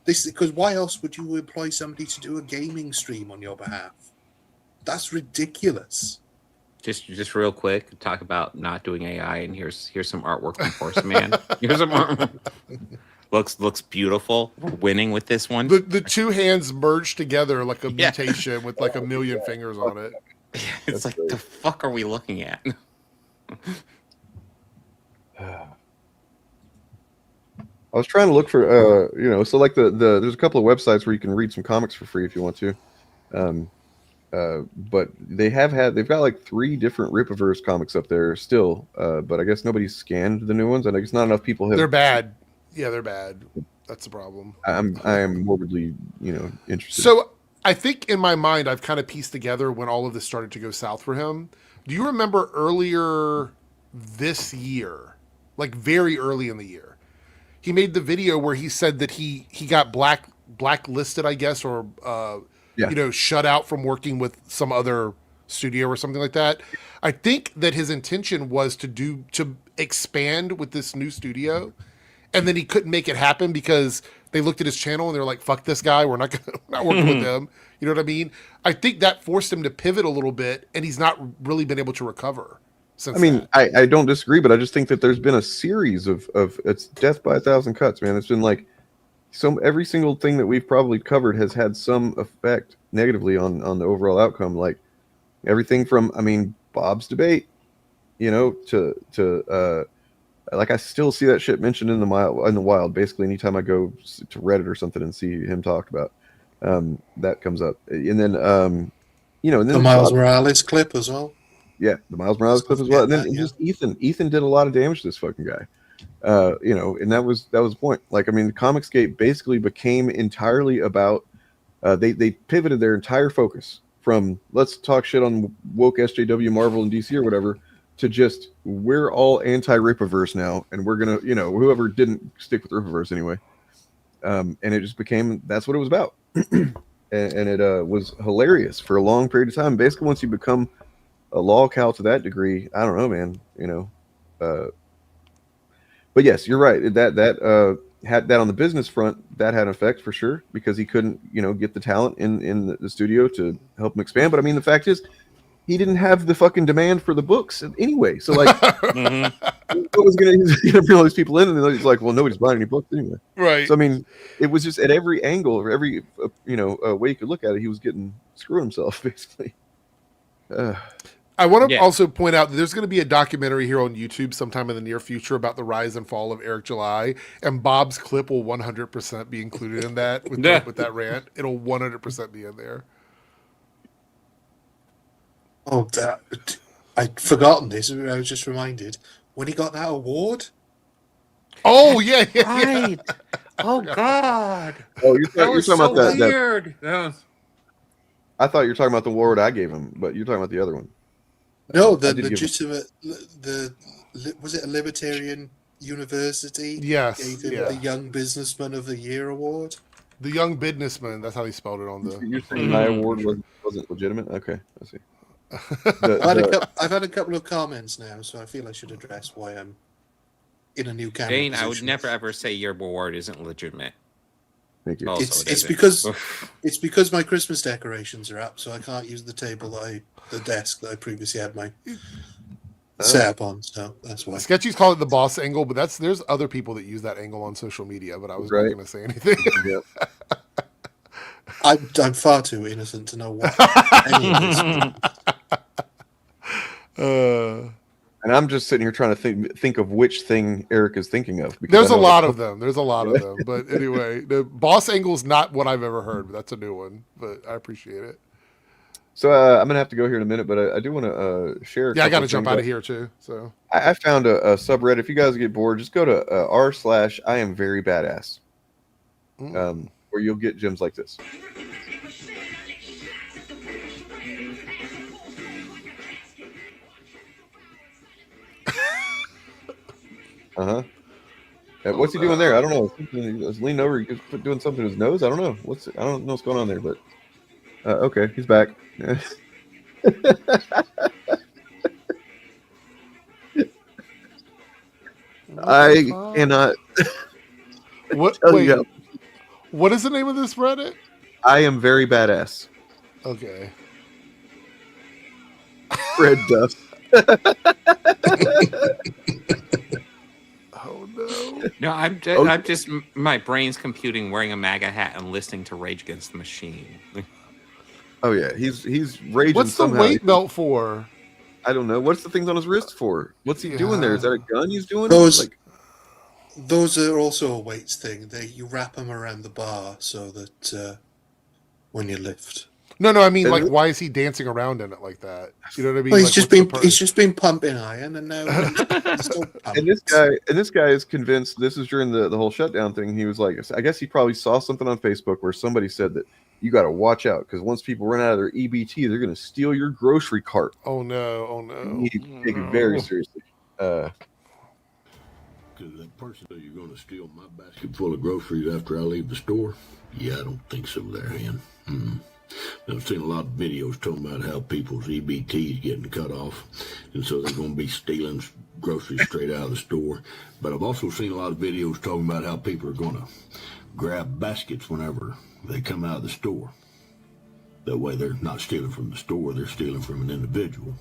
this, because why else would you employ somebody to do a gaming stream on your behalf? That's ridiculous. Just real quick, talk about not doing AI, and here's some artwork from Force Man. Here's some artwork. Looks beautiful. We're winning with this one. The two hands merged together like a mutation with like a million fingers on it. It's like, the fuck are we looking at? I was trying to look for so like there's a couple of websites where you can read some comics for free if you want to. But they've got like 3 different Ripaverse comics up there still. But I guess nobody's scanned the new ones, and I guess not enough people have. They're bad. Yeah, they're bad. That's the problem. I am morbidly, interested. So I think in my mind, I've kind of pieced together when all of this started to go south for him. Do you remember earlier this year, like very early in the year, he made the video where he said that he got blacklisted, I guess, or shut out from working with some other studio or something like that. I think that his intention was to expand with this new studio, and then he couldn't make it happen because they looked at his channel and they were like, "Fuck this guy, we're not working with him." You know what I mean? I think that forced him to pivot a little bit, and he's not really been able to recover since. I mean, I don't disagree, but I just think that there's been a series of it's death by 1,000 cuts, man. It's been like every single thing that we've probably covered has had some effect negatively on the overall outcome. Like everything from, Bob's debate, to like I still see that shit mentioned in the wild. Basically, anytime I go to Reddit or something and see him talked about, that comes up. And then, and then the Miles Morales clip as well. Yeah, the Miles Morales clip as well. And then just Ethan did a lot of damage to this fucking guy. You know, and that was the point. Like, I mean, the Comicsgate basically became entirely about they pivoted their entire focus from let's talk shit on woke SJW, Marvel, and DC or whatever to just we're all anti-Rippaverse now, and we're gonna, you know, whoever didn't stick with Rippaverse anyway, and it just became that's what it was about, and it was hilarious for a long period of time. Basically, once you become a lol cow to that degree, I don't know, man, you know. But yes, you're right. That had that on the business front, that had an effect for sure because he couldn't, you know, get the talent in the studio to help him expand. But I mean, the fact is, he didn't have the fucking demand for the books anyway. So like, what was going to bring all these people in? And then he's like, well, nobody's buying any books anyway. Right. So I mean, it was just at every angle, or every you know way you could look at it, he was getting screwing himself basically. I want to also point out that there's going to be a documentary here on YouTube sometime in the near future about the rise and fall of Eric July, and Bob's clip will 100% be included in that with that rant. It'll 100% be in there. Oh, I'd forgotten this. I was just reminded when he got that award. Oh yeah, right. Oh God. Oh, you're talking about that weird. I thought you were talking about the award I gave him, but you're talking about the other one. No, the legitimate. Was it a libertarian university? Yes, gave him the Young Businessman of the Year award. The Young Businessman. That's how he spelled it on the. You're saying my award wasn't legitimate? Okay, I see. I've had a couple of comments now, so I feel I should address why I'm in a new camera Dane, position. I would never ever say your award isn't legitimate. Thank you. It's because my Christmas decorations are up, so I can't use the table the desk that I previously had my setup on. So that's why. Sketchy's called it the boss angle, but there's other people that use that angle on social media. But I was not going to say anything. I'm far too innocent to know what any of this means. And I'm just sitting here trying to think of which thing Eric is thinking of. There's a lot of them. There's a lot of them. But anyway, the boss angle is not what I've ever heard, but that's a new one. But I appreciate it. So I'm gonna have to go here in a minute, but I do want to share. Yeah, I got to jump out of here too. So I found a subreddit. If you guys get bored, just go to r/I am very badass, where you'll get gems like this. What's he doing there? I don't know. He's leaning over. He's doing something to his nose. I don't know. I don't know what's going on there, but okay, he's back. I cannot. What? Wait, what is the name of this Reddit? I am very badass. Okay. Fred Duff. Oh no! No, I'm just my brain's computing wearing a MAGA hat and listening to Rage Against the Machine. Oh yeah, he's raging. What's somehow. the weight belt for? I don't know. What's the things on his wrist for? What's he doing there? Is that a gun he's doing? Those are also a weights thing. You wrap them around the bar so that when you lift. No, I mean, like, why is he dancing around in it like that? You know what I mean? Well, like, he's just been pumping iron, and now he's still and this guy is convinced. This is during the whole shutdown thing. He was like, I guess he probably saw something on Facebook where somebody said that you got to watch out because once people run out of their EBT, they're going to steal your grocery cart. Oh no! You need to take it very seriously. Because that person that you're going to steal my basket full of groceries after I leave the store? Yeah, I don't think so there, Hen. I've seen a lot of videos talking about how people's EBT is getting cut off, and so they're going to be stealing groceries straight out of the store. But I've also seen a lot of videos talking about how people are going to grab baskets whenever they come out of the store. That way they're not stealing from the store, they're stealing from an individual.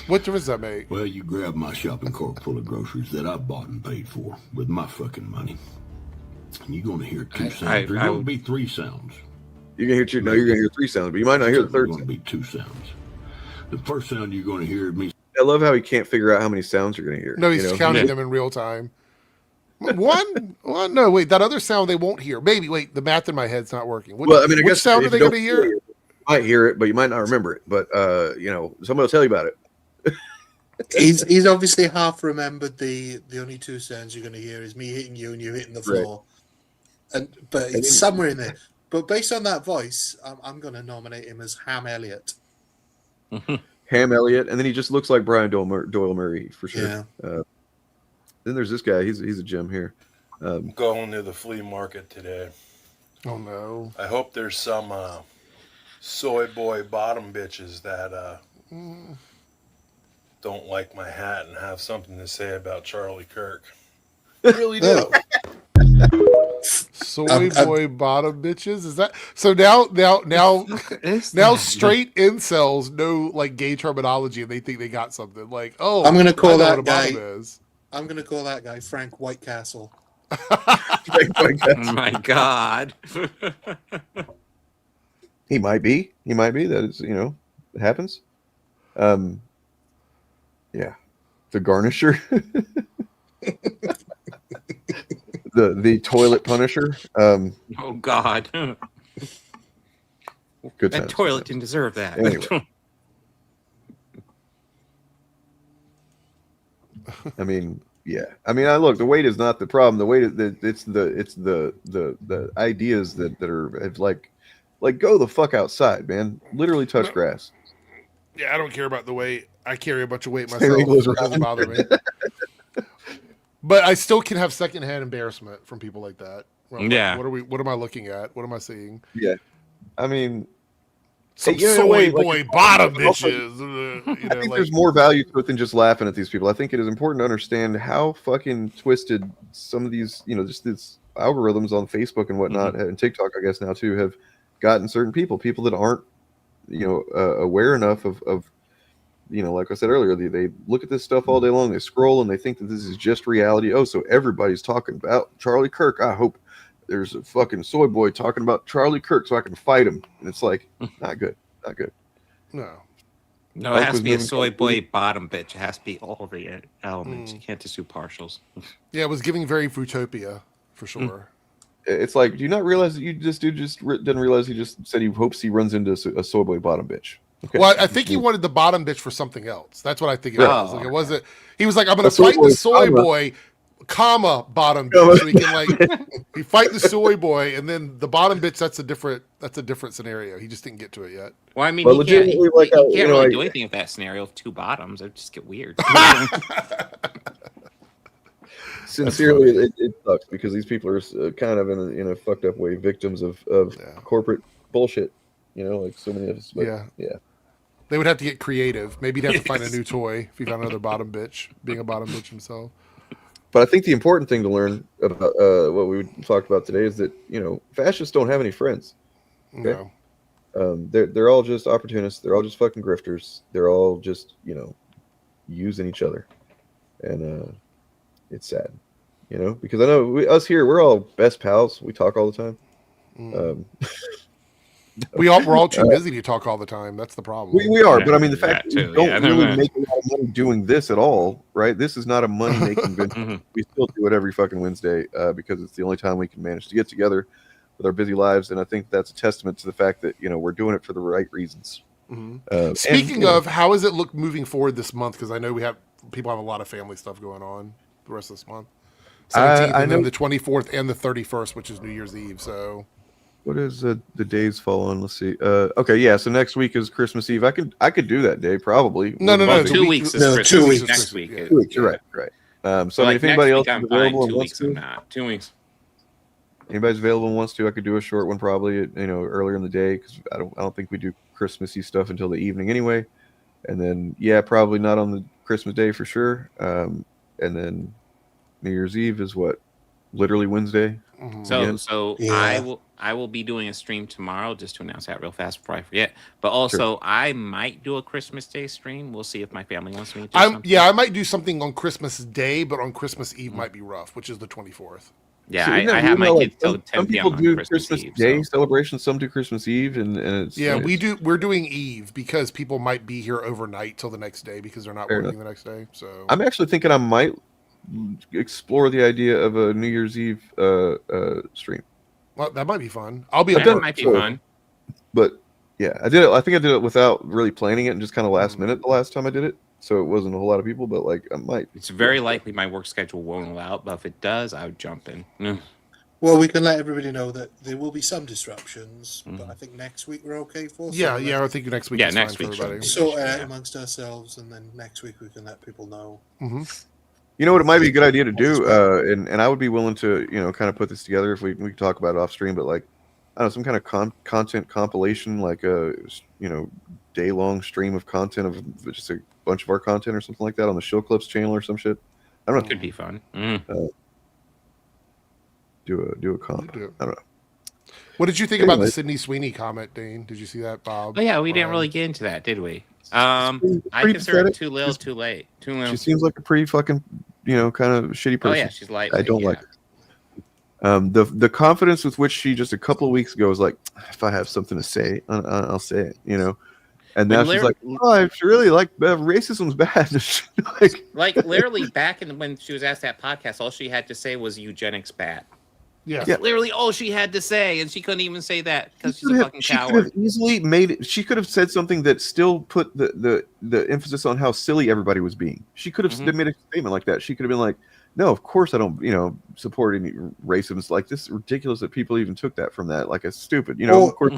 What difference does that make? Well, you grab my shopping cart full of groceries that I bought and paid for with my fucking money. And you're going to hear two sounds. There's going to be three sounds. You're going to hear three sounds, but you might not hear the third sound. There's going to be two sounds. The first sound you're going to hear me. I love how he can't figure out how many sounds you're going to hear. No, he's counting them in real time. One? No, wait, that other sound they won't hear. Maybe, wait, the math in my head's not working. I guess which sound are they going to hear? You might hear it, but you might not remember it. But, somebody will tell you about it. He's obviously half remembered the only two sounds you're going to hear is me hitting you and you hitting the floor, but it's somewhere in there. But based on that voice, I'm going to nominate him as Ham Elliott. Ham Elliott, and then he just looks like Brian Doyle Murray for sure. Yeah. Then there's this guy. He's a gem here. Going to the flea market today. Oh no! I hope there's some soy boy bottom bitches that don't like my hat and have something to say about Charlie Kirk. Really do. Soy boy bottom bitches. Is that so? Now straight incels know like gay terminology and they think they got something. Like, oh, I'm going to call I know that what a bottom guy. is. I'm going to call that guy Frank Whitecastle. Oh my God. He might be. That is, it happens. Yeah. The Garnisher. the Toilet Punisher. Oh God. Good That times. toilet didn't deserve that. Anyway. I mean, yeah. I mean, look. The weight is not the problem. The weight is it's the ideas that have like go the fuck outside, man. Literally touch grass. Yeah, I don't care about the weight. I carry a bunch of weight Same myself. goes It doesn't around. bother me. But I still can have secondhand embarrassment from people like that. Well, Yeah. What am I looking at? What am I seeing? Yeah. I mean, Some in a soy way, boy bottom also, bitches. I think there's more value to it than just laughing at these people. I think it is important to understand how fucking twisted some of these, just these algorithms on Facebook and whatnot, and TikTok, I guess now too, have gotten certain people that aren't, aware enough of, like I said earlier, they look at this stuff all day long, they scroll and they think that this is just reality. Oh, so everybody's talking about Charlie Kirk. I hope there's a fucking soy boy talking about Charlie Kirk so I can fight him. And it's like, not good. No. No, it has to be a soy boy bottom bitch. It has to be all the elements. You can't just do partials. Yeah, it was giving very Fruitopia for sure. It's like, do you not realize that this dude didn't realize he just said he hopes he runs into a soy boy bottom bitch? Okay. Well, I think he wanted the bottom bitch for something else. That's what I think it was. Like, it wasn't. He was like, I'm going to fight the soy boy, bottom bitch. So he can he fight the soy boy, and then the bottom bitch. That's a different scenario. He just didn't get to it yet. Well, I mean, he can't really do anything with that scenario of two bottoms. It would just get weird. Sincerely, it sucks because these people are kind of in a fucked up way victims of corporate bullshit. Like so many of us. But, yeah. They would have to get creative. Maybe he'd have to find a new toy if he found another bottom bitch, being a bottom bitch himself. But I think the important thing to learn about what we talked about today is that fascists don't have any friends. Okay? No. They're all just opportunists. They're all just fucking grifters. They're all just using each other, and it's sad, because I know us here we're all best pals. We talk all the time. We're all too busy to talk all the time. That's the problem. We are, but I mean the fact that we don't really make a lot of money doing this at all, right? This is not a money making venture. We still do it every fucking Wednesday because it's the only time we can manage to get together with our busy lives, and I think that's a testament to the fact that we're doing it for the right reasons. Speaking of, how does it look moving forward this month? Because I know people have a lot of family stuff going on the rest of this month. 17th, and then the 24th and the 31st, which is New Year's Eve. So. What is the days fall on? Let's see. Okay, yeah. So next week is Christmas Eve. I could do that day probably. No. 2 weeks is Christmas. 2 weeks next week. Yeah. 2 weeks. You're right. So I mean, if anybody else is available and wants to, I'm not. 2 weeks. Anybody's available and wants to, I could do a short one probably. Earlier in the day because I don't think we do Christmassy stuff until the evening anyway. And then probably not on the Christmas day for sure. And then New Year's Eve is what? Literally Wednesday. So I will be doing a stream tomorrow just to announce that real fast before I forget. But also I might do a Christmas Day stream. We'll see if my family wants me to do something. Yeah, I might do something on Christmas Day, but on Christmas Eve might be rough, which is the 24th. Yeah, I have my kids till 10 some p.m. people do on Christmas Eve, Day celebrations, some do Christmas Eve, and it's we're doing Eve because people might be here overnight till the next day because they're not working the next day. So I'm actually thinking I might explore the idea of a New Year's Eve stream. Well, that might be fun. I'll be. That might be fun. But yeah, I did it. I think I did it without really planning it and just kind of last minute the last time I did it. so it wasn't a whole lot of people, but like I might. It's very likely my work schedule won't allow it, but if it does, I would jump in. Well, we can let everybody know that there will be some disruptions, but I think next week we're okay for. Yeah, I think next week. is next fine week for everybody. So amongst ourselves, and then next week we can let people know. Mm-hmm. You know what? It might be a good idea to do, and I would be willing to, kind of put this together if we can talk about it off stream. But like, I don't know, some kind of content compilation, like a day-long stream of content of just a bunch of our content or something like that on the SHILL Clips channel or some shit. I don't know. Could be fun. Do a comp. I don't know. What did you think about the Sydney Sweeney comment, Dane? Did you see that, Bob? Oh yeah, we didn't really get into that, did we? I consider it too little, too late. Too little. She seems like a pretty fucking, kind of shitty person. Oh yeah, she's light. I don't like her. The confidence with which she just a couple of weeks ago was like, if I have something to say, I'll say it, And now she's like, oh, I really like racism's bad. like literally back when she was asked that podcast, all she had to say was eugenics bad. Yeah. That's literally all she had to say, and she couldn't even say that because she's a fucking coward. She could have easily made it. She could have said something that still put the emphasis on how silly everybody was being. She could have made a statement like that. She could have been like, no, of course I don't, support any racism. It's like, this is ridiculous that people even took that from that. Like, it's stupid, of course.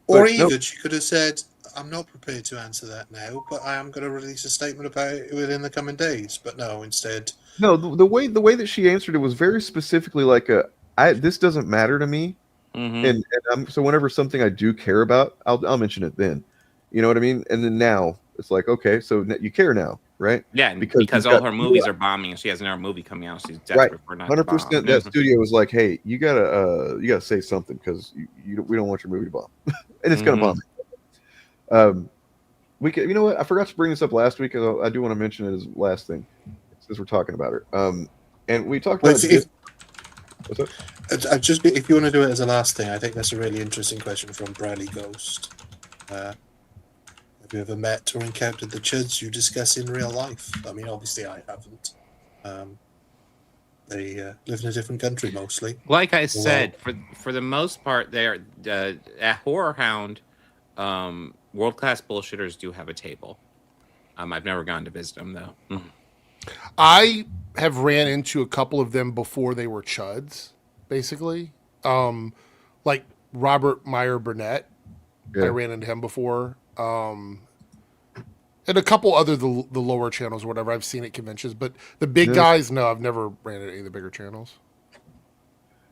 Or even she could have said, I'm not prepared to answer that now, but I am going to release a statement about it within the coming days. But no, instead. No, the way that she answered it was very specifically like this doesn't matter to me. And so whenever something I do care about, I'll mention it then. You know what I mean? And then now it's like, okay, so you care now, right? Yeah, because all her movies are bombing, and she has another movie coming out. She's desperate for not 100%. That studio was like, hey, you gotta say something because we don't want your movie to bomb, and it's gonna bomb. We could, you know what? I forgot to bring this up last week. I do want to mention it as last thing since we're talking about her. And we talked about. What's up? If you want to do it as a last thing, I think that's a really interesting question from Bradley Ghost. Have you ever met or encountered the chuds you discuss in real life? I mean, obviously I haven't. They live in a different country mostly. Like I said, for the most part, they're at Horror Hound. World-class bullshitters do have a table. I've never gone to visit them though. I have ran into a couple of them before they were chuds, basically. Like Robert Meyer Burnett. Yeah. I ran into him before. And a couple other the lower channels or whatever I've seen at conventions, but the big guys, no, I've never ran into any of the bigger channels.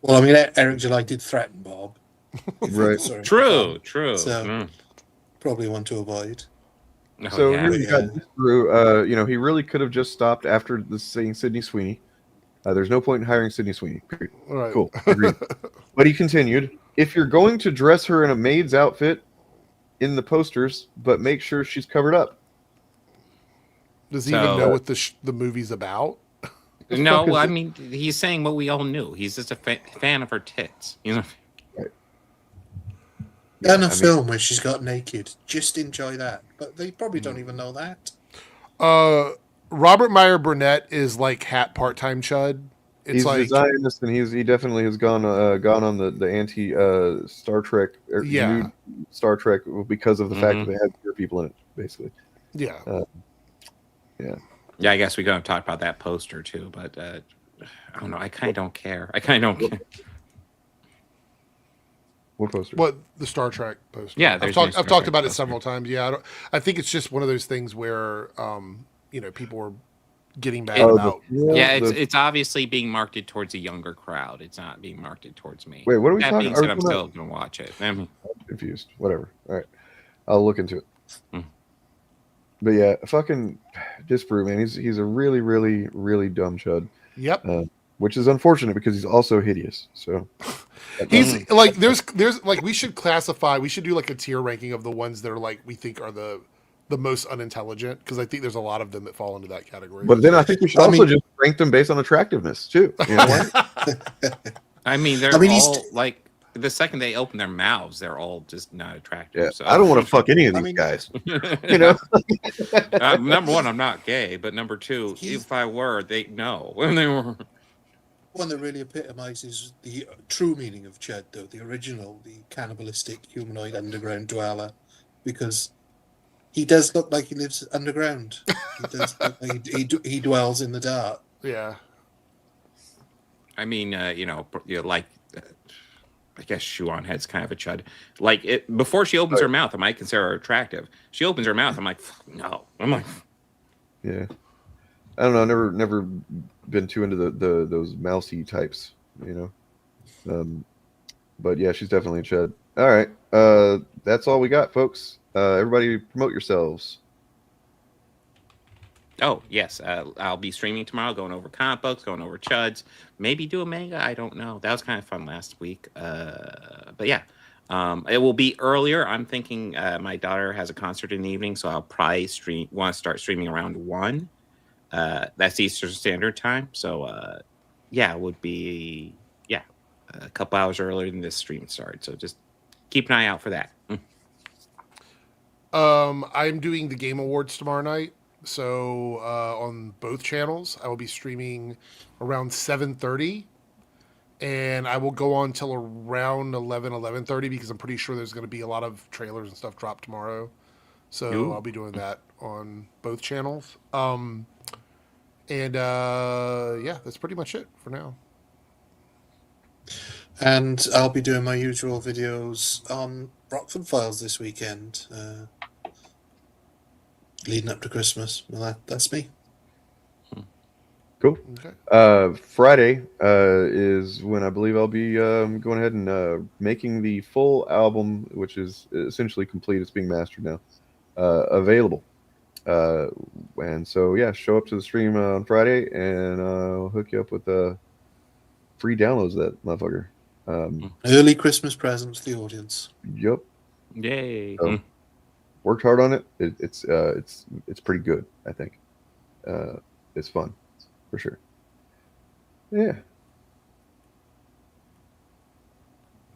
Well, I mean, Eric July did threaten Bob. Right. Sorry. True. So probably one to avoid. So here you got Drew. He really could have just stopped after saying Sydney Sweeney. There's no point in hiring Sydney Sweeney. Period. Right. Cool. Agreed. But he continued, if you're going to dress her in a maid's outfit in the posters, but make sure she's covered up. Does he even know what the movie's about? No, I mean, he's saying what we all knew. He's just a fan of her tits. Right. And a film where she's got naked. Just enjoy that. But they probably don't even know that. Robert Meyer Burnett is like hat part-time chud. He's like designed this, and he definitely has gone on the anti Star Trek new Star Trek because of the fact that they had queer people in it, basically. Yeah. Yeah, I guess we gotta talk about that poster too, but I don't know. I kind of don't care. What poster? What, the Star Trek poster? Yeah, I've talked about it several times. Yeah, I think it's just one of those things where people are getting mad about. It's obviously being marketed towards a younger crowd. It's not being marketed towards me. Wait, what are we talking about? I'm still gonna watch it. I'm confused. Whatever. All right, I'll look into it. But yeah, fucking Disprove, man. He's a really, really, really dumb chud. Yep. Which is unfortunate because he's also hideous. So he's like there's like we should do like a tier ranking of the ones that are like we think are the most unintelligent, because I think there's a lot of them that fall into that category. But then I think we should just rank them based on attractiveness too. You know what? I mean, they're all like, the second they open their mouths, they're all just not attractive. Yeah, so I don't want to fuck any of these guys. You know, number one, I'm not gay, but number two, if I were, they know when they were. One that really epitomizes the true meaning of chud, though, the original, the cannibalistic humanoid underground dweller, because He does look like he lives underground. He does look like he dwells in the dark. Yeah. I mean, like, I guess Shuan Head's kind of a chud. Like, before she opens her mouth, I might consider her attractive. She opens her mouth, I'm like, no. I'm like, yeah. I don't know. Never been too into those mousy types, you know. But yeah, she's definitely a chud. All right, that's all we got, folks. Everybody, promote yourselves. oh yes, I'll be streaming tomorrow, going over comic books, going over chuds, maybe do a manga. I don't know. That was kind of fun last week. But yeah, it will be earlier. I'm thinking my daughter has a concert in the evening, so I'll probably want to start streaming around 1. That's Eastern Standard Time. So yeah, it would be a couple hours earlier than this stream started. So just keep an eye out for that. I'm doing the Game Awards tomorrow night. So on both channels, I will be streaming around 7:30, and I will go on till around 11:30 because I'm pretty sure there's going to be a lot of trailers and stuff dropped tomorrow. So Ooh. I'll be doing that on both channels. Yeah, that's pretty much it for now. And I'll be doing my usual videos on Rockford Files this weekend, leading up to Christmas. Well, that's me. Cool. Okay. Friday is when I believe I'll be going ahead and making the full album, which is essentially complete. It's being mastered now, available. And so yeah, show up to the stream on Friday, and I'll hook you up with free downloads of that motherfucker. Early Christmas present to the audience. Yep. Yay. So, worked hard on it. It's pretty good, I think. It's fun, for sure. Yeah.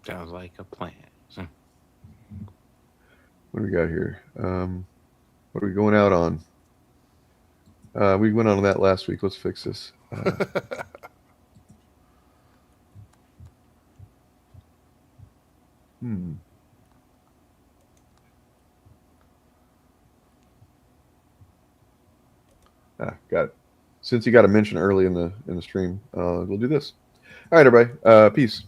Sounds like a plan. What do we got here? What are we going out on? We went on that last week. Let's fix this. Got it. Since you got to mention early in the stream, we'll do this. All right, everybody. Peace.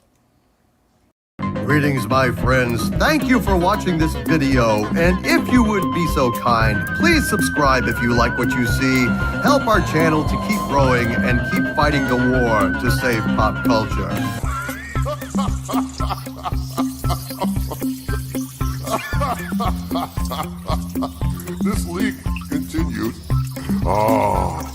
Greetings, my friends. Thank you for watching this video. And if you would be so kind, please subscribe if you like what you see. Help our channel to keep growing and keep fighting the war to save pop culture. This leak continues. Oh.